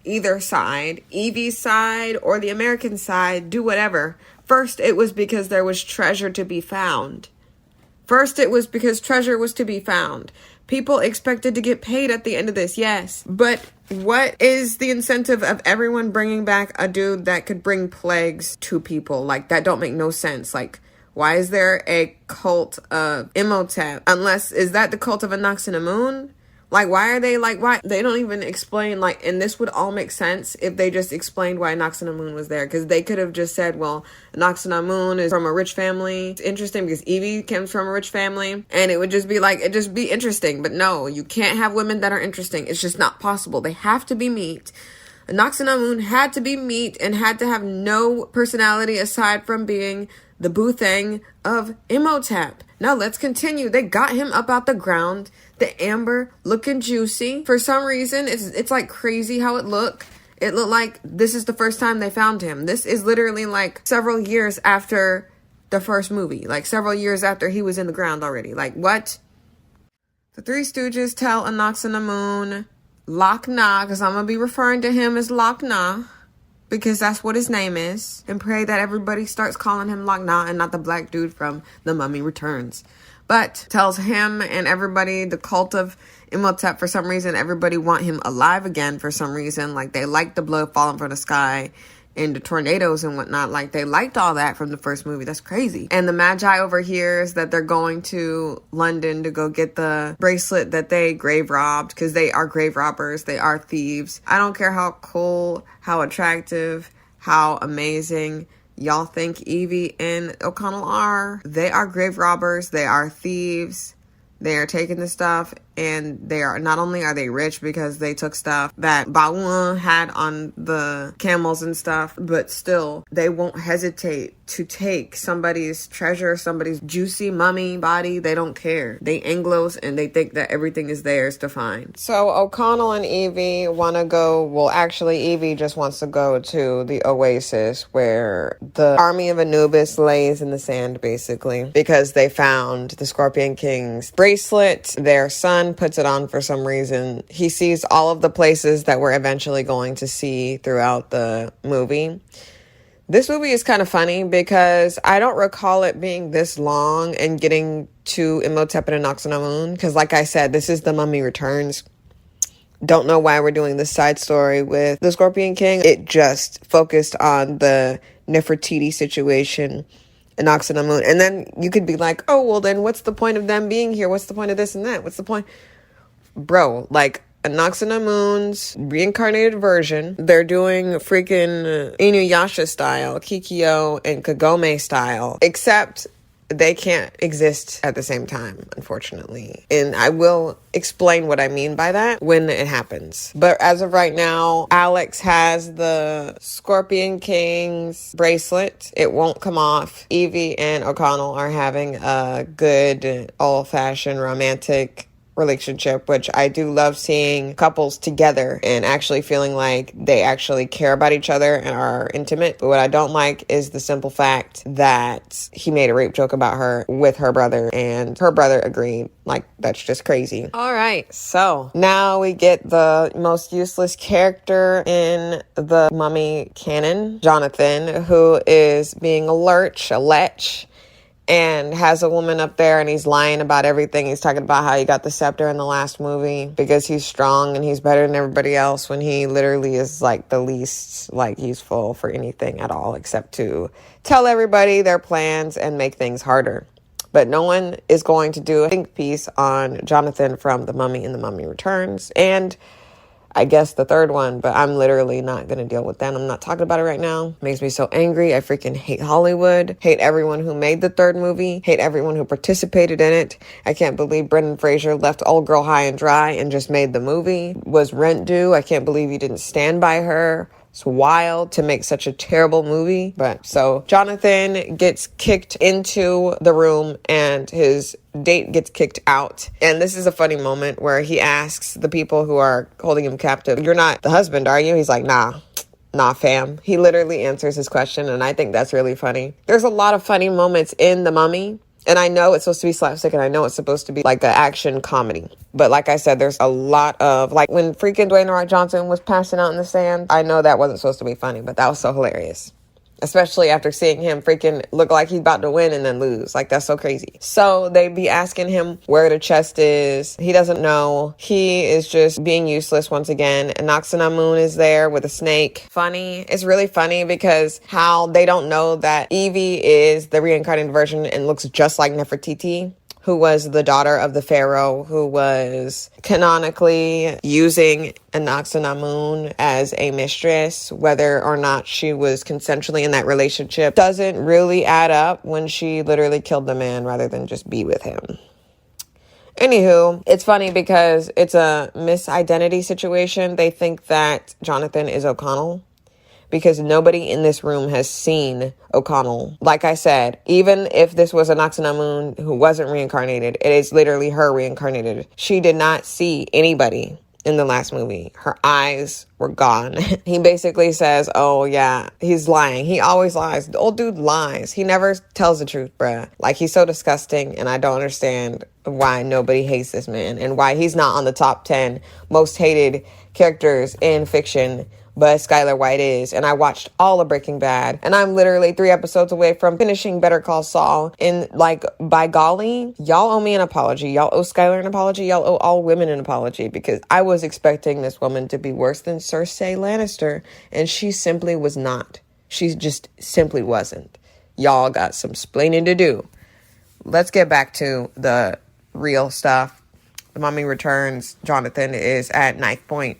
either side, Evie's side or the American side, do whatever. First, it was because there was treasure to be found. First, it was because treasure was to be found. People expected to get paid at the end of this, yes. But what is the incentive of everyone bringing back a dude that could bring plagues to people? Like, that don't make no sense. Like, why is there a cult of Imhotep? Unless, is that the cult of Anaxinamun? Like, why are they, like, why? They don't even explain, like, and this would all make sense if they just explained why Anaxinamun was there. Because they could have just said, well, Anaxinamun is from a rich family. It's interesting because Evie comes from a rich family. And it would just be like, it'd just be interesting. But no, you can't have women that are interesting. It's just not possible. They have to be meat. Anaxinamun had to be meat and had to have no personality aside from being the boo thing of Imhotep. Now let's continue. They got him up out the ground. The amber looking juicy. For some reason, it's like crazy how it looked. It looked like this is the first time they found him. This is literally like several years after the first movie. Like several years after he was in the ground already. Like what? The Three Stooges tell Anaxinamun, Loch Na, because I'm going to be referring to him as Loch Na, because that's what his name is, and pray that everybody starts calling him Loch Na and not the black dude from The Mummy Returns. But tells him and everybody, the cult of Imhotep, for some reason, everybody want him alive again for some reason. Like, they like the blood falling from the sky and the tornadoes and whatnot. Like, they liked all that from the first movie. That's crazy. And the Magi overhears that they're going to London to go get the bracelet that they grave robbed, because they are grave robbers. They are thieves. I don't care how cool, how attractive, how amazing y'all think Evie and O'Connell are. They are grave robbers. They are thieves. They are taking the stuff, and they are, not only are they rich because they took stuff that Baoun had on the camels and stuff, but still they won't hesitate to take somebody's treasure, somebody's juicy mummy body. They don't care. They Anglos, and they think that everything is theirs to find. So O'Connell and Evie want to go, well, actually Evie just wants to go to the oasis where the army of Anubis lays in the sand, basically, because they found the Scorpion King's bracelet. Their son puts it on for some reason. He sees all of the places that we're eventually going to see throughout the movie. This movie is kind of funny because I don't recall it being this long and getting to Imhotep and Anaxinamun, because like I said, this is The Mummy Returns. Don't know why we're doing this side story with the Scorpion King. It just focused on the Nefertiti situation, Anaxinamun. And then you could be like, oh, well then what's the point of them being here? What's the point of this and that? What's the point? Bro, like, Anaxinamun's reincarnated version, they're doing freaking Inuyasha style, Kikyo and Kagome style, except they can't exist at the same time, unfortunately. And I will explain what I mean by that when it happens. But as of right now, Alex has the Scorpion King's bracelet. It won't come off. Evie and O'Connell are having a good old-fashioned romantic relationship, which I do love seeing couples together and actually feeling like they actually care about each other and are intimate. But what I don't like is the simple fact that he made a rape joke about her with her brother, and her brother agreed. Like, that's just crazy. All right, so now we get the most useless character in the Mummy canon, Jonathan, who is being a lech, and has a woman up there, and he's lying about everything. He's talking about how he got the scepter in the last movie because he's strong and he's better than everybody else, when he literally is like the least like useful for anything at all except to tell everybody their plans and make things harder. But no one is going to do a think piece on Jonathan from The Mummy and The Mummy Returns. And I guess the third one, but I'm literally not going to deal with that. I'm not talking about it right now. Makes me so angry. I freaking hate Hollywood. Hate everyone who made the third movie. Hate everyone who participated in it. I can't believe Brendan Fraser left old girl high and dry and just made the movie. Was rent due. I can't believe he didn't stand by her. It's wild to make such a terrible movie. But so Jonathan gets kicked into the room and his date gets kicked out. And this is a funny moment where he asks the people who are holding him captive, "You're not the husband, are you?" He's like, Nah, fam. He literally answers his question, and I think that's really funny. There's a lot of funny moments in The Mummy. And I know it's supposed to be slapstick, and I know it's supposed to be like an action comedy. But like I said, there's a lot of, like, when freaking Dwayne The Rock Johnson was passing out in the sand, I know that wasn't supposed to be funny, but that was so hilarious. Especially after seeing him freaking look like he's about to win and then lose. Like, that's so crazy. So they be asking him where the chest is. He doesn't know. He is just being useless once again. And Noxanamun is there with a snake. Funny. It's really funny because how they don't know that Evie is the reincarnated version and looks just like Nefertiti, who was the daughter of the pharaoh, who was canonically using Anaxanamun as a mistress. Whether or not she was consensually in that relationship doesn't really add up when she literally killed the man rather than just be with him. Anywho, it's funny because it's a misidentity situation. They think that Jonathan is O'Connell, because nobody in this room has seen O'Connell. Like I said, even if this was an Noxanamun who wasn't reincarnated, it is literally her reincarnated. She did not see anybody in the last movie. Her eyes were gone. He basically says, oh yeah, he's lying. He always lies. The old dude lies. He never tells the truth, bruh. Like, he's so disgusting, and I don't understand why nobody hates this man and why he's not on the top 10 most hated characters in fiction. But Skylar White is, and I watched all of Breaking Bad, and I'm literally 3 episodes away from finishing Better Call Saul, and like, by golly, y'all owe me an apology. Y'all owe Skylar an apology. Y'all owe all women an apology, because I was expecting this woman to be worse than Cersei Lannister, and she simply was not. She just simply wasn't. Y'all got some splaining to do. Let's get back to the real stuff. The Mummy Returns. Jonathan is at knife point.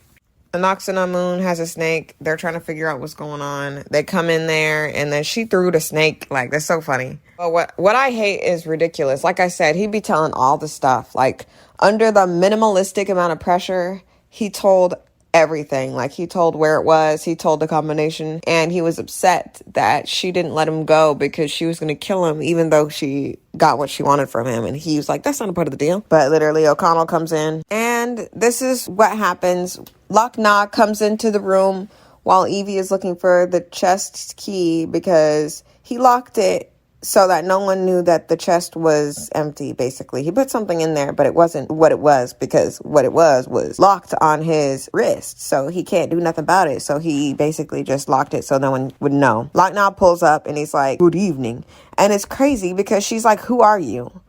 Anaxanamun has a snake. They're trying to figure out what's going on. They come in there, and then she threw the snake. Like, that's so funny. But what I hate is ridiculous. Like I said, he'd be telling all the stuff. Like, under the minimalistic amount of pressure, he told everything. Like, he told where it was. He told the combination. And he was upset that she didn't let him go because she was going to kill him, even though she got what she wanted from him. And he was like, that's not a part of the deal. But literally, O'Connell comes in. And this is what happens. Loch Na comes into the room while Evie is looking for the chest's key, because he locked it so that no one knew that the chest was empty, basically. He put something in there, but it wasn't what it was, because what it was locked on his wrist. So he can't do nothing about it. So he basically just locked it so no one would know. Loch Na pulls up and he's like, good evening. And it's crazy because she's like, who are you?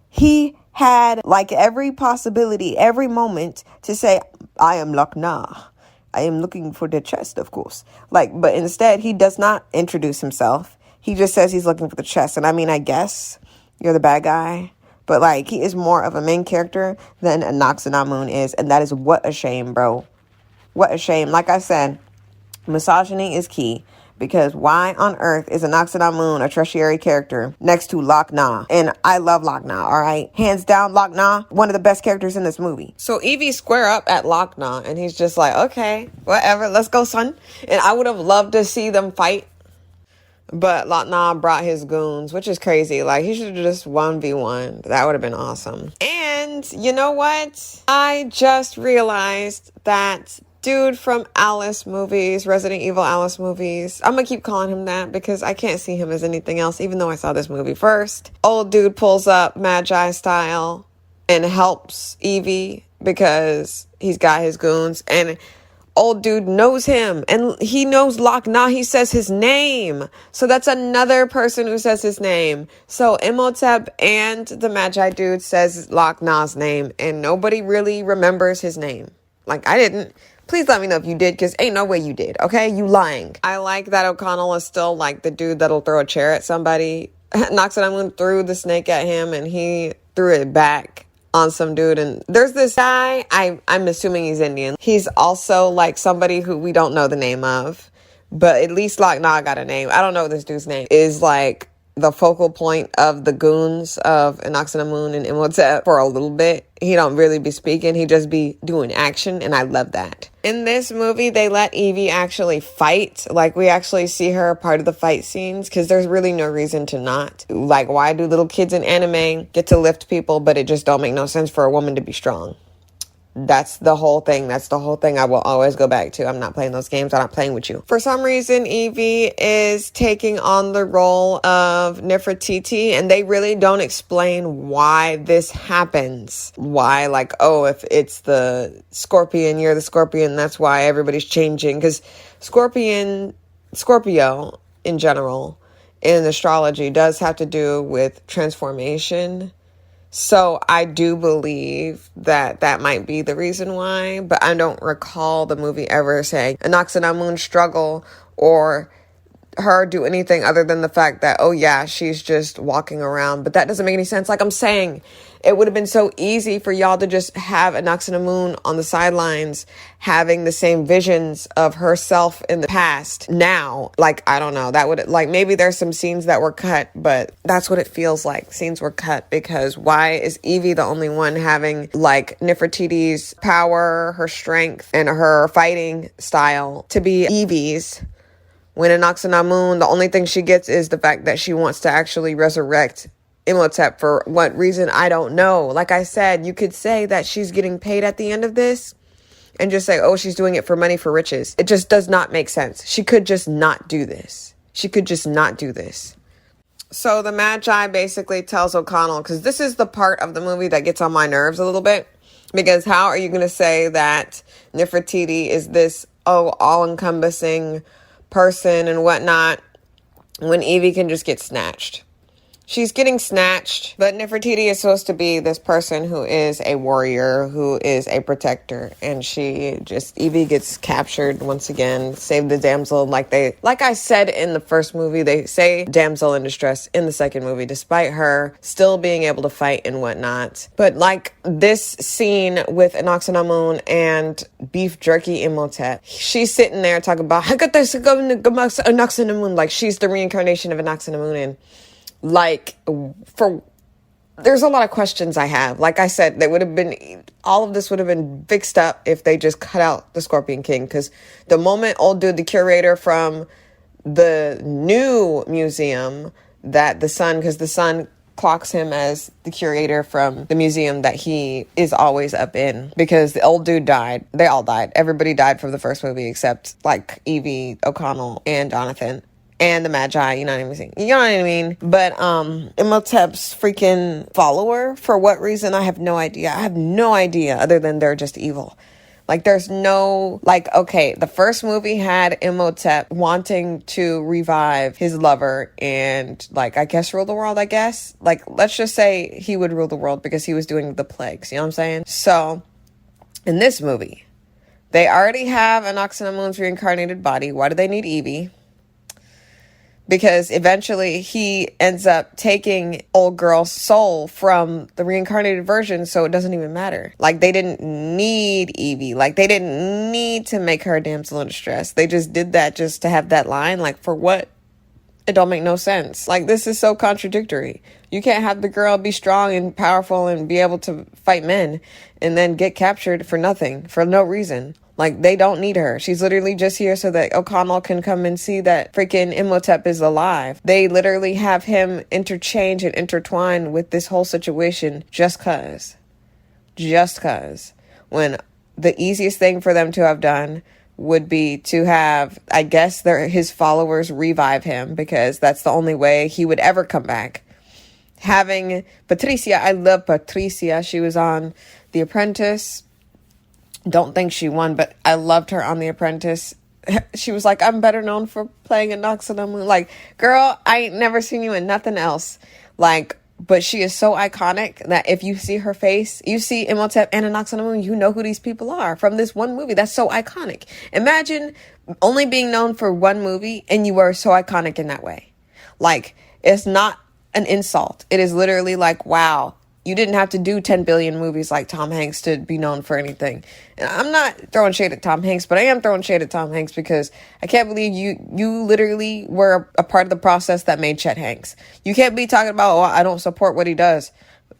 He had like every possibility, every moment to say, I am Loch Na. I am looking for the chest, of course. Like, but instead he does not introduce himself. He just says he's looking for the chest. And I mean, I guess you're the bad guy, but like, he is more of a main character than Anaxanamun is. And that is what a shame, bro. What a shame. Like I said, misogyny is key. Because why on earth is Anaxanamun a tertiary character next to Loch Na? And I love Loch Na, all right? Hands down, Loch Na, one of the best characters in this movie. So Evie square up at Loch Na, and he's just like, okay, whatever, let's go, son. And I would have loved to see them fight. But Loch Na brought his goons, which is crazy. Like, he should have just 1v1. That would have been awesome. And you know what? I just realized that dude from Alice movies, Resident Evil Alice movies, I'm gonna keep calling him that because I can't see him as anything else, even though I saw this movie first. Old dude pulls up Magi style and helps Evie because he's got his goons, and old dude knows him and he knows Loch Na. He says his name. So that's another person who says his name. So Imhotep and the Magi dude says Loch Na's name, and nobody really remembers his name. Like, I didn't. Please let me know if you did, because ain't no way you did, okay? You lying. I like that O'Connell is still like the dude that'll throw a chair at somebody. Noxanamun threw the snake at him and he threw it back on some dude. And there's this guy, I'm assuming he's Indian. He's also like somebody who we don't know the name of, but at least Loch Nah got a name. I don't know what this dude's name is, like the focal point of the goons of Inoxanamun and Imhotep for a little bit. He don't really be speaking. He just be doing action, and I love that. In this movie, they let Evie actually fight. Like, we actually see her part of the fight scenes, because there's really no reason to not. Like, why do little kids in anime get to lift people, but it just don't make no sense for a woman to be strong? That's the whole thing. That's the whole thing I will always go back to. I'm not playing those games. I'm not playing with you. For some reason, Evie is taking on the role of Nefertiti, and they really don't explain why this happens. Why, like, oh, if it's the scorpion, you're the scorpion, that's why everybody's changing. Because Scorpio, in general, in astrology, does have to do with transformation. So I do believe that that might be the reason why, but I don't recall the movie ever saying Inoxanamun struggle or her do anything other than the fact that, oh yeah, she's just walking around. But that doesn't make any sense. Like I'm saying, it would have been so easy for y'all to just have Inoxanamun on the sidelines having the same visions of herself in the past now. Like, I don't know, that would, like, maybe there's some scenes that were cut, but that's what it feels like. Scenes were cut, because why is Evie the only one having like Nefertiti's power, her strength, and her fighting style to be Evie's, when Inoxanamun, the only thing she gets is the fact that she wants to actually resurrect Imhotep for what reason, I don't know. Like I said, you could say that she's getting paid at the end of this and just say, oh, she's doing it for money, for riches. It just does not make sense. She could just not do this. She could just not do this. So the Magi basically tells O'Connell, because this is the part of the movie that gets on my nerves a little bit, because how are you going to say that Nefertiti is this, all-encompassing person and whatnot when Evie can just get snatched? She's getting snatched, but Nefertiti is supposed to be this person who is a warrior, who is a protector, and Evie gets captured once again, save the damsel. Like I said in the first movie, they say damsel in distress in the second movie, despite her still being able to fight and whatnot. But like this scene with Inoxanamun and Beef Jerky Imhotep, she's sitting there talking about, Inoxanamun, like she's the reincarnation of Inoxanamun, and like, there's a lot of questions I have. Like I said, all of this would have been fixed up if they just cut out the Scorpion King. Because the moment old dude, the curator from the new museum, because the son clocks him as the curator from the museum that he is always up in, because the old dude died. They all died. Everybody died from the first movie except like Evie, O'Connell, and Jonathan. And the Magi, you know what I mean? But Imhotep's freaking follower, for what reason, I have no idea. I have no idea, other than they're just evil. Like, there's no, like, okay, the first movie had Imhotep wanting to revive his lover and, like, I guess rule the world, I guess. Like, let's just say he would rule the world because he was doing the plagues, you know what I'm saying? So, in this movie, they already have Inoxanamun's reincarnated body. Why do they need Evie? Because eventually he ends up taking old girl's soul from the reincarnated version, so it doesn't even matter. Like, they didn't need Evie. Like, they didn't need to make her a damsel in distress. They just did that just to have that line. Like, for what? It don't make no sense. Like, this is so contradictory. You can't have the girl be strong and powerful and be able to fight men and then get captured for nothing, for no reason. Like, they don't need her. She's literally just here so that O'Connell can come and see that freaking Imhotep is alive. They literally have him interchange and intertwine with this whole situation just cause. Just cause. When the easiest thing for them to have done would be to have, I guess, his followers revive him, because that's the only way he would ever come back. Having Patricia, I love Patricia. She was on The Apprentice. Don't think she won, but I loved her on The Apprentice. She was like, I'm better known for playing Inoxanamun. Like, girl, I ain't never seen you in nothing else. Like, but she is so iconic that if you see her face, you see Imhotep and Inoxanamun, you know who these people are from this one movie. That's so iconic. Imagine only being known for one movie and you were so iconic in that way. Like, it's not an insult. It is literally like, wow, you didn't have to do 10 billion movies like Tom Hanks to be known for anything. And I'm not throwing shade at Tom Hanks, but I am throwing shade at Tom Hanks because I can't believe you literally were a part of the process that made Chet Hanks. You can't be talking about, oh, I don't support what he does.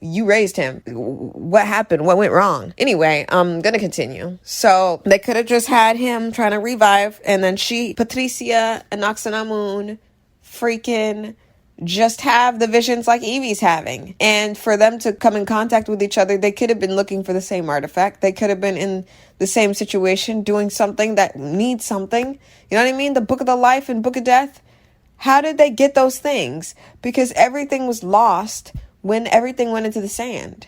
You raised him. What happened? What went wrong? Anyway, I'm going to continue. So they could have just had him trying to revive. And then Patricia and Oxanamun freaking just have the visions like Evie's having. And for them to come in contact with each other, they could have been looking for the same artifact. They could have been in the same situation doing something that needs something. You know what I mean? The Book of the Life and Book of Death. How did they get those things? Because everything was lost when everything went into the sand.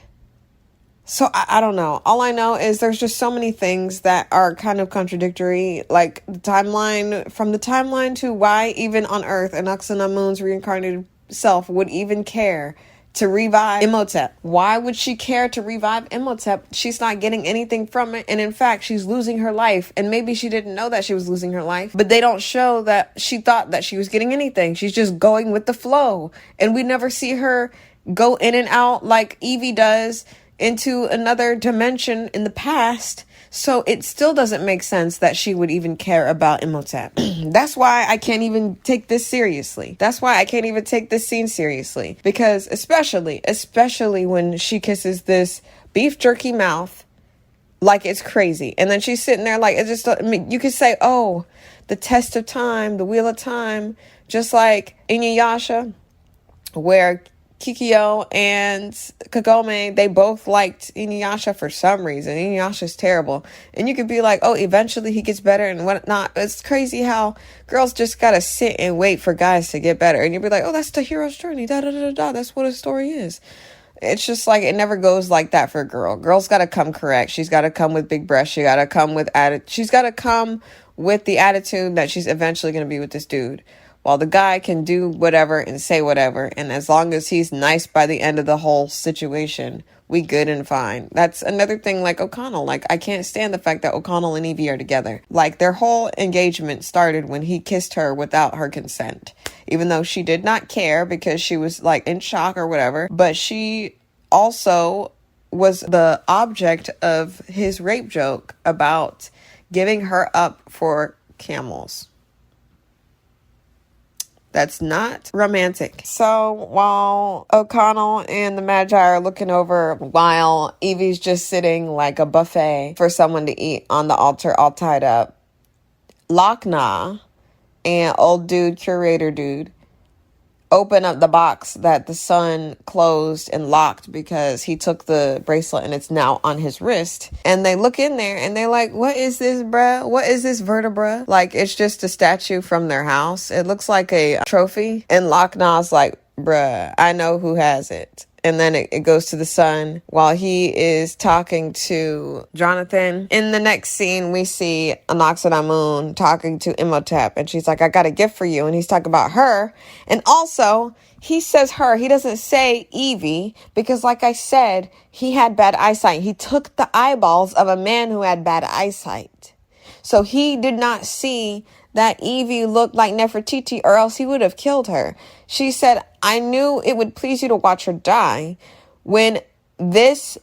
So I don't know. All I know is there's just so many things that are kind of contradictory. Like the timeline to why even on Earth Anaxanamun's reincarnated self would even care to revive Imhotep. Why would she care to revive Imhotep? She's not getting anything from it. And in fact, she's losing her life. And maybe she didn't know that she was losing her life. But they don't show that she thought that she was getting anything. She's just going with the flow. And we never see her go in and out like Evie does into another dimension in the past. So it still doesn't make sense that she would even care about Imhotep. That's why I can't even take this seriously. That's why I can't even take this scene seriously. Because especially when she kisses this beef jerky mouth like it's crazy. And then she's sitting there like, it just, I mean, you could say, oh, the test of time, the wheel of time, just like Inuyasha, where Kikyo and Kagome, they both liked Inuyasha for some reason. Inuyasha's terrible. And you could be like, oh, eventually he gets better and whatnot. It's crazy how girls just gotta sit and wait for guys to get better. And you'd be like, oh, that's the hero's journey. Da da da da. That's what a story is. It's just like, it never goes like that for a girl. Girl's gotta come correct. She's gotta come with big breasts. She's gotta come with the attitude that she's eventually gonna be with this dude. While the guy can do whatever and say whatever. And as long as he's nice by the end of the whole situation, we good and fine. That's another thing like O'Connell. Like, I can't stand the fact that O'Connell and Evie are together. Like, their whole engagement started when he kissed her without her consent. Even though she did not care because she was like in shock or whatever. But she also was the object of his rape joke about giving her up for camels. That's not romantic. So while O'Connell and the Magi are looking over, while Evie's just sitting like a buffet for someone to eat on the altar all tied up, Lochna and old dude, curator dude, open up the box that the son closed and locked because he took the bracelet and it's now on his wrist. And they look in there and they're like, what is this, bruh? What is this vertebra? Like, it's just a statue from their house. It looks like a trophy. And Lochna's like, bruh, I know who has it. And then it goes to the son while he is talking to Jonathan. In the next scene, we see Anaxanamun talking to Imhotep. And she's like, I got a gift for you. And he's talking about her. And also, he says her. He doesn't say Evie. Because like I said, he had bad eyesight. He took the eyeballs of a man who had bad eyesight. So he did not see that Evie looked like Nefertiti, or else he would have killed her. She said, I knew it would please you to watch her die. When this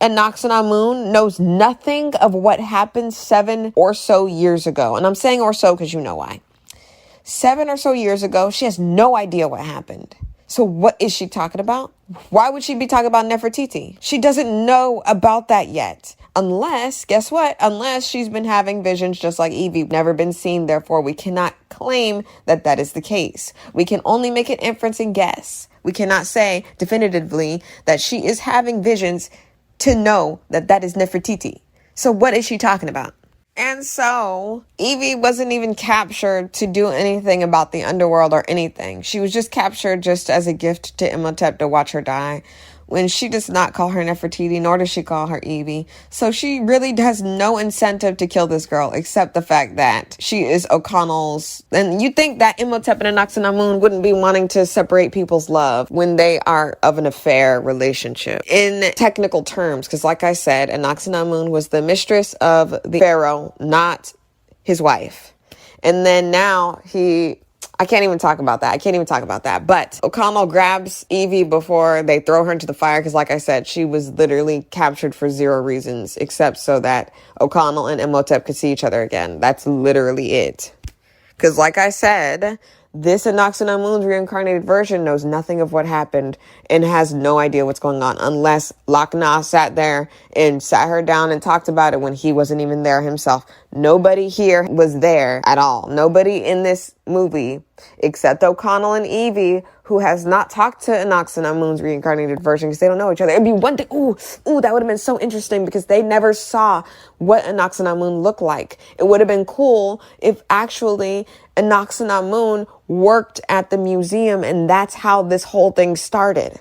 Anaxanamun knows nothing of what happened 7 or so years ago. And I'm saying or so because you know why. 7 or so years ago, she has no idea what happened. So what is she talking about? Why would she be talking about Nefertiti? She doesn't know about that yet. Unless, guess what? Unless she's been having visions just like Evie, never been seen. Therefore, we cannot claim that that is the case. We can only make an inference and guess. We cannot say definitively that she is having visions to know that that is Nefertiti. So what is she talking about? And so Evie wasn't even captured to do anything about the underworld or anything. She was just captured just as a gift to Imhotep to watch her die. When she does not call her Nefertiti, nor does she call her Evie. So she really has no incentive to kill this girl, except the fact that she is O'Connell's. And you think that Imhotep and Anaxanamun wouldn't be wanting to separate people's love when they are of an affair relationship. In technical terms, because like I said, Anaxanamun was the mistress of the pharaoh, not his wife. And then now he I can't even talk about that. But O'Connell grabs Evie before they throw her into the fire because, like I said, she was literally captured for zero reasons except so that O'Connell and Imhotep could see each other again. That's literally it. Because, like I said, this Inoxanamun's reincarnated version knows nothing of what happened and has no idea what's going on unless Loch Ness sat there and sat her down and talked about it when he wasn't even there himself. Nobody here was there at all. Nobody in this movie except O'Connell and Evie, who has not talked to Inoxanamun's reincarnated version because they don't know each other. It'd be one thing. Ooh, that would have been so interesting because they never saw what Inoxanamun looked like. It would have been cool if actually Inoxanamun worked at the museum and that's how this whole thing started.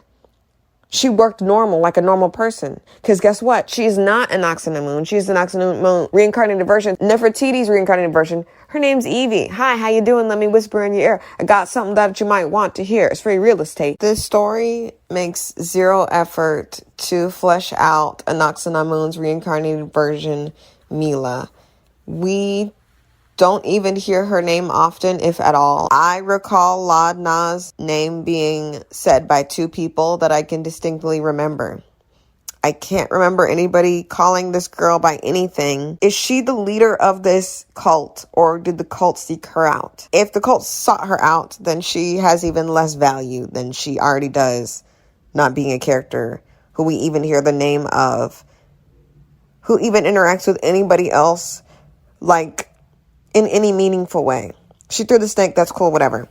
She worked normal, like a normal person. Because guess what? She's not Inoxanamun. She's Inoxanamun reincarnated version. Nefertiti's reincarnated version. Her name's Evie. Hi, how you doing? Let me whisper in your ear. I got something that you might want to hear. It's free real estate. This story makes zero effort to flesh out Inoxanamun's reincarnated version, Mila. We don't even hear her name often, if at all. I recall Ladna's name being said by two people that I can distinctly remember. I can't remember anybody calling this girl by anything. Is she the leader of this cult, or did the cult seek her out? If the cult sought her out, then she has even less value than she already does, not being a character who we even hear the name of, who even interacts with anybody else, like, in any meaningful way. She threw the snake, that's cool, whatever.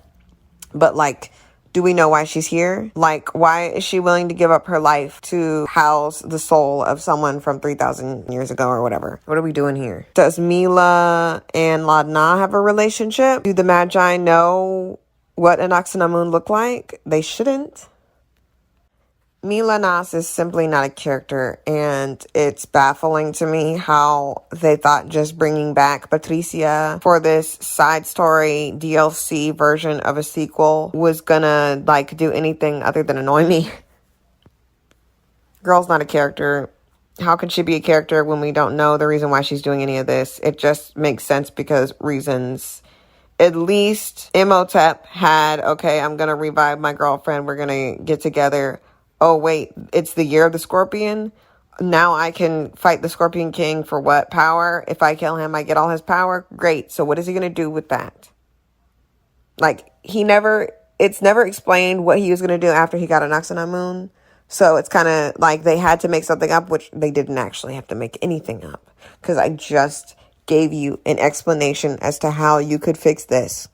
But, like, do we know why she's here? Like, why is she willing to give up her life to house the soul of someone from 3,000 years ago or whatever? What are we doing here? Does Mila and Ladna have a relationship? Do the Magi know what Inoxanamun looked like? They shouldn't. Mila Nas is simply not a character, and it's baffling to me how they thought just bringing back Patricia for this side story DLC version of a sequel was gonna, like, do anything other than annoy me. Girl's not a character. How can she be a character when we don't know the reason why she's doing any of this? It just makes sense because reasons. At least Imhotep had, okay, I'm gonna revive my girlfriend. We're gonna get together. Oh, wait, it's the year of the Scorpion? Now I can fight the Scorpion King for what? Power? If I kill him, I get all his power? Great. So what is he going to do with that? Like, it's never explained what he was going to do after he got Inoxanamun. So it's kind of like they had to make something up, which they didn't actually have to make anything up. Because I just gave you an explanation as to how you could fix this.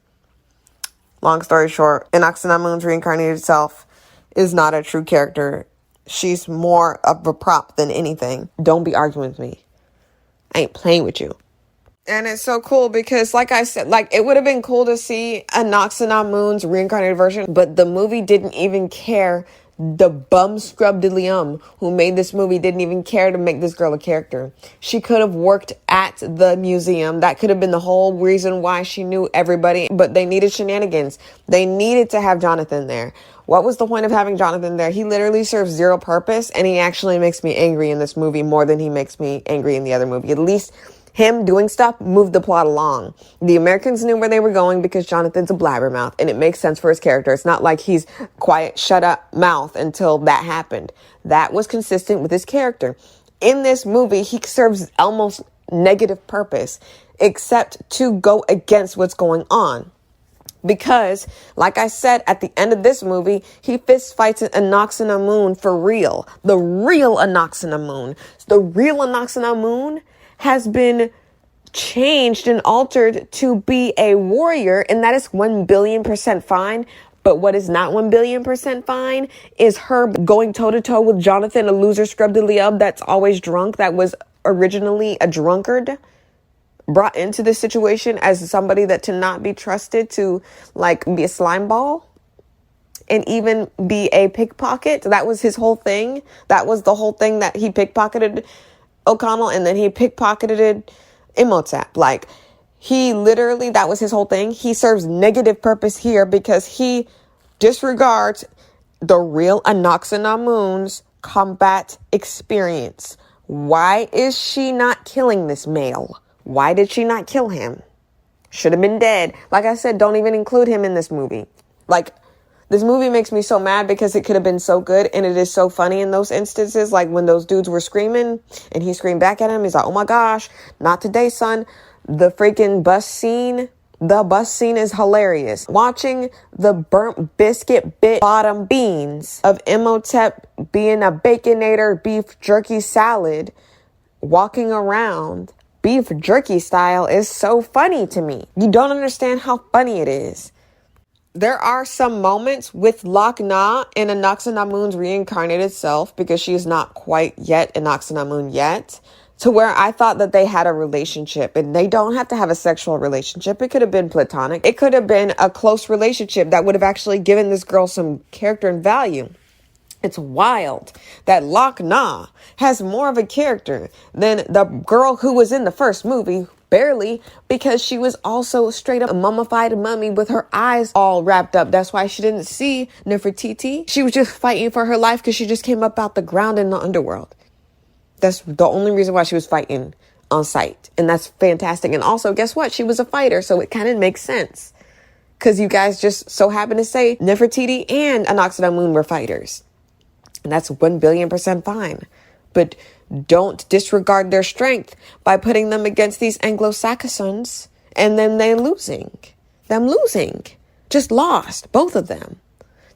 Long story short, Inoxanamun's reincarnated self is not a true character. She's more of a prop than anything. Don't be arguing with me. I ain't playing with you. And it's so cool because, like I said, like, it would have been cool to see Inoxanamun's reincarnated version, but the movie didn't even care. The bum scrub diddly who made this movie didn't even care to make this girl a character. She could have worked at the museum. That could have been the whole reason why she knew everybody, but they needed shenanigans. They needed to have Jonathan there. What was the point of having Jonathan there? He literally serves zero purpose, and he actually makes me angry in this movie more than he makes me angry in the other movie. At least him doing stuff moved the plot along. The Americans knew where they were going because Jonathan's a blabbermouth, and it makes sense for his character. It's not like he's quiet, shut up mouth until that happened. That was consistent with his character. In this movie, he serves almost negative purpose, except to go against what's going on. Because, like I said, at the end of this movie, he fist fights Inoxanamun for real. The real Inoxanamun. The real Inoxanamun has been changed and altered to be a warrior, and that is 1,000,000,000% fine. But what is not 1,000,000,000% fine is her going toe-to-toe with Jonathan, a loser scrub diddly that's always drunk, that was originally a drunkard, brought into this situation as somebody that to not be trusted to, like, be a slime ball and even be a pickpocket. That was his whole thing. That was the whole thing, that he pickpocketed O'Connell and then he pickpocketed Imhotep. Like, he literally, that was his whole thing. He serves negative purpose here because he disregards the real Inoxanamun's combat experience. Why is she not killing this male? Why did she not kill him? Should have been dead. Like I said, don't even include him in this movie. Like, this movie makes me so mad because it could have been so good, and it is so funny in those instances, like when those dudes were screaming and he screamed back at him. He's like, oh my gosh, not today, son. The freaking bus scene. The bus scene is hilarious. Watching the burnt biscuit bit bottom beans of Imhotep being a Baconator beef jerky salad walking around beef jerky style is so funny to me. You don't understand how funny it is. There are some moments with Loch Na in Anaxinamun's reincarnated self, because she is not quite yet Anaxinamun yet, to where I thought that they had a relationship, and they don't have to have a sexual relationship. It could have been platonic. It could have been a close relationship that would have actually given this girl some character and value. It's wild that Loch Na has more of a character than the girl who was in the first movie, barely, because she was also straight up a mummified mummy with her eyes all wrapped up. That's why she didn't see Nefertiti. She was just fighting for her life because she just came up out the ground in the underworld. That's the only reason why she was fighting on sight. And that's fantastic. And also, guess what? She was a fighter, so it kind of makes sense. Because you guys just so happen to say Nefertiti and Anaxinamun were fighters. And that's 1,000,000,000% fine. But don't disregard their strength by putting them against these Anglo-Saxons and then them losing. Just lost, both of them.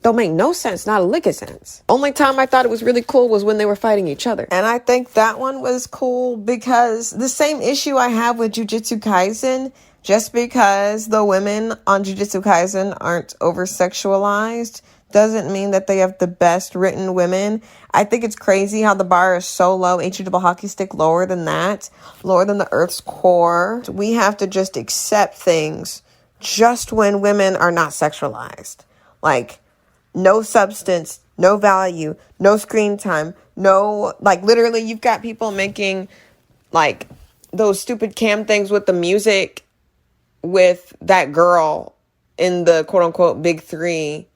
Don't make no sense, not a lick of sense. Only time I thought it was really cool was when they were fighting each other. And I think that one was cool because the same issue I have with Jujutsu Kaisen, just because the women on Jujutsu Kaisen aren't over-sexualized doesn't mean that they have the best written women. I think it's crazy how the bar is so low, H double hockey stick lower than that, lower than the Earth's core. We have to just accept things just when women are not sexualized. Like, no substance, no value, no screen time, no, like, literally you've got people making, like, those stupid cam things with the music with that girl in the quote-unquote big three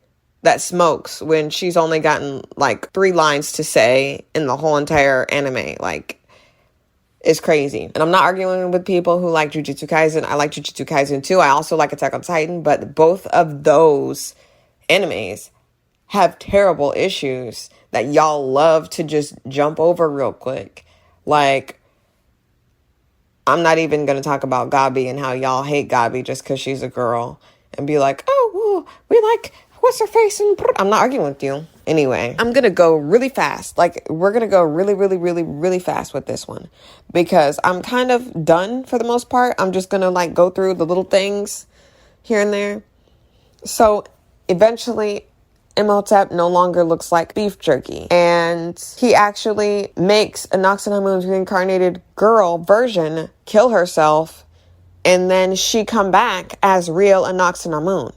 that smokes when she's only gotten like 3 lines to say in the whole entire anime. Like, it's crazy. And I'm not arguing with people who like Jujutsu Kaisen. I like Jujutsu Kaisen too. I also like Attack on Titan, but both of those animes have terrible issues that y'all love to just jump over real quick. Like, I'm not even going to talk about Gabi and how y'all hate Gabi just because she's a girl and be like, oh, well, we like what's her face? And I'm not arguing with you. Anyway, I'm going to go really fast. Like, we're going to go really, really, really, really fast with this one because I'm kind of done for the most part. I'm just going to like go through the little things here and there. So eventually Imhotep no longer looks like beef jerky, and he actually makes Anaxinamun's reincarnated girl version kill herself, and then she come back as real Anaxinamun.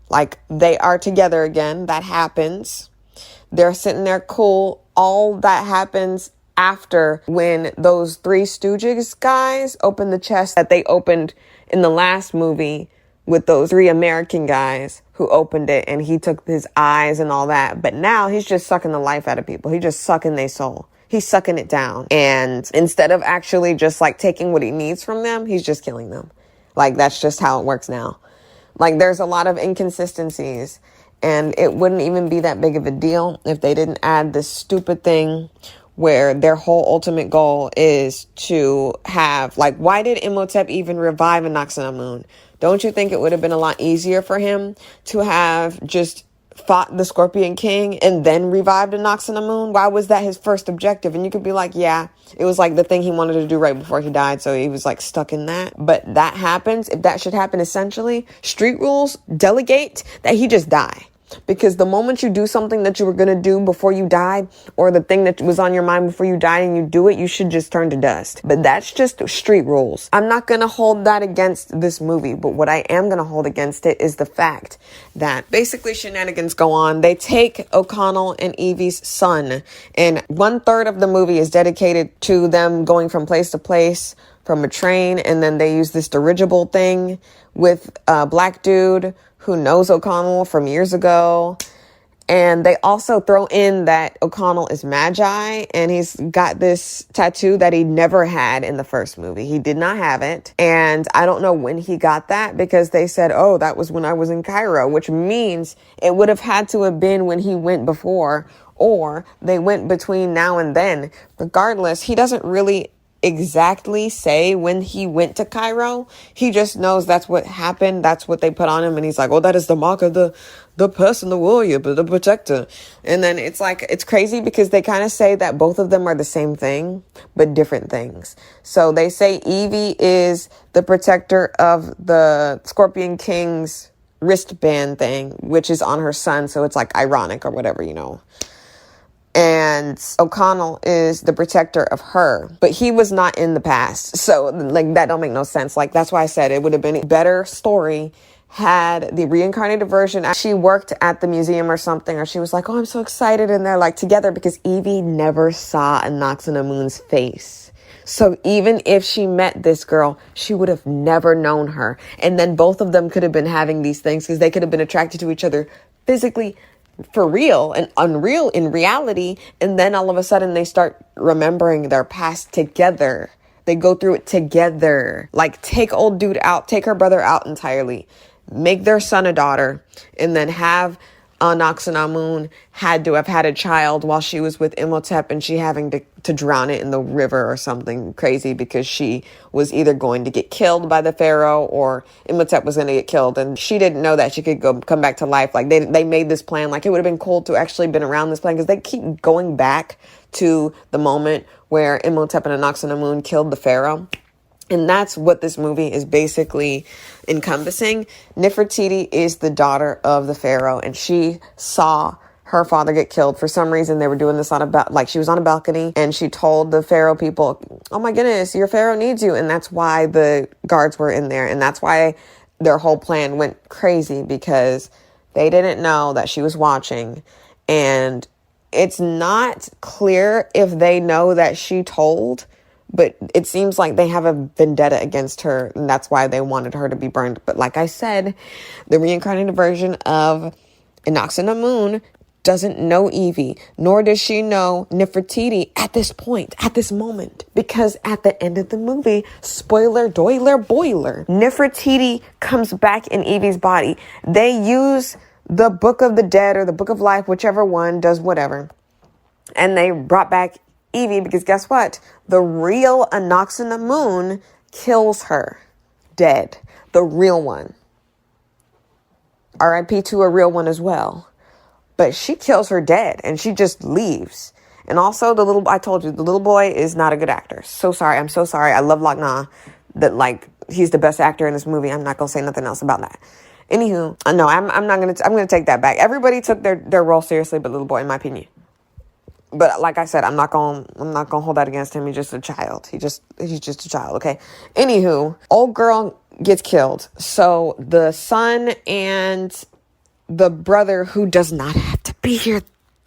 Like, they are together again. That happens. They're sitting there cool. All that happens after when those 3 Stooges guys open the chest that they opened in the last movie with those 3 American guys who opened it, and he took his eyes and all that. But now he's just sucking the life out of people. He's just sucking their soul. He's sucking it down. And instead of actually just like taking what he needs from them, he's just killing them. Like, that's just how it works now. Like, there's a lot of inconsistencies, and it wouldn't even be that big of a deal if they didn't add this stupid thing where their whole ultimate goal is to have, like, why did Imhotep even revive Anaxinamun? Don't you think it would have been a lot easier for him to have just fought the Scorpion King and then revived Anaxinamun? Why was that his first objective? And you could be like, yeah, it was like the thing he wanted to do right before he died, so he was like stuck in that. But that happens. If that should happen, essentially, street rules delegate that he just die. Because the moment you do something that you were going to do before you died, or the thing that was on your mind before you died and you do it, you should just turn to dust. But that's just street rules. I'm not going to hold that against this movie, but what I am going to hold against it is the fact that basically shenanigans go on. They take O'Connell and Evie's son, and 1/3 of the movie is dedicated to them going from place to place from a train, and then they use this dirigible thing with a black dude who knows O'Connell from years ago. And they also throw in that O'Connell is Magi, and he's got this tattoo that he never had in the first movie. He did not have it. And I don't know when he got that, because they said, oh, that was when I was in Cairo, which means it would have had to have been when he went before, or they went between now and then. Regardless, he doesn't really exactly say when he went to Cairo. He just knows that's what happened. That's what they put on him. And he's like, oh, that is the mark of the person, the warrior, but the protector. And then it's like, it's crazy because they kind of say that both of them are the same thing, but different things. So they say Evie is the protector of the Scorpion King's wristband thing, which is on her son. So it's like ironic or whatever, you know. And O'Connell is the protector of her, but he was not in the past. So like that don't make no sense. Like that's why I said it would have been a better story had the reincarnated version. She worked at the museum or something, or she was like, oh, I'm so excited. And they're like together, because Evie never saw Anoxinamun's face. So even if she met this girl, she would have never known her. And then both of them could have been having these things because they could have been attracted to each other physically, for real and unreal in reality. And then all of a sudden they start remembering their past together. They go through it together. Like take old dude out, take her brother out entirely, make their son a daughter, and then have Anoxinamun had to have had a child while she was with Imhotep, and she having to drown it in the river or something crazy because she was either going to get killed by the pharaoh or Imhotep was going to get killed, and she didn't know that she could come back to life. Like they made this plan. Like it would have been cool to actually been around this plan, because they keep going back to the moment where Imhotep and Anoxinamun killed the pharaoh. And that's what this movie is basically encompassing. Nefertiti is the daughter of the pharaoh, and she saw her father get killed. For some reason, they were doing this on she was on a balcony, and she told the pharaoh people, oh my goodness, your pharaoh needs you. And that's why the guards were in there. And that's why their whole plan went crazy, because they didn't know that she was watching. And it's not clear if they know that she told, but it seems like they have a vendetta against her, and that's why they wanted her to be burned. But like I said, the reincarnated version of Anoxinamun doesn't know Evie, nor does she know Nefertiti at this point, at this moment. Because at the end of the movie, spoiler, doiler, boiler, Nefertiti comes back in Evie's body. They use the Book of the Dead or the Book of Life, whichever one does whatever. And they brought back Evie, because guess what? The real Anoxinamun kills her dead. The real one. R.I.P. to a real one as well. But she kills her dead, and she just leaves. And also I told you, the little boy is not a good actor. So sorry. I'm so sorry. I love Loch Nah. He's the best actor in this movie. I'm not going to say nothing else about that. Anywho, no, I'm going to take that back. Everybody took their role seriously, but little boy, in my opinion. But like I said, I'm not gonna hold that against him. He's just a child. He's just a child. Okay. Anywho, old girl gets killed. So the son and the brother, who does not have to be here,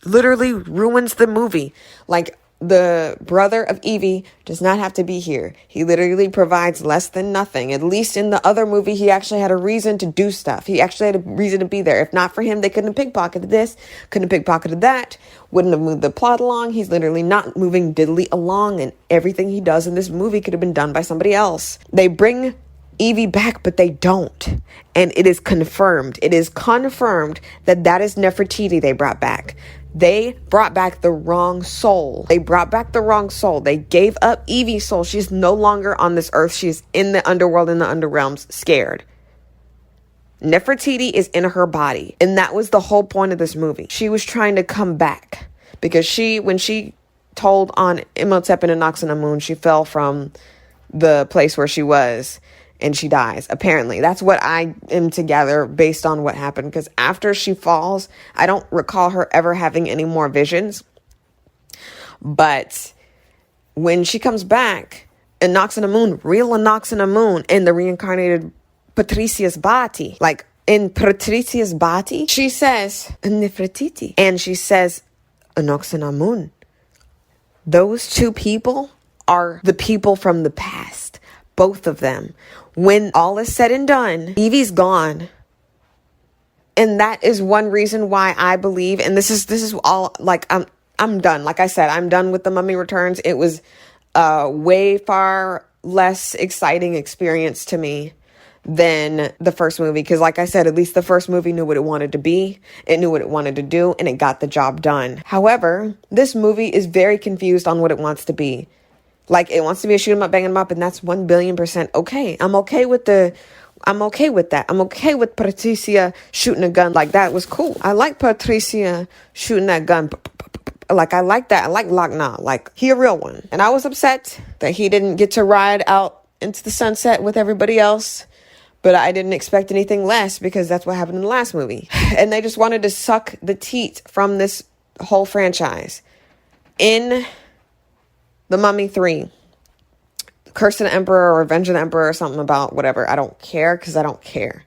literally ruins the movie. Like the brother of Evie does not have to be here. He literally provides less than nothing. At least in the other movie, he actually had a reason to do stuff. He actually had a reason to be there. If not for him, they couldn't have pickpocketed this, couldn't have pickpocketed that, wouldn't have moved the plot along. He's literally not moving diddly along, and everything he does in this movie could have been done by somebody else. They bring Evie back, but they don't. And it is confirmed. It is confirmed that is Nefertiti they brought back. They brought back the wrong soul. They brought back the wrong soul. They gave up Evie's soul. She's no longer on this earth. She's in the underworld, in the underrealms, scared. Nefertiti is in her body. And that was the whole point of this movie. She was trying to come back. Because when she told on Imhotep and Anoxinamun, she fell from the place where she was. And she dies, apparently. That's what I am to gather based on what happened. Because after she falls, I don't recall her ever having any more visions. But when she comes back, Anoxinamun, real Anoxinamun, in the reincarnated Patricia's body, like in Patricia's body, she says, Nefertiti. And she says, Anoxinamun. Those two people are the people from the past. Both of them. When all is said and done, Evie's gone. And that is one reason why I believe, and this is all, like, I'm done. Like I said, I'm done with The Mummy Returns. It was a way far less exciting experience to me than the first movie. Because like I said, at least the first movie knew what it wanted to be. It knew what it wanted to do, and it got the job done. However, this movie is very confused on what it wants to be. Like, it wants to be a shoot 'em up, bang 'em up, and that's 1,000,000,000% okay. I'm okay with that. I'm okay with Patricia shooting a gun. Like, that was cool. I like Patricia shooting that gun. Like, I like that. I like Lochna. Like, he a real one. And I was upset that he didn't get to ride out into the sunset with everybody else. But I didn't expect anything less, because that's what happened in the last movie. And they just wanted to suck the teat from this whole franchise. In The Mummy 3, Curse of the Emperor or Revenge of the Emperor or something about whatever. I don't care, because I don't care.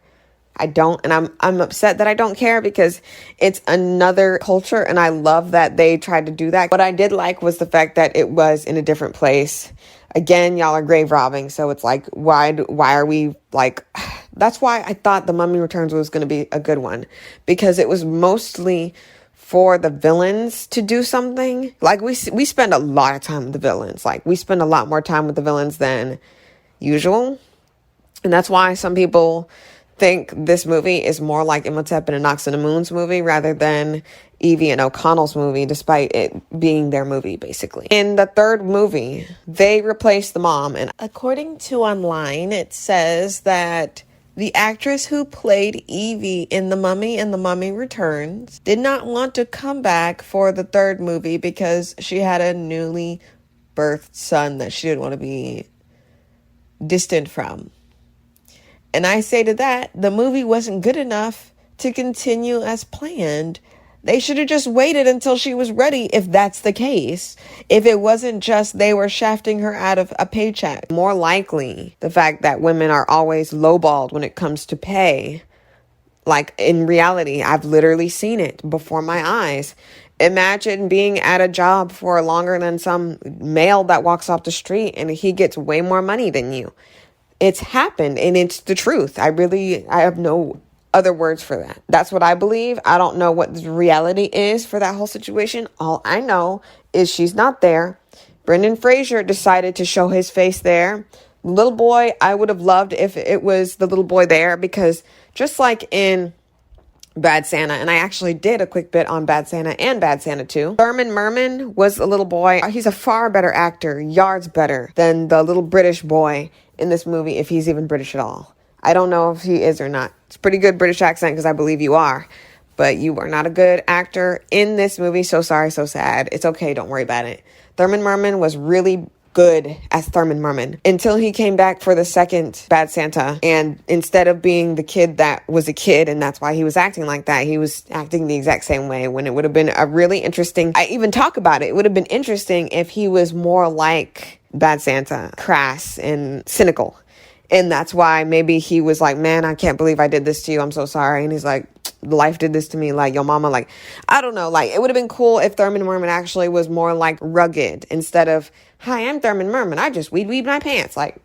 I don't, and I'm upset that I don't care, because it's another culture, and I love that they tried to do that. What I did like was the fact that it was in a different place. Again, y'all are grave robbing, so it's like, why are we, like, that's why I thought The Mummy Returns was going to be a good one, because it was mostly for the villains to do something. Like, we spend a lot of time with the villains. Like, we spend a lot more time with the villains than usual, and that's why some people think this movie is more like Imhotep and Inox and the Moon's movie rather than Evie and O'Connell's movie, despite it being their movie, basically. In the third movie, they replaced the mom, and according to online, it says that the actress who played Evie in The Mummy and The Mummy Returns did not want to come back for the third movie because she had a newly birthed son that she didn't want to be distant from. And I say to that, the movie wasn't good enough to continue as planned. They should have just waited until she was ready, if that's the case. If it wasn't just they were shafting her out of a paycheck. More likely, the fact that women are always lowballed when it comes to pay. Like, in reality, I've literally seen it before my eyes. Imagine being at a job for longer than some male that walks off the street and he gets way more money than you. It's happened, and it's the truth. I have no other words for that. That's what I believe. I don't know what the reality is for that whole situation. All I know is she's not there. Brendan Fraser decided to show his face there. Little boy, I would have loved if it was the little boy there, because just like in Bad Santa, and I actually did a quick bit on Bad Santa and Bad Santa 2. Thurman Merman was a little boy. He's a far better actor, yards better than the little British boy in this movie, if he's even British at all. I don't know if he is or not. It's a pretty good British accent, because I believe you are. But you are not a good actor in this movie. So sorry, so sad. It's okay, don't worry about it. Thurman Merman was really good as Thurman Merman until he came back for the second Bad Santa, and instead of being the kid that was a kid, and that's why he was acting like that, he was acting the exact same way, when it would have been a really interesting, I even talk about it, it would have been interesting if he was more like Bad Santa, crass and cynical. And that's why maybe he was like, man, I can't believe I did this to you, I'm so sorry. And he's like, life did this to me, like, your mama, like, I don't know, like, it would have been cool if Thurman Merman actually was more like rugged, instead of, hi, I'm Thurman Merman, I just weed my pants, like,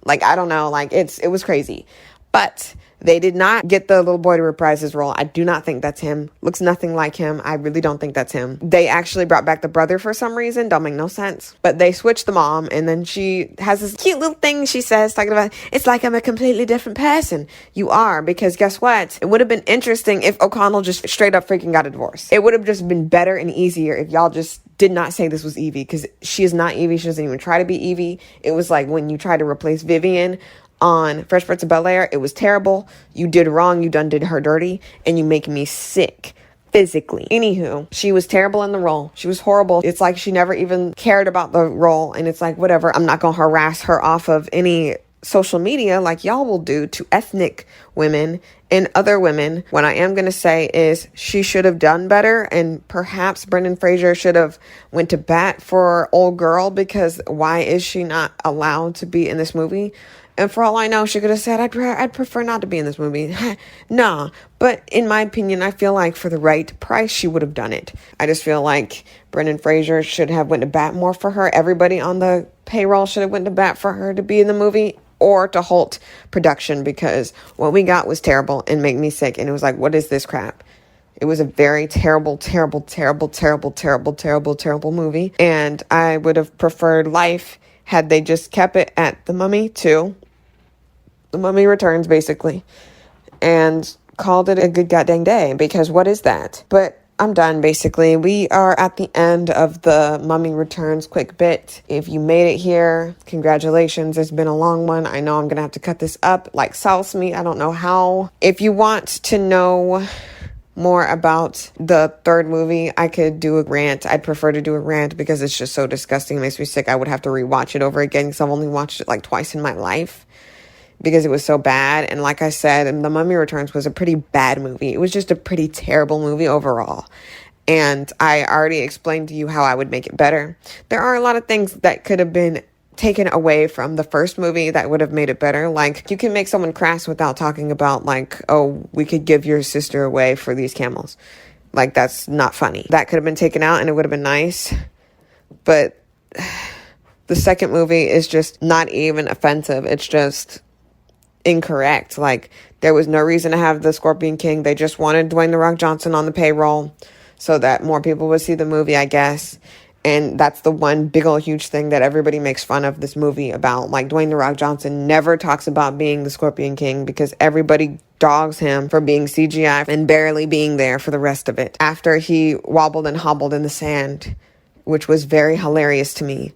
I don't know, like, it was crazy. But they did not get the little boy to reprise his role. I do not think that's him. Looks nothing like him. I really don't think that's him. They actually brought back the brother for some reason. Don't make no sense. But they switched the mom, and then she has this cute little thing she says, talking about, it's like I'm a completely different person. You are, because guess what? It would have been interesting if O'Connell just straight up freaking got a divorce. It would have just been better and easier if y'all just did not say this was Evie, because she is not Evie. She doesn't even try to be Evie. It was like when you tried to replace Vivian on Fresh Prince of Bel-Air. It was terrible. You did wrong. You done did her dirty, and you make me sick physically. Anywho, she was terrible in the role. She was horrible. It's like she never even cared about the role, and it's like, whatever. I'm not gonna harass her off of any social media like y'all will do to ethnic women and other women. What I am going to say is she should have done better, and perhaps Brendan Fraser should have went to bat for old girl, because why is she not allowed to be in this movie? And for all I know, she could have said, I'd prefer not to be in this movie. Nah. But in my opinion, I feel like for the right price, she would have done it. I just feel like Brendan Fraser should have went to bat more for her. Everybody on the payroll should have went to bat for her to be in the movie. or to halt production, because what we got was terrible and made me sick. And it was like, what is this crap? It was a very terrible, terrible, terrible, terrible, terrible, terrible, terrible movie. And I would have preferred Life had they just kept it at The Mummy 2. The Mummy Returns, basically. And called it a good goddamn day, because what is that? But I'm done, basically. We are at the end of the Mummy Returns quick bit. If you made it here, congratulations. It's been a long one. I know I'm going to have to cut this up like sauce meat. I don't know how. If you want to know more about the third movie, I could do a rant. I'd prefer to do a rant because it's just so disgusting. It makes me sick. I would have to rewatch it over again because I've only watched it like twice in my life, because it was so bad. And like I said, The Mummy Returns was a pretty bad movie. It was just a pretty terrible movie overall. And I already explained to you how I would make it better. There are a lot of things that could have been taken away from the first movie that would have made it better. Like, you can make someone crass without talking about, like, oh, we could give your sister away for these camels. Like, that's not funny. That could have been taken out and it would have been nice. But the second movie is just not even offensive. It's just incorrect. Like, there was no reason to have the Scorpion King. They just wanted Dwayne The Rock Johnson on the payroll so that more people would see the movie, I guess. And that's the one big old huge thing that everybody makes fun of this movie about. Like, Dwayne The Rock Johnson never talks about being the Scorpion King because everybody dogs him for being CGI and barely being there for the rest of it. After he wobbled and hobbled in the sand, which was very hilarious to me.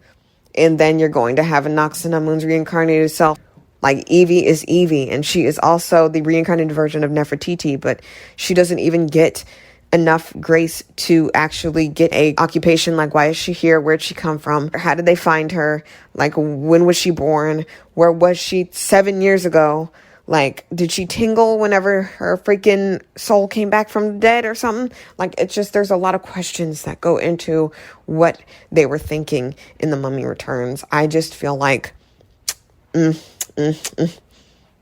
And then you're going to have Noxanamun's reincarnated self. Like, Evie is Evie, and she is also the reincarnated version of Nefertiti, but she doesn't even get enough grace to actually get a occupation. Like, why is she here? Where'd she come from? How did they find her? Like, when was she born? Where was she 7 years ago? Like, did she tingle whenever her freaking soul came back from the dead or something? Like, it's just, there's a lot of questions that go into what they were thinking in The Mummy Returns. I just feel like,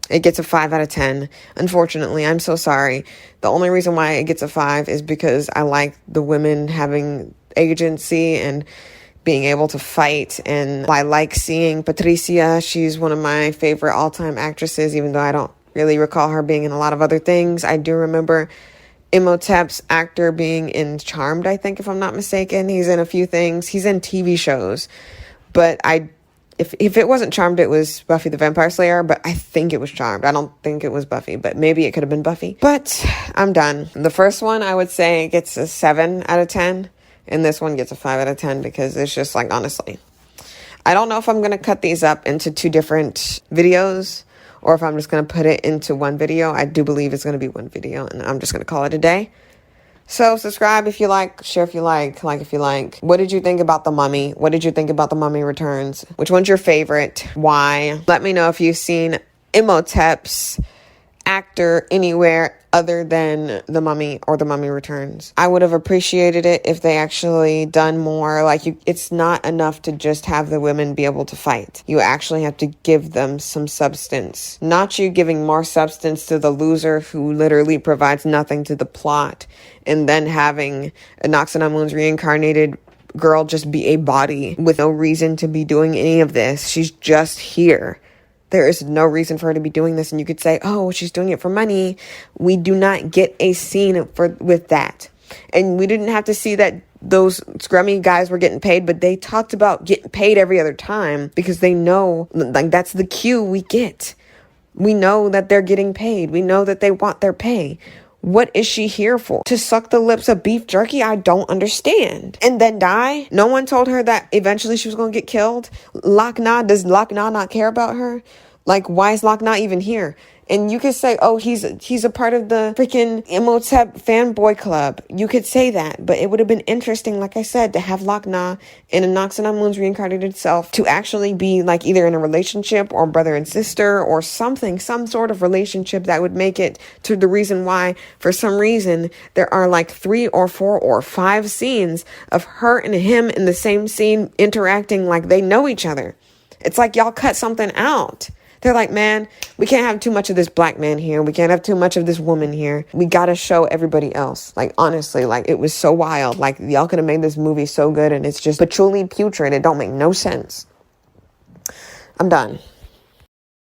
it gets a 5 out of 10. Unfortunately, I'm so sorry. The only reason why it gets a 5 is because I like the women having agency and being able to fight. And I like seeing Patricia. She's one of my favorite all-time actresses, even though I don't really recall her being in a lot of other things. I do remember Imhotep's actor being in Charmed, I think, if I'm not mistaken. He's in a few things. He's in TV shows. But if it wasn't Charmed, it was Buffy the Vampire Slayer, but I think it was Charmed. I don't think it was Buffy, but maybe it could have been Buffy. But I'm done. The first one, I would say, gets a 7 out of 10, and this one gets a 5 out of 10 because it's just like, honestly, I don't know if I'm going to cut these up into 2 different videos or if I'm just going to put it into one video. I do believe it's going to be one video, and I'm just going to call it a day. So subscribe if you like, share if you like if you like. What did you think about The Mummy? What did you think about The Mummy Returns? Which one's your favorite? Why? Let me know if you've seen Imhotep's actor anywhere other than The Mummy or The Mummy Returns. I would have appreciated it if they actually done more. Like, it's not enough to just have the women be able to fight. You actually have to give them some substance. Not you giving more substance to the loser who literally provides nothing to the plot, and then having Noxanamun's reincarnated girl just be a body with no reason to be doing any of this. She's just here. There is no reason for her to be doing this. And you could say, oh, she's doing it for money. We do not get a scene with that. And we didn't have to see that those scrummy guys were getting paid, but they talked about getting paid every other time because they know, like, that's the cue we get. We know that they're getting paid. We know that they want their pay. What is she here for? To suck the lips of beef jerky? I don't understand. And then die? No one told her that eventually she was going to get killed? Loch Na, does Loch Na not care about her? Like, why is Loch Na even here? And you could say, oh, he's a part of the freaking Imhotep fanboy club. You could say that, but it would have been interesting, like I said, to have Loch Na and Noxanamun's reincarnated self to actually be like either in a relationship or brother and sister or something, some sort of relationship that would make it to the reason why, for some reason, there are like 3 or 4 or 5 scenes of her and him in the same scene interacting like they know each other. It's like y'all cut something out. They're like, man, we can't have too much of this black man here. We can't have too much of this woman here. We got to show everybody else. Like, honestly, like, it was so wild. Like, y'all could have made this movie so good, and it's just patchouli putrid. It don't make no sense. I'm done.